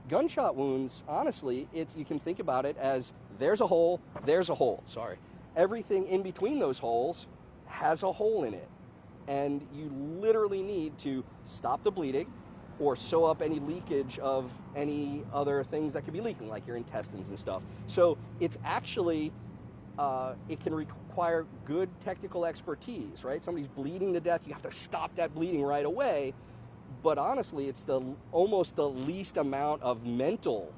S14: Gunshot wounds, honestly, you can think about it as there's a hole, sorry. Everything in between those holes has a hole in it. And you literally need to stop the bleeding or sew up any leakage of any other things that could be leaking, like your intestines and stuff. So it's actually, it can require good technical expertise, right? Somebody's bleeding to death, you have to stop that bleeding right away. But honestly, it's almost the least amount of mental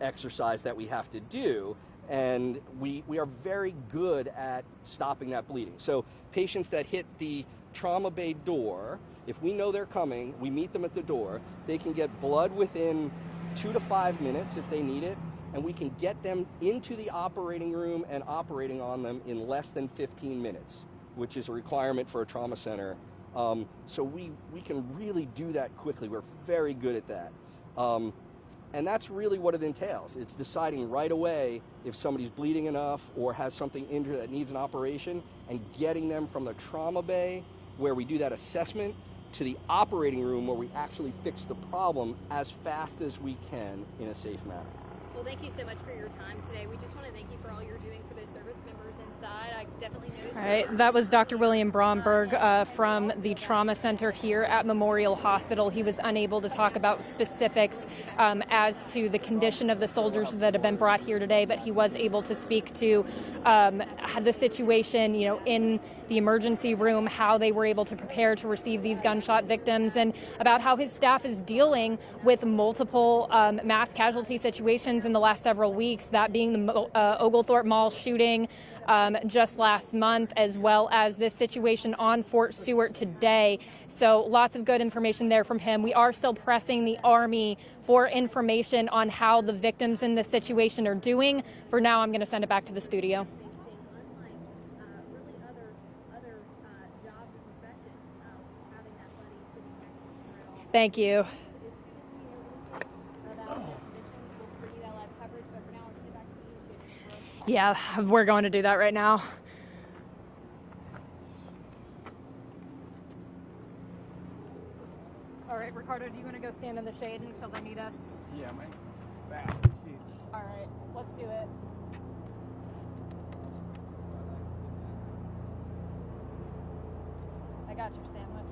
S14: exercise that we have to do. And we are very good at stopping that bleeding. So patients that hit the trauma bay door, if we know they're coming, we meet them at the door, they can get blood within 2 to 5 minutes if they need it, and we can get them into the operating room and operating on them in less than 15 minutes, which is a requirement for a trauma center. So we can really do that quickly. We're very good at that. And that's really what it entails. It's deciding right away if somebody's bleeding enough or has something injured that needs an operation and getting them from the trauma bay where we do that assessment to the operating room where we actually fix the problem as fast as we can in a safe manner.
S13: Well, thank you so much for your time today. We just want to thank you for all you're doing for those service members inside. I definitely noticed.
S1: All right, that was Dr. William Bromberg from the trauma center here at Memorial Hospital. He was unable to talk about specifics as to the condition of the soldiers that have been brought here today, but he was able to speak to the situation, in the emergency room, how they were able to prepare to receive these gunshot victims, and about how his staff is dealing with multiple mass casualty situations in the last several weeks, that being the Oglethorpe Mall shooting just last month, as well as this situation on Fort Stewart today. So lots of good information there from him. We are still pressing the Army for information on how the victims in this situation are doing. For now, I'm going to send it back to the studio. Thank you. Yeah, we're going to do that right now. All right, Ricardo, do you want to go stand in the shade until they need us?
S2: Yeah, my back. Jesus.
S1: All right, let's do it. I got your sandwich.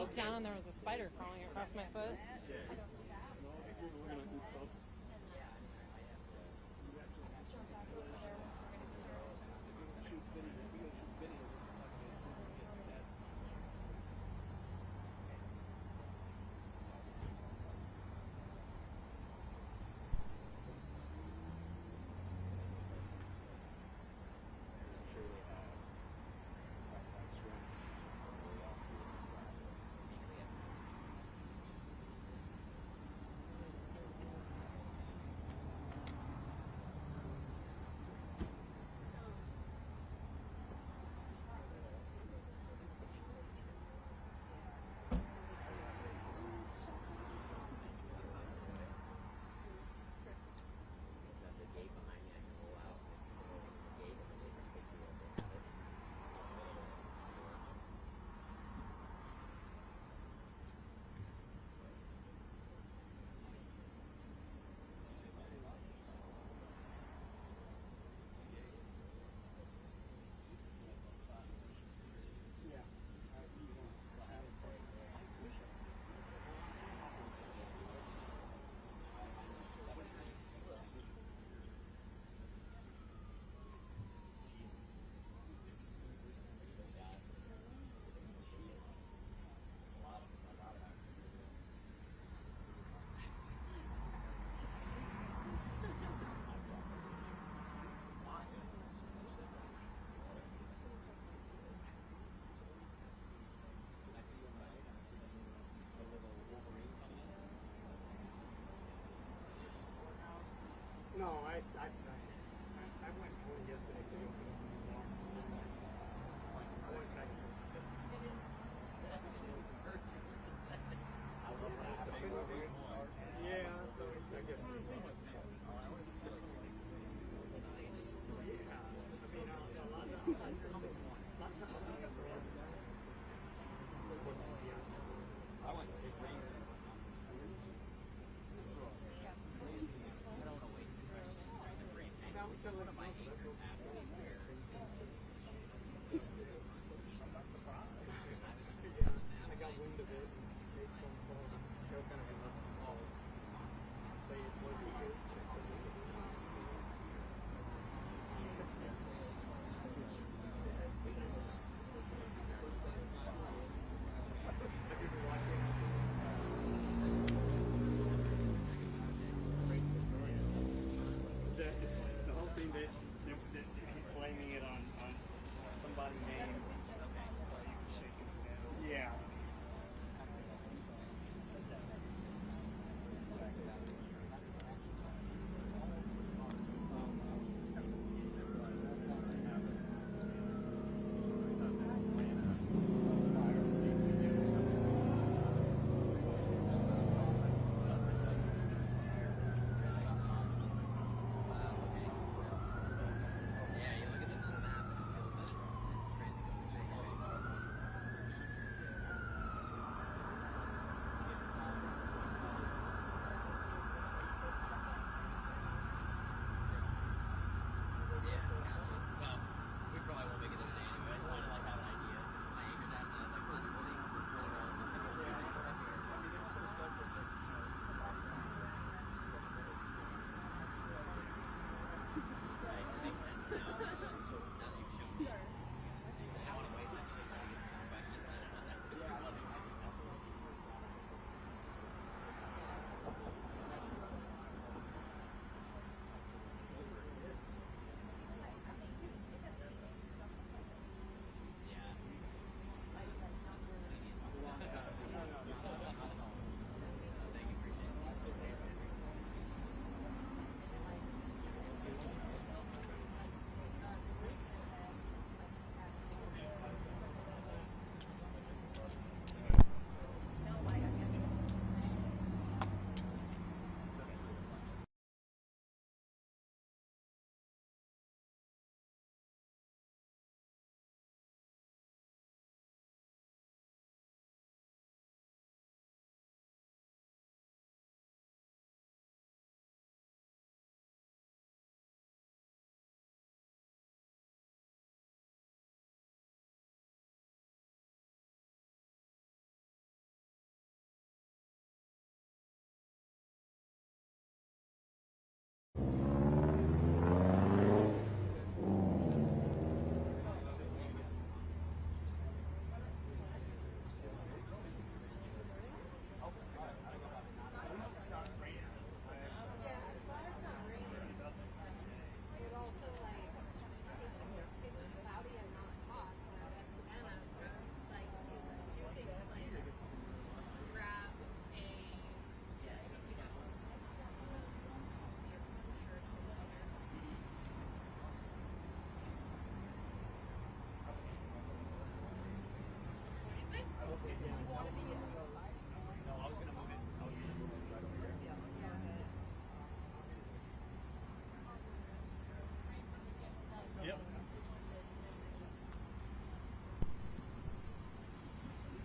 S11: looked down and there was a spider crawling across my foot.
S10: No, I went home yesterday to go for a walk. I went back. Yeah, so I guess.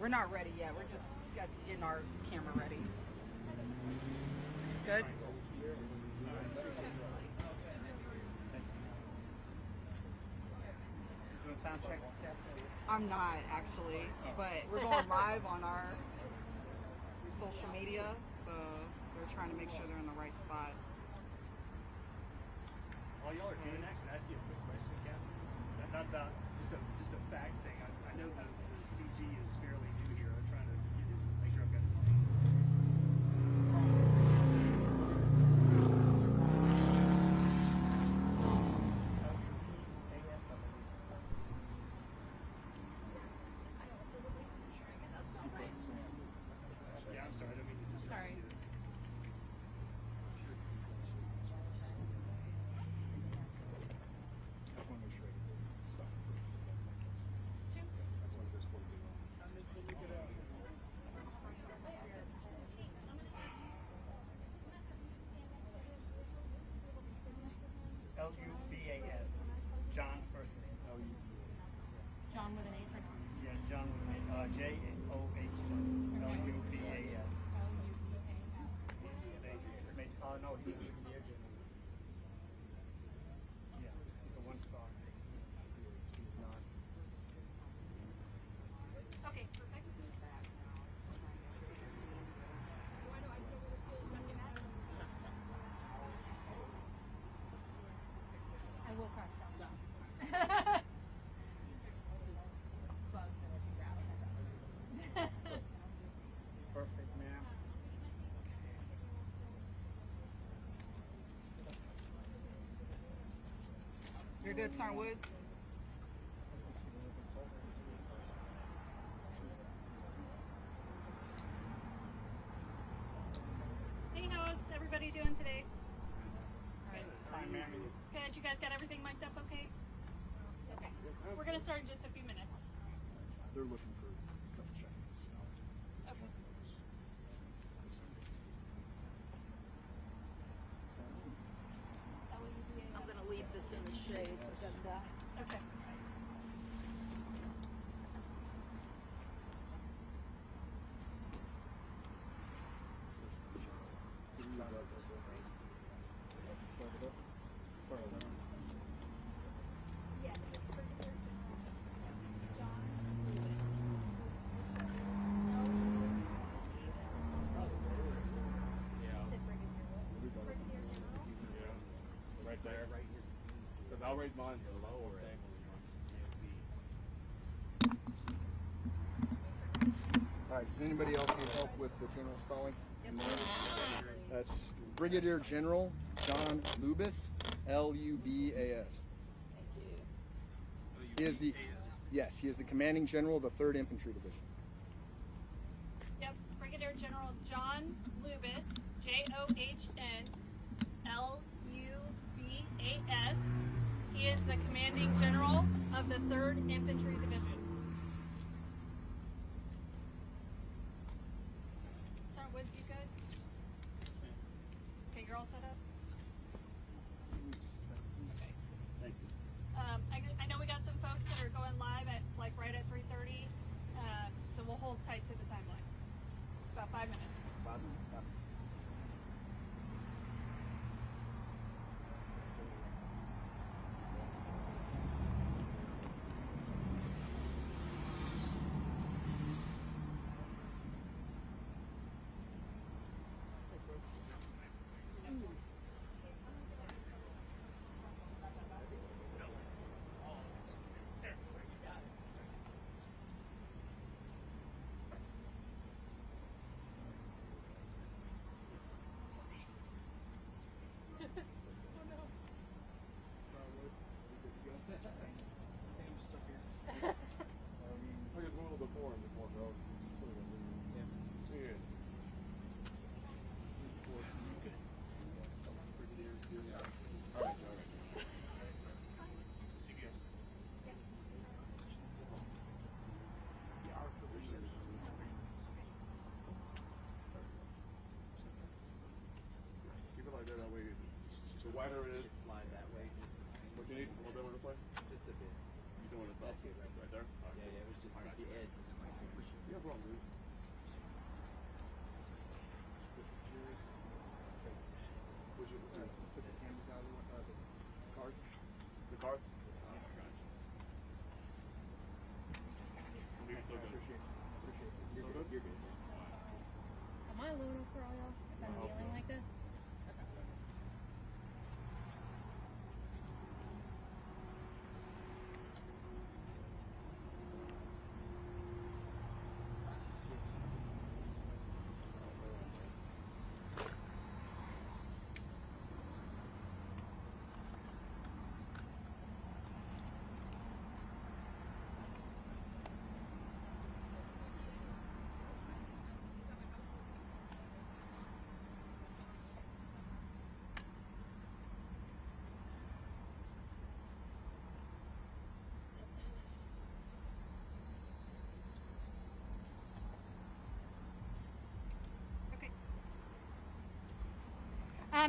S15: We're not ready yet. We're just getting our camera ready. It's good.
S10: Doing sound checks, Jeff?
S15: I'm not actually, but we're going live on our social media, so they're trying to make sure they're in the right spot.
S10: While y'all are doing that, can I ask you a quick question, Captain? Not about just a fact thing. I know that the CG is fairly new here. I'm trying to make sure I've got this thing. Yeah, I'm sorry. I don't mean to just.
S11: Sorry.
S10: L-U-B-A-S. John first name.
S11: John with an A for
S10: Yeah, John with an A. J-O-H. L-U-B-A-S. Oh, no, he's the agent. Yeah, he's the one star. He's not.
S11: Okay, perfect. I will crash down.
S10: Perfect, ma'am.
S15: You're good, Sergeant Woods?
S11: Hey, how's everybody doing today?
S10: Fine, ma'am.
S11: Good, you guys got everything mic'd up okay? Okay. We're gonna start in just a few minutes.
S16: They're looking for double checking this.
S11: Okay.
S15: I'm going to leave this in the shade so it doesn't die.
S11: Okay.
S16: Right there. Because I'll raise mine to the lower thing. All right, does anybody else need help with the general spelling? That's Brigadier General John Lubis, L-U-B-A-S. He is the, yes, he is the commanding general of the 3rd Infantry Division.
S11: Yep, Brigadier General John Lubis, J-O-H-N-L-U-B-A-S. He is the commanding general of the 3rd Infantry Division. Sergeant Woods, you good? Okay, you're all set up? Okay.
S10: Thank you.
S11: I know we got some folks that are going live at right at 3:30, so we'll hold tight to the timeline. About 5 minutes.
S10: 5 minutes.
S16: So wider it is.
S7: Slide that way.
S16: What you need? A little bit more this way?
S7: Just a bit.
S16: You doing it up? Right there?
S7: Yeah, it was just like the edge.
S16: You have wrong, dude. Would you put the cameras out of the cards? The cards? I appreciate it. You're good. You're good.
S11: Am I alone for all y'all if I'm feeling like this?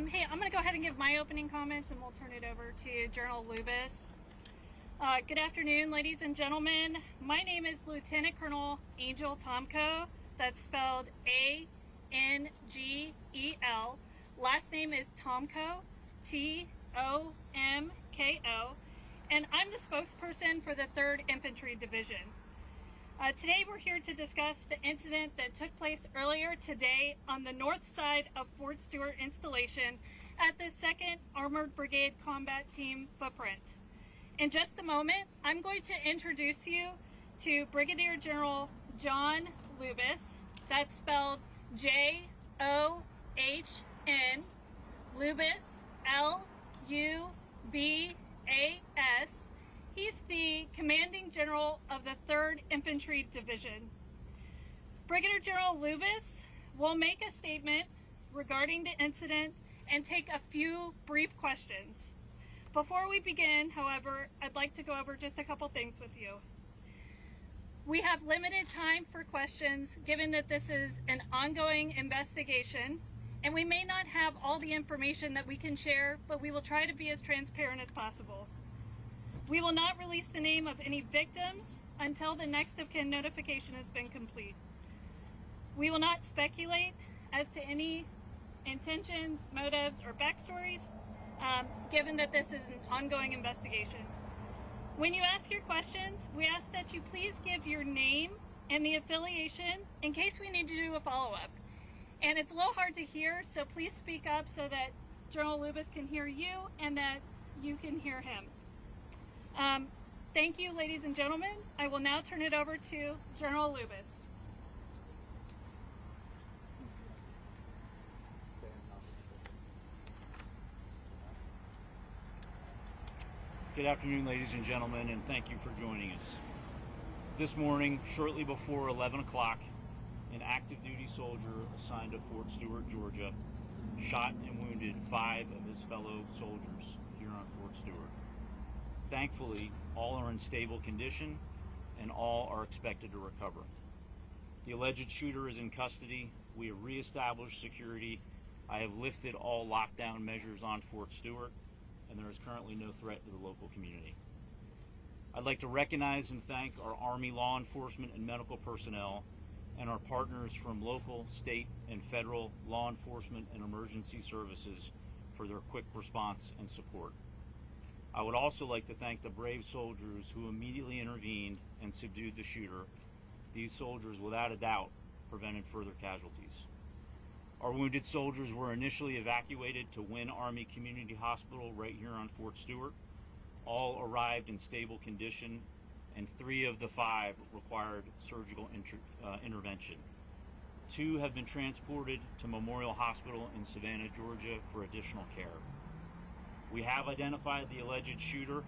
S11: Hey, I'm going to go ahead and give my opening comments and we'll turn it over to General Lubis. Good afternoon, ladies and gentlemen. My name is Lieutenant Colonel Angel Tomko. That's spelled A-N-G-E-L. Last name is Tomko, T-O-M-K-O. And I'm the spokesperson for the 3rd Infantry Division. Today we're here to discuss the incident that took place earlier today on the north side of Fort Stewart installation at the 2nd Armored Brigade Combat Team footprint. In just a moment, I'm going to introduce you to Brigadier General John Lubis. That's spelled J-O-H-N, Lubis, L-U-B-A-S. He's the Commanding General of the 3rd Infantry Division. Brigadier General Lubis will make a statement regarding the incident and take a few brief questions. Before we begin, however, I'd like to go over just a couple things with you. We have limited time for questions given that this is an ongoing investigation, and we may not have all the information that we can share, but we will try to be as transparent as possible. We will not release the name of any victims until the next of kin notification has been complete. We will not speculate as to any intentions, motives, or backstories, given that this is an ongoing investigation. When you ask your questions, we ask that you please give your name and the affiliation in case we need to do a follow-up. And it's a little hard to hear, so please speak up so that General Lubis can hear you and that you can hear him. Thank you, ladies and gentlemen. I will now turn it over to General Lubis.
S17: Good afternoon, ladies and gentlemen, and thank you for joining us. This morning, shortly before 11 o'clock, an active duty soldier assigned to Fort Stewart, Georgia, shot and wounded 5 of his fellow soldiers here on Fort Stewart. Thankfully, all are in stable condition and all are expected to recover. The alleged shooter is in custody. We have reestablished security. I have lifted all lockdown measures on Fort Stewart, and there is currently no threat to the local community. I'd like to recognize and thank our Army law enforcement and medical personnel and our partners from local, state, and federal law enforcement and emergency services for their quick response and support. I would also like to thank the brave soldiers who immediately intervened and subdued the shooter. These soldiers, without a doubt, prevented further casualties. Our wounded soldiers were initially evacuated to Wynn Army Community Hospital right here on Fort Stewart. All arrived in stable condition, and 3 of the 5 required surgical intervention. 2 have been transported to Memorial Hospital in Savannah, Georgia for additional care. We have identified the alleged shooter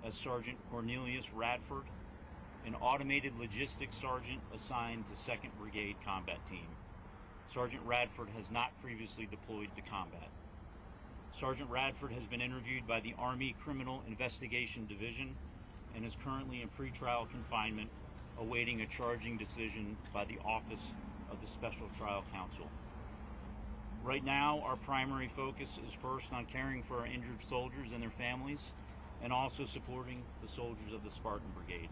S17: as Sergeant Cornelius Radford, an automated logistics sergeant assigned to 2nd Brigade Combat Team. Sergeant Radford has not previously deployed to combat. Sergeant Radford has been interviewed by the Army Criminal Investigation Division and is currently in pretrial confinement, awaiting a charging decision by the Office of the Special Trial Counsel. Right now, our primary focus is first on caring for our injured soldiers and their families, and also supporting the soldiers of the Spartan Brigade.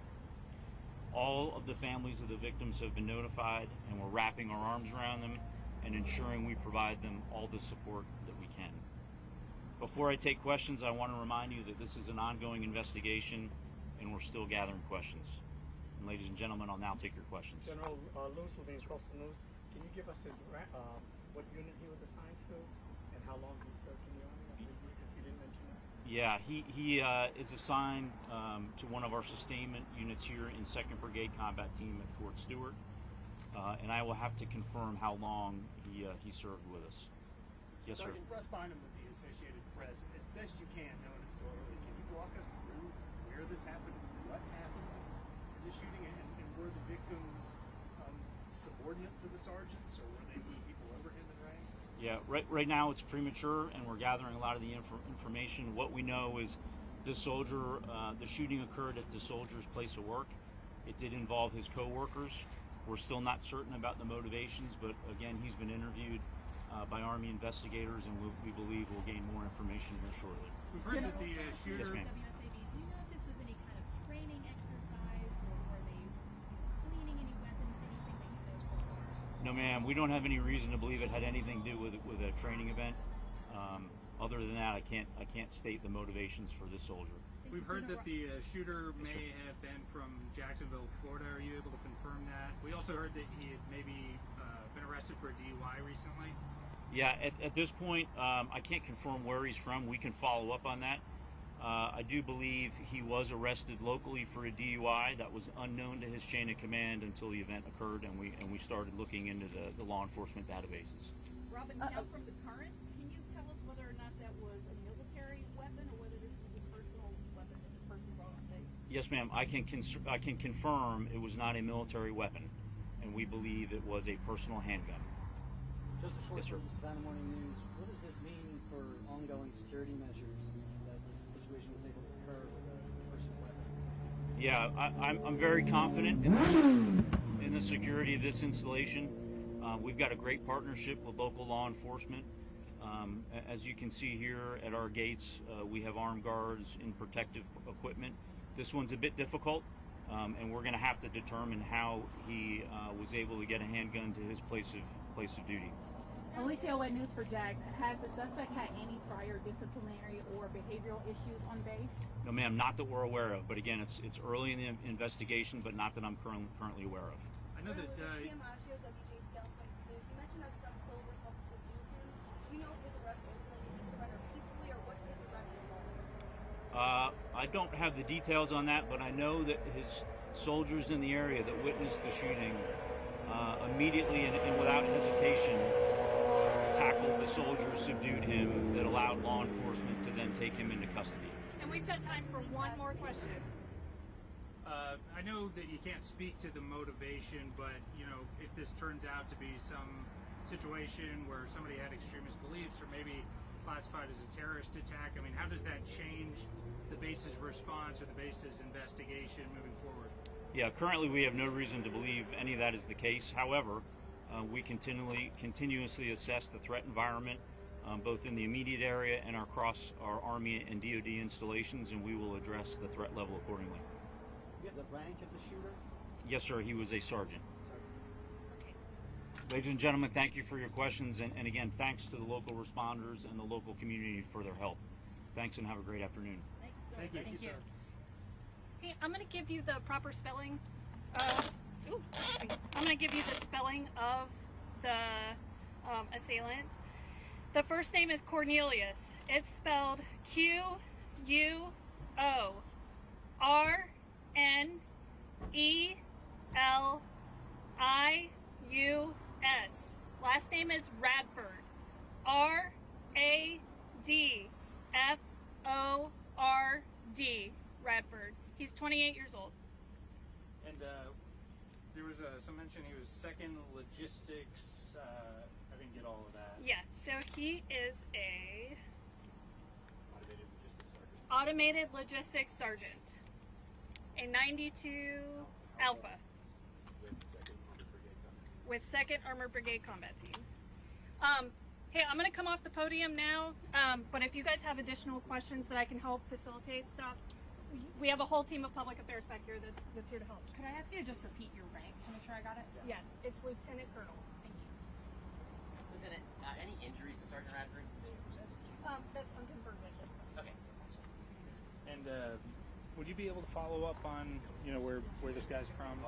S17: All of the families of the victims have been notified, and we're wrapping our arms around them and ensuring we provide them all the support that we can. Before I take questions, I want to remind you that this is an ongoing investigation and we're still gathering questions. And ladies and gentlemen, I'll now take your questions.
S2: General Lewis with the Coastal News. Can you give us what unit he was assigned to and how long he served in the Army? If you didn't mention that.
S17: Yeah, he is assigned to one of our sustainment units here in 2nd Brigade Combat Team at Fort Stewart. And I will have to confirm how long he served with us. Yes, sir.
S10: Sergeant Russ Bynum with the Associated Press. As best you can, knowing it's so early, can you walk us through where this happened, what happened, the shooting, and were the victims subordinates of the sergeants, or were they people over him in rank?
S17: Yeah, right now it's premature, and we're gathering a lot of the information. What we know is the shooting occurred at the soldier's place of work. It did involve his co-workers. We're still not certain about the motivations, but again, he's been interviewed by Army investigators, and we believe we'll gain more information here shortly.
S10: We've heard that the shooter...
S17: Yes, ma'am.
S5: WSAB, do you know if this was any kind of training exercise, or were they cleaning any weapons, anything that you know so far?
S17: No, ma'am. We don't have any reason to believe it had anything to do with a training event. Other than that, I can't state the motivations for this soldier.
S2: We've heard that the shooter may have been from Jacksonville, Florida. Are you able to confirm that? We also heard that he had maybe been arrested for a DUI recently.
S17: Yeah, at this point, I can't confirm where he's from. We can follow up on that. I do believe he was arrested locally for a DUI that was unknown to his chain of command until the event occurred, and we started looking into the law enforcement databases.
S5: Robin, now from the current, can you tell us whether or not that was a military weapon or whether this was a personal weapon that the person brought on base?
S17: Yes, ma'am. I can confirm it was not a military weapon, and we believe it was a personal handgun.
S4: Just a short
S17: Yes, sir.
S4: from the Savannah Morning News. What does this mean for ongoing security measures that this situation was able to occur with a personal weapon?
S17: Yeah, I'm very confident in the security of this installation. We've got a great partnership with local law enforcement. As you can see here at our gates, we have armed guards in protective equipment. This one's a bit difficult, and we're going to have to determine how he was able to get a handgun to his place of duty.
S11: Alicia Wet News for Jax. Has the suspect had any prior disciplinary or behavioral issues on base?
S17: No, ma'am, not that we're aware of. But again, it's early in the investigation, but not that I'm currently aware of.
S10: I know that...
S5: You mentioned that some soldiers helped subdue him. Do you know if his arrest ultimately did he surrender peacefully, or what did his arrest involve?
S17: I don't have the details on that, but I know that his soldiers in the area that witnessed the shooting immediately and without hesitation tackled the soldiers, subdued him, that allowed law enforcement to then take him into custody.
S11: And we've got time for one more question.
S2: I know that you can't speak to the motivation, but if this turns out to be some situation where somebody had extremist beliefs or maybe classified as a terrorist attack, I mean, how does that change the base's response or the base's investigation moving forward?
S17: Yeah, currently we have no reason to believe any of that is the case. However, we continuously assess the threat environment, both in the immediate area and across our Army and DoD installations, and we will address the threat level accordingly.
S4: You have the rank of the shooter?
S17: Yes, sir. He was a sergeant. Ladies and gentlemen, thank you for your questions, and again, thanks to the local responders and the local community for their help. Thanks, and have a great afternoon.
S2: Thank you.
S11: Thank you. Hey, I'm going to give you the proper spelling. I'm going to give you the spelling of the assailant. The first name is Cornelius. It's spelled Q-U-O-R-N-E-L-I-U-S. Last name is Radford. R-A-D-F-O-R-D. Radford. He's 28 years old.
S2: And there was some mention he was second logistics. I didn't get all of that.
S11: Yeah, so he is a automated logistics sergeant, a 92 Alpha with 2nd Armored Brigade Combat Team. Hey, I'm going to come off the podium now, but if you guys have additional questions that I can help facilitate stuff,
S18: We have a whole team of public affairs back here that's here to help.
S19: Could I ask you to just repeat your rank to make sure I got it?
S18: Yes, it's Lieutenant Colonel.
S19: Thank you.
S20: Lieutenant, any injuries to Sergeant Radford?
S18: That's unconfirmed at this point.
S20: Okay.
S2: And would you be able to follow up on, you know, where this guy's from?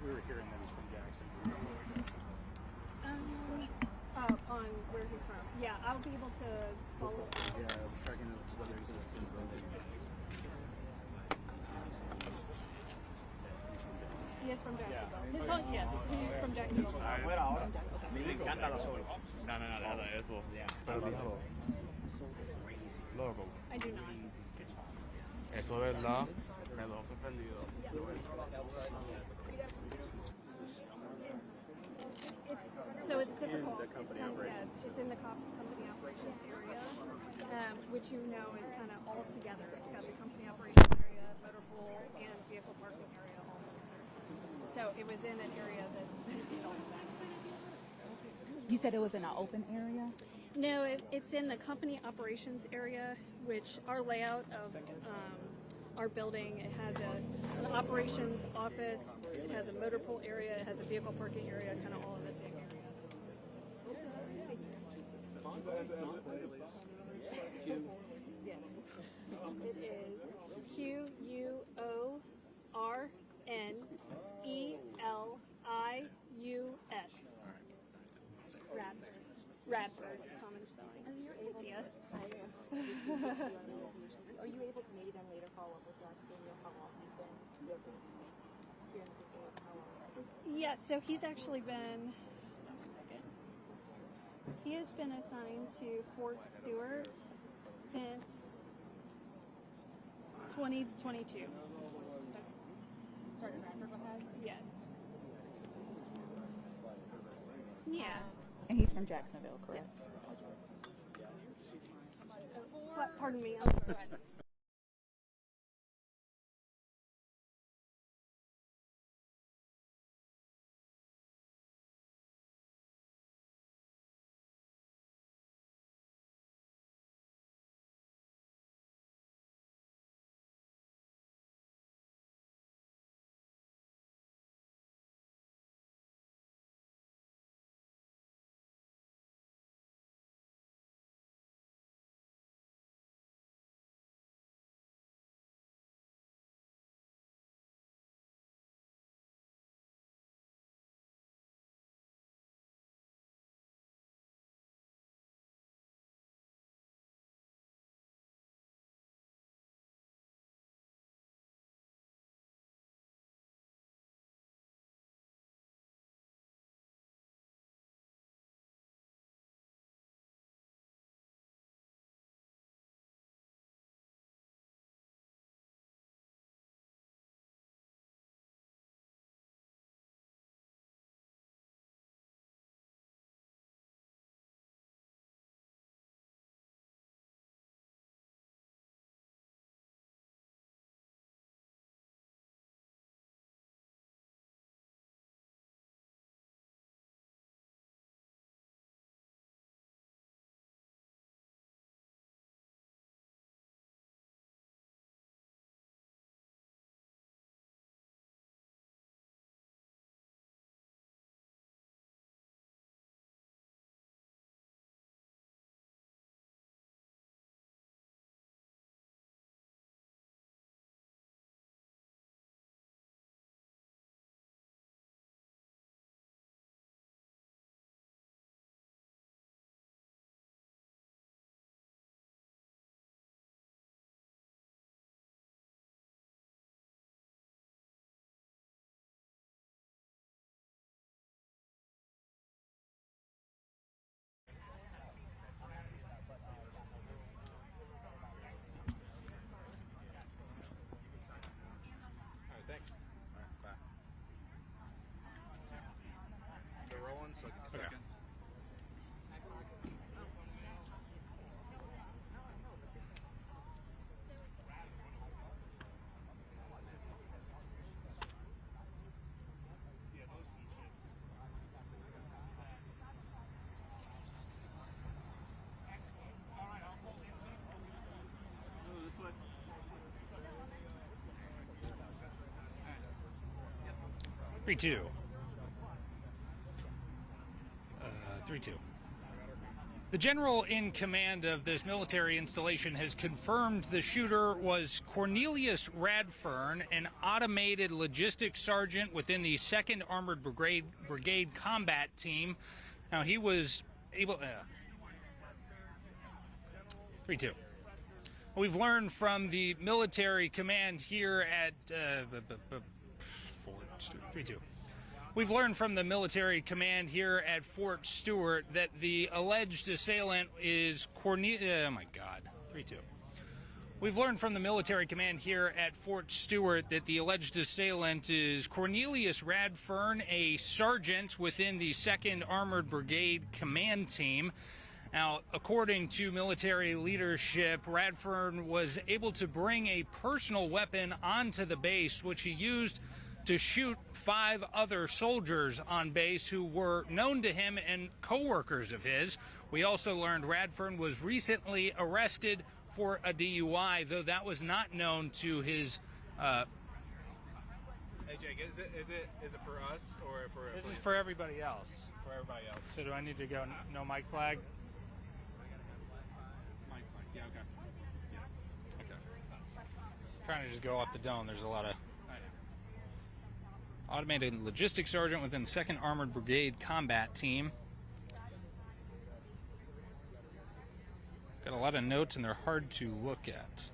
S2: We were hearing that he's from Jackson.
S18: On where he's from. Yeah, I'll be able to follow up.
S6: Yeah, tracking whether he's been something.
S18: He is from Jacksonville. His home, yes, he's from Jacksonville.
S7: Me encanta los solos. No, nada, eso. Pero dígalo. Loco.
S18: I do not.
S7: Eso es verdad. Me lo he sorprendido.
S18: So it's typical. It's in the company operations area, which you know is kind of all together. It's got the company operations area, motor pool, and vehicle parking area all together. So it was in an area that did all of that.
S19: You said it was in an open area?
S18: No, it's in the company operations area, which our layout of our building, it has an operations office, it has a motor pool area, it has a vehicle parking area, kind of all in the same area. Yes, it is QUORNELIUS. Radford, common spelling.
S12: Are you able to,
S18: Yeah.
S12: are you able to maybe then later follow up with us, how long he's been here in the Fort, how long?
S18: Yes, so he's actually been, he has been assigned to Fort Stewart since 2022.
S19: Sergeant Radford has?
S18: Yes. Yeah.
S19: And he's from Jacksonville, correct?
S18: Pardon me, I'm sorry.
S2: 3-2. 3-2. The general in command of this military installation has confirmed the shooter was Cornelius Radfern, an automated logistics sergeant within the 2nd Armored Brigade Combat Team. Now, he was able... 3-2. We've learned from the military command here at... 3-2. We've learned from the military command here at Fort Stewart that the alleged assailant is Cornelius... Oh, my God. 3-2. We've learned from the military command here at Fort Stewart that the alleged assailant is Cornelius Radfern, a sergeant within the 2nd Armored Brigade Command Team. Now, according to military leadership, Radfern was able to bring a personal weapon onto the base, which he used to shoot 5 other soldiers on base who were known to him and co-workers of his. We also learned Radfern was recently arrested for a DUI, though that was not known to his...
S21: Hey, Jake, is it for us or for...
S2: This is for everybody else. For everybody else. So do I need to go no mic flag?
S21: Mic flag, yeah, okay. Yeah. Okay.
S2: I'm trying to just go off the dome. There's a lot of... Automated logistics sergeant within 2nd Armored Brigade Combat Team. Got a lot of notes and they're hard to look at.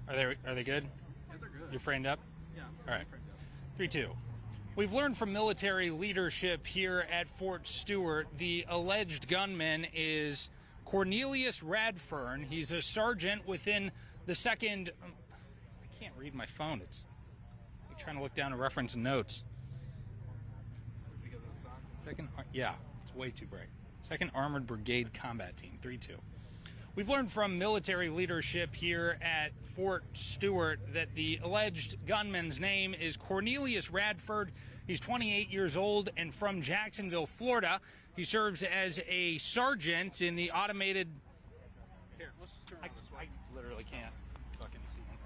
S2: Are they good?
S21: Yeah, they're good.
S2: You're framed up?
S21: Yeah.
S2: All right. 3-2. We've learned from military leadership here at Fort Stewart the alleged gunman is Cornelius Radfern. He's a sergeant within the 2nd... I can't read my phone. I'm trying to look down to reference notes.
S21: Because of the sun?
S2: Yeah, it's way too bright. 2nd Armored Brigade Combat Team, 3-2. We've learned from military leadership here at Fort Stewart that the alleged gunman's name is Cornelius Radford. He's 28 years old and from Jacksonville, Florida. He serves as a sergeant in the automated...
S21: Here, let's just turn on this
S2: I
S21: one.
S2: literally can't fucking see him.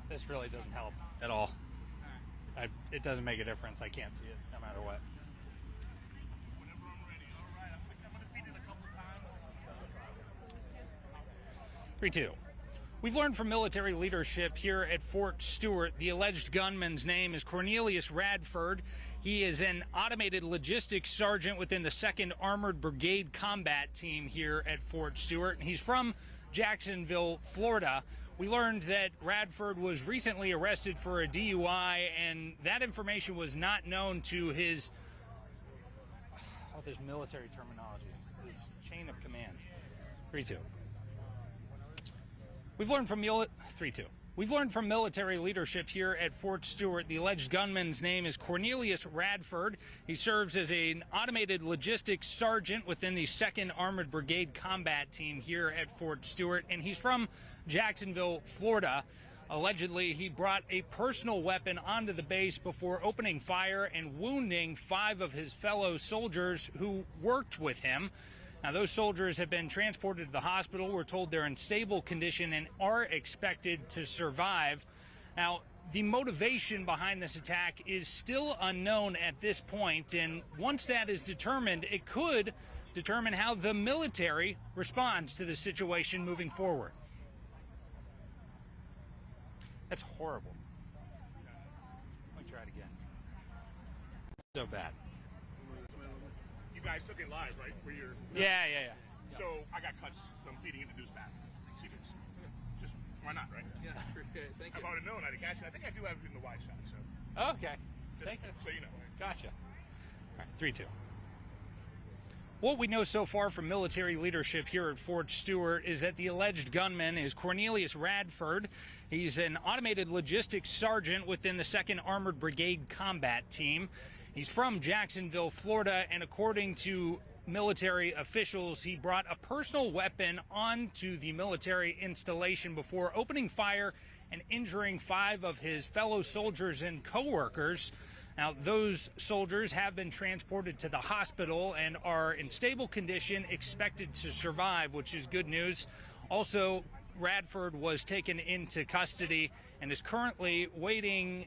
S2: This really doesn't help at all. It doesn't make a difference. I can't see it no matter what. 3-2. We've learned from military leadership here at Fort Stewart the alleged gunman's name is Cornelius Radford. He is an automated logistics sergeant within the 2nd Armored Brigade Combat Team here at Fort Stewart. He's from Jacksonville, Florida. We learned that Radford was recently arrested for a DUI, and that information was not known to his... Oh, there's military terminology. His chain of command. 3-2. We've learned from 3-2. We've learned from military leadership here at Fort Stewart the alleged gunman's name is Cornelius Radford. He serves as an automated logistics sergeant within the 2nd Armored Brigade Combat Team here at Fort Stewart, and he's from Jacksonville, Florida. Allegedly, he brought a personal weapon onto the base before opening fire and wounding 5 of his fellow soldiers who worked with him. Now, those soldiers have been transported to the hospital. We're told they're in stable condition and are expected to survive. Now, the motivation behind this attack is still unknown at this point, and once that is determined, it could determine how the military responds to the situation moving forward. That's horrible. Let me try it again. So bad.
S21: You guys took it live, right? Where you're...
S2: Yeah.
S21: So I got cuts from feeding into this bath. Just why not, right?
S16: Yeah, appreciate it. Thank you.
S21: If I would have known, I'd have catched it. I think I do have it in the wide shot, so.
S2: Okay.
S21: Thank you. So you know.
S2: Gotcha. All right, 3-2. What we know so far from military leadership here at Fort Stewart is that the alleged gunman is Cornelius Radford. He's an automated logistics sergeant within the 2nd Armored Brigade Combat Team. He's from Jacksonville, Florida, and according to military officials, he brought a personal weapon onto the military installation before opening fire and injuring 5 of his fellow soldiers and co-workers. Now, those soldiers have been transported to the hospital and are in stable condition, expected to survive, which is good news. Also, Radford was taken into custody and is currently waiting.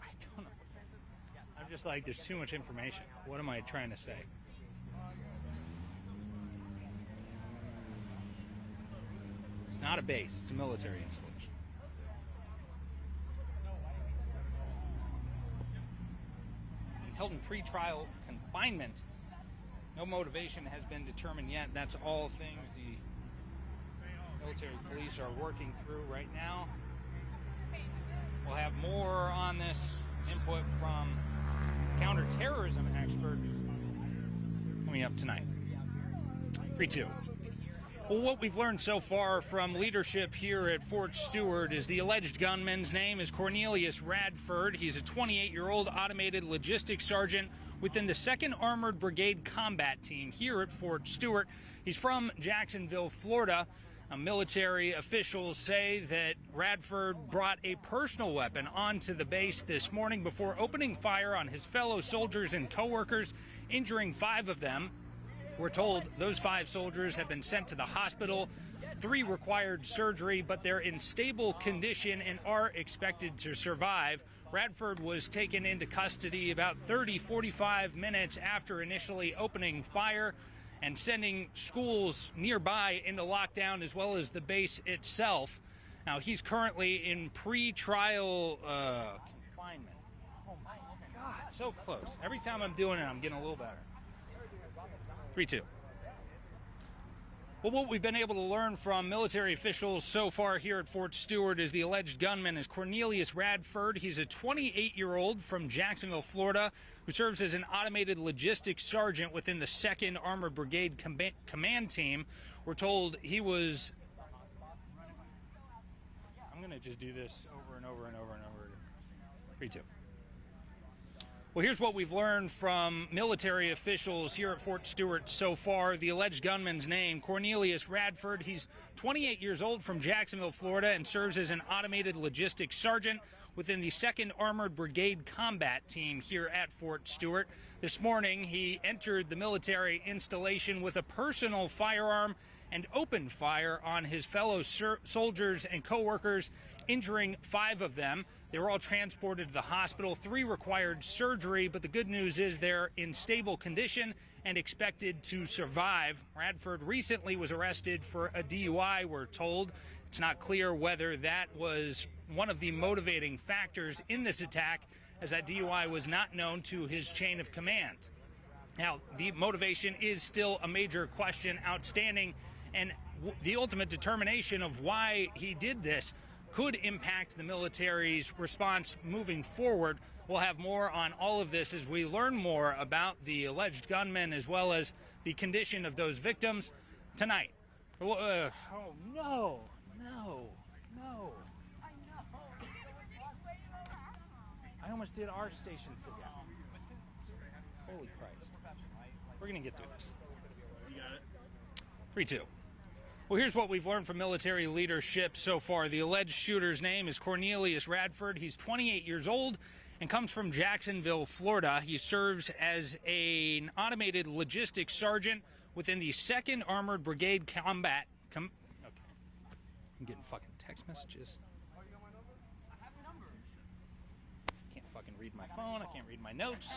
S2: I don't know. I'm just like, there's too much information. What am I trying to say? It's not a base, it's a military installation. Held in pre-trial confinement. No motivation has been determined yet. That's all things the military police are working through right now. We'll have more on this input from counterterrorism expert coming up tonight. 3-2. Well, what we've learned so far from leadership here at Fort Stewart is the alleged gunman's name is Cornelius Radford. He's a 28-year-old automated logistics sergeant within the 2nd Armored Brigade Combat Team here at Fort Stewart. He's from Jacksonville, Florida. Military officials say that Radford brought a personal weapon onto the base this morning before opening fire on his fellow soldiers and coworkers, injuring 5 of them. We're told those 5 soldiers have been sent to the hospital. 3 required surgery, but they're in stable condition and are expected to survive. Radford was taken into custody about 45 minutes after initially opening fire and sending schools nearby into lockdown, as well as the base itself. Now, he's currently in pre-trial confinement. Oh my God, so close. Every time I'm doing it, I'm getting a little better. 3-2. Well, what we've been able to learn from military officials so far here at Fort Stewart is the alleged gunman is Cornelius Radford. He's a 28-year-old from Jacksonville, Florida, who serves as an automated logistics sergeant within the 2nd Armored Brigade Command Team. We're told he was... I'm going to just do this over and over and over and over again. 3-2. Well, here's what we've learned from military officials here at Fort Stewart so far. The alleged gunman's name, Cornelius Radford. He's 28 years old from Jacksonville, Florida, and serves as an automated logistics sergeant within the 2nd Armored Brigade Combat Team here at Fort Stewart. This morning, he entered the military installation with a personal firearm and opened fire on his fellow soldiers and coworkers, injuring 5 of them. They were all transported to the hospital. 3 required surgery, but the good news is they're in stable condition and expected to survive. Radford recently was arrested for a DUI, we're told. It's not clear whether that was one of the motivating factors in this attack, as that DUI was not known to his chain of command. Now, the motivation is still a major question outstanding, and the ultimate determination of why he did this could impact the military's response moving forward. We'll have more on all of this as we learn more about the alleged gunman as well as the condition of those victims tonight. Oh, no, no, no. I almost did our station sit down. Holy Christ. We're going to get through this. You got it. 3-2. Well, here's what we've learned from military leadership so far. The alleged shooter's name is Cornelius Radford. He's 28 years old and comes from Jacksonville, Florida. He serves as an automated logistics sergeant within the 2nd Armored Brigade Combat. Okay. I'm getting fucking text messages. I can't fucking read my phone. I can't read my notes.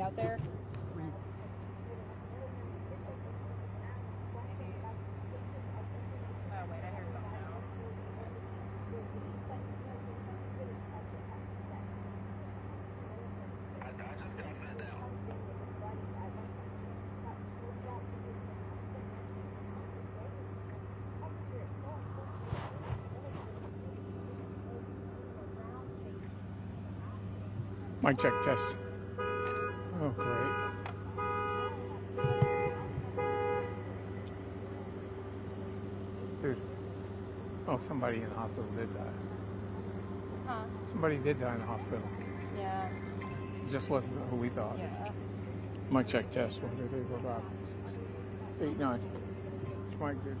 S1: out there? Oh, wait, I hear something else.
S9: Mic check, test. Oh, great. Dude. Oh, somebody in the hospital did die.
S1: Huh?
S9: Somebody did die in the hospital.
S1: Yeah.
S9: It just wasn't who we thought.
S1: Yeah.
S9: Mic check, test. 1, 2, 3, 4, 5, 6, 8, 9. It's mic, dude.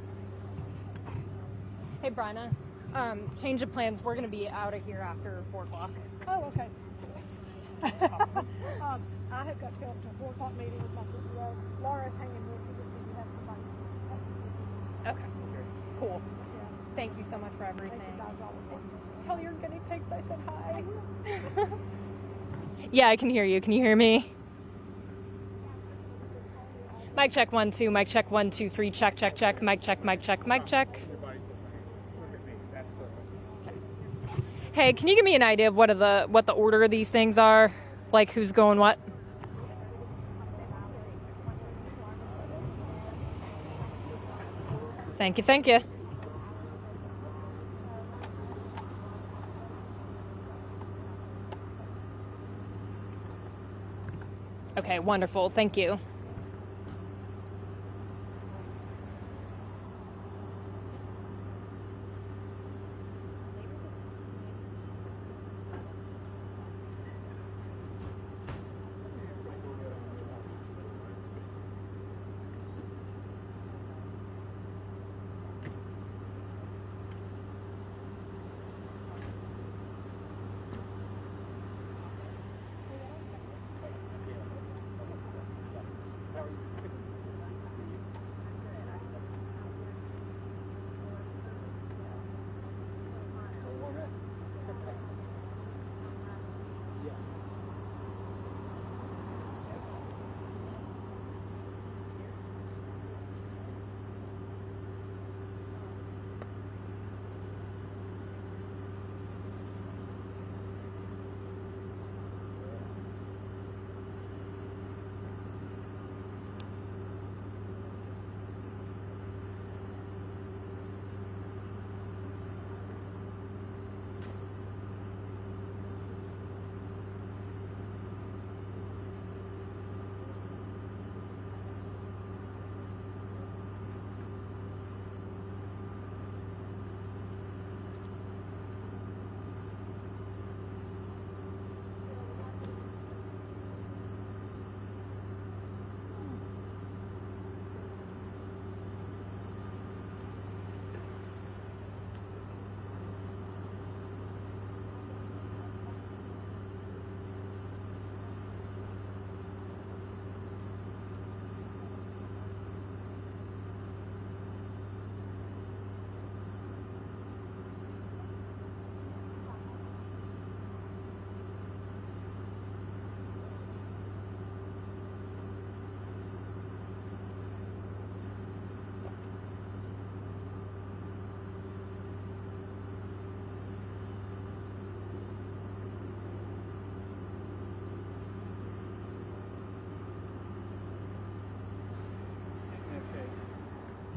S1: Hey, Bryna. Change of plans. We're going to be out of here after 4 o'clock.
S3: Oh, okay. I have got to go up to a 4 o'clock meeting with my CEO. Laura's hanging with me because we have somebody.
S1: Okay. Cool.
S3: Yeah.
S1: Thank you so much for everything.
S3: Thank you guys all. Tell your guinea pigs I said hi.
S1: Yeah, I can hear you. Can you hear me? Mic check 1 2. Mic check 1 2 3. Check check check. Mic check. Mic check. Mic check. Hey, can you give me an idea of what the order of these things are? Like who's going what? Thank you. Thank you. Okay, wonderful. Thank you.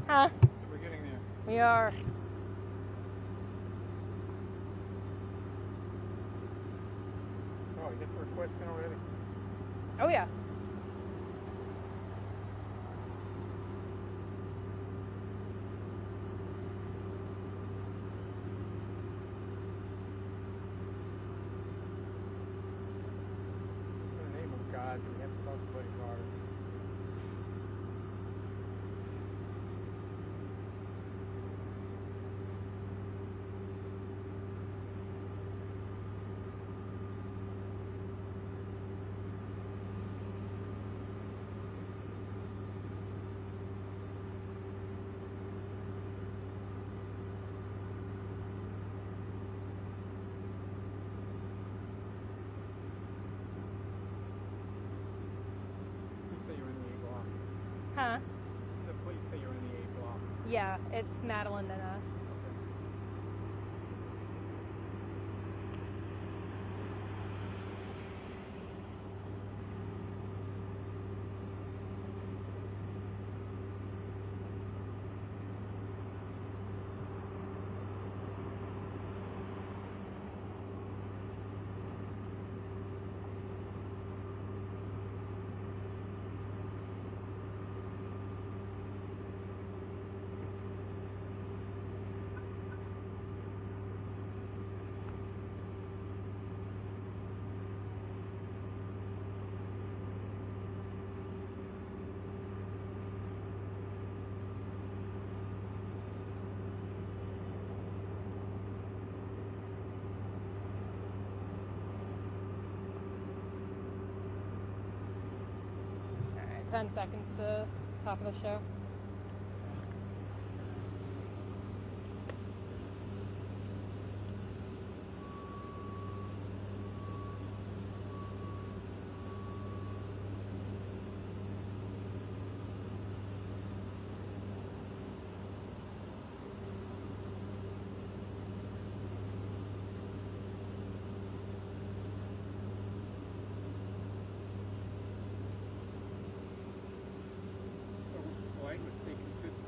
S1: Huh?
S9: So we're getting there.
S1: We are.
S9: Oh, you get the request in already?
S1: Oh, yeah.
S9: In the name of God, we have to talk to Buddy Carter.
S11: Huh?
S9: The police say you're in the 8th block.
S11: Yeah, it's Madeline and us. All right, 10 seconds to top of the show.
S9: So what's this language? Stay consistent.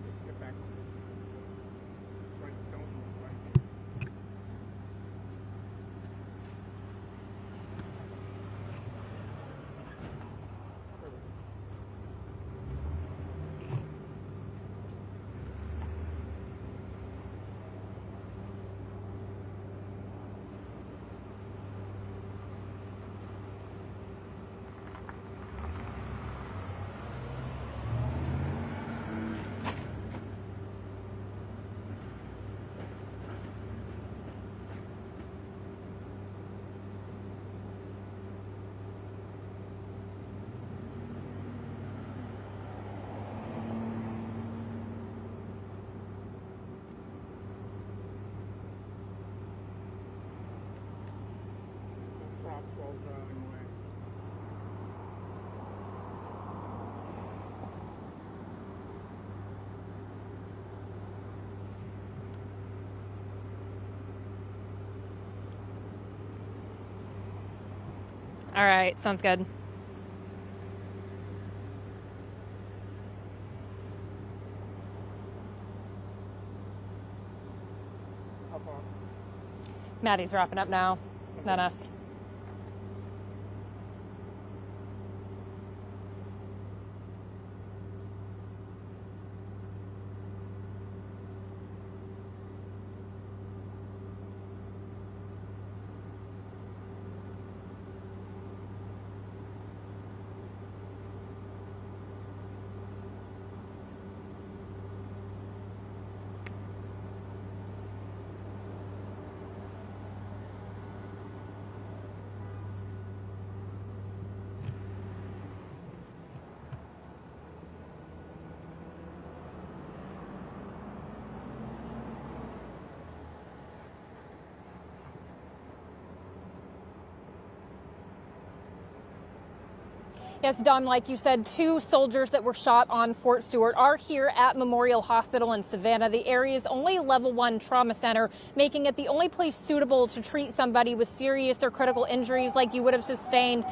S9: Just get back. Right, don't move, right. Props while driving away.
S1: All right, sounds good.
S9: How far?
S1: Maddie's wrapping up now, then us. Yes, Don, like you said, 2 soldiers that were shot on Fort Stewart are here at Memorial Hospital in Savannah, the area's only level 1 trauma center, making it the only place suitable to treat somebody with serious or critical injuries like you would have sustained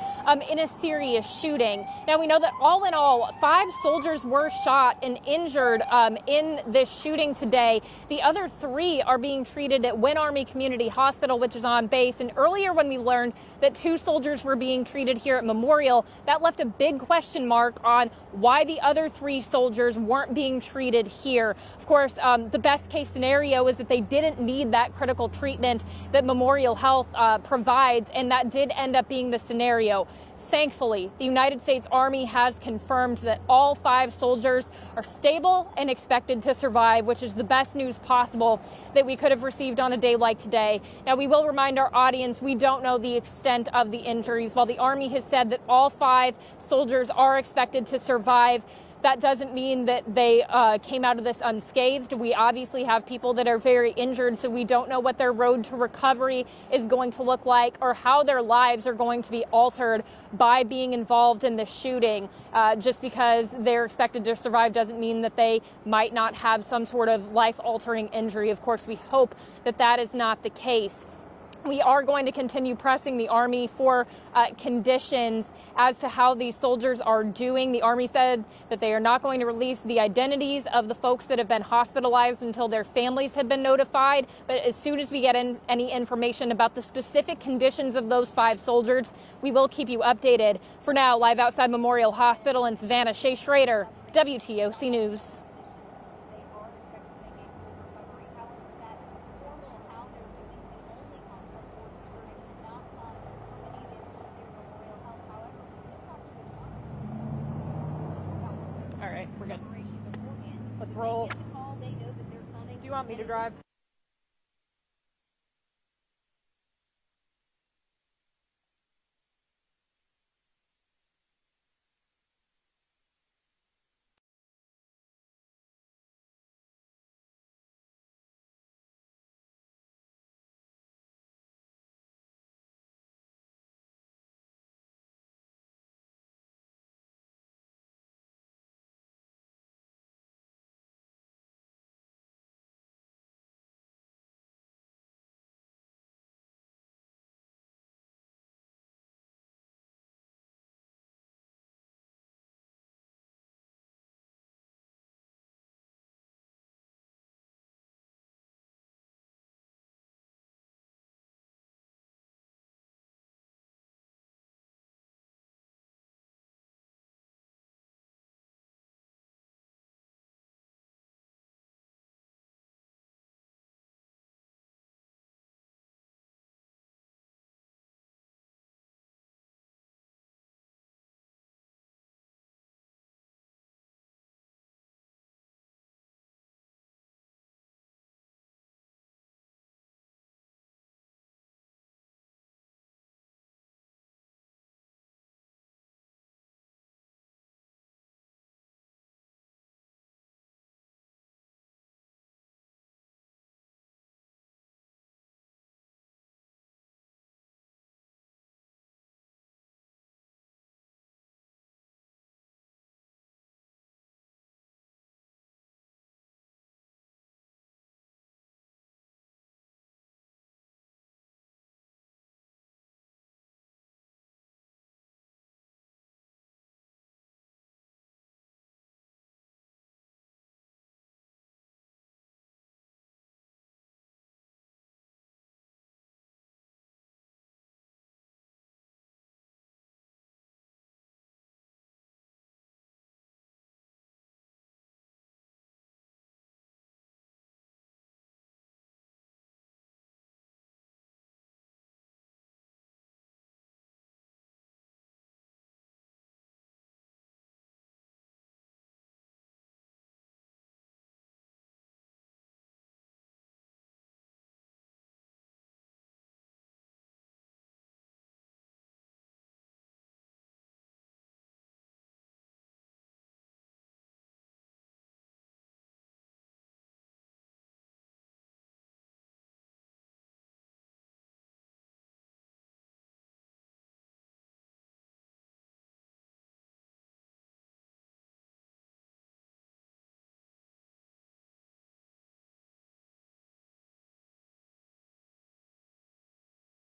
S1: in a serious shooting. Now, we know that all in all, 5 soldiers were shot and injured in this shooting today. The other 3 are being treated at Wynn Army Community Hospital, which is on base. And earlier when we learned that 2 soldiers were being treated here at Memorial, that left a big question mark on why the other 3 soldiers weren't being treated here. Of course, the best case scenario is that they didn't need that critical treatment that Memorial Health provides, and that did end up being the scenario. Thankfully, the United States Army has confirmed that all 5 soldiers are stable and expected to survive, which is the best news possible that we could have received on a day like today. Now, we will remind our audience, we don't know the extent of the injuries. While the Army has said that all 5 soldiers are expected to survive, that doesn't mean that they came out of this unscathed. We obviously have people that are very injured, so we don't know what their road to recovery is going to look like or how their lives are going to be altered by being involved in this shooting. Just because they're expected to survive doesn't mean that they might not have some sort of life-altering injury. Of course, we hope that that is not the case. We are going to continue pressing the Army for conditions as to how these soldiers are doing. The Army said that they are not going to release the identities of the folks that have been hospitalized until their families have been notified. But as soon as we get any information about the specific conditions of those 5 soldiers, we will keep you updated. For now, live outside Memorial Hospital in Savannah, Shay Schrader, WTOC News. All right, we're good. Let's roll. Do you want me to drive?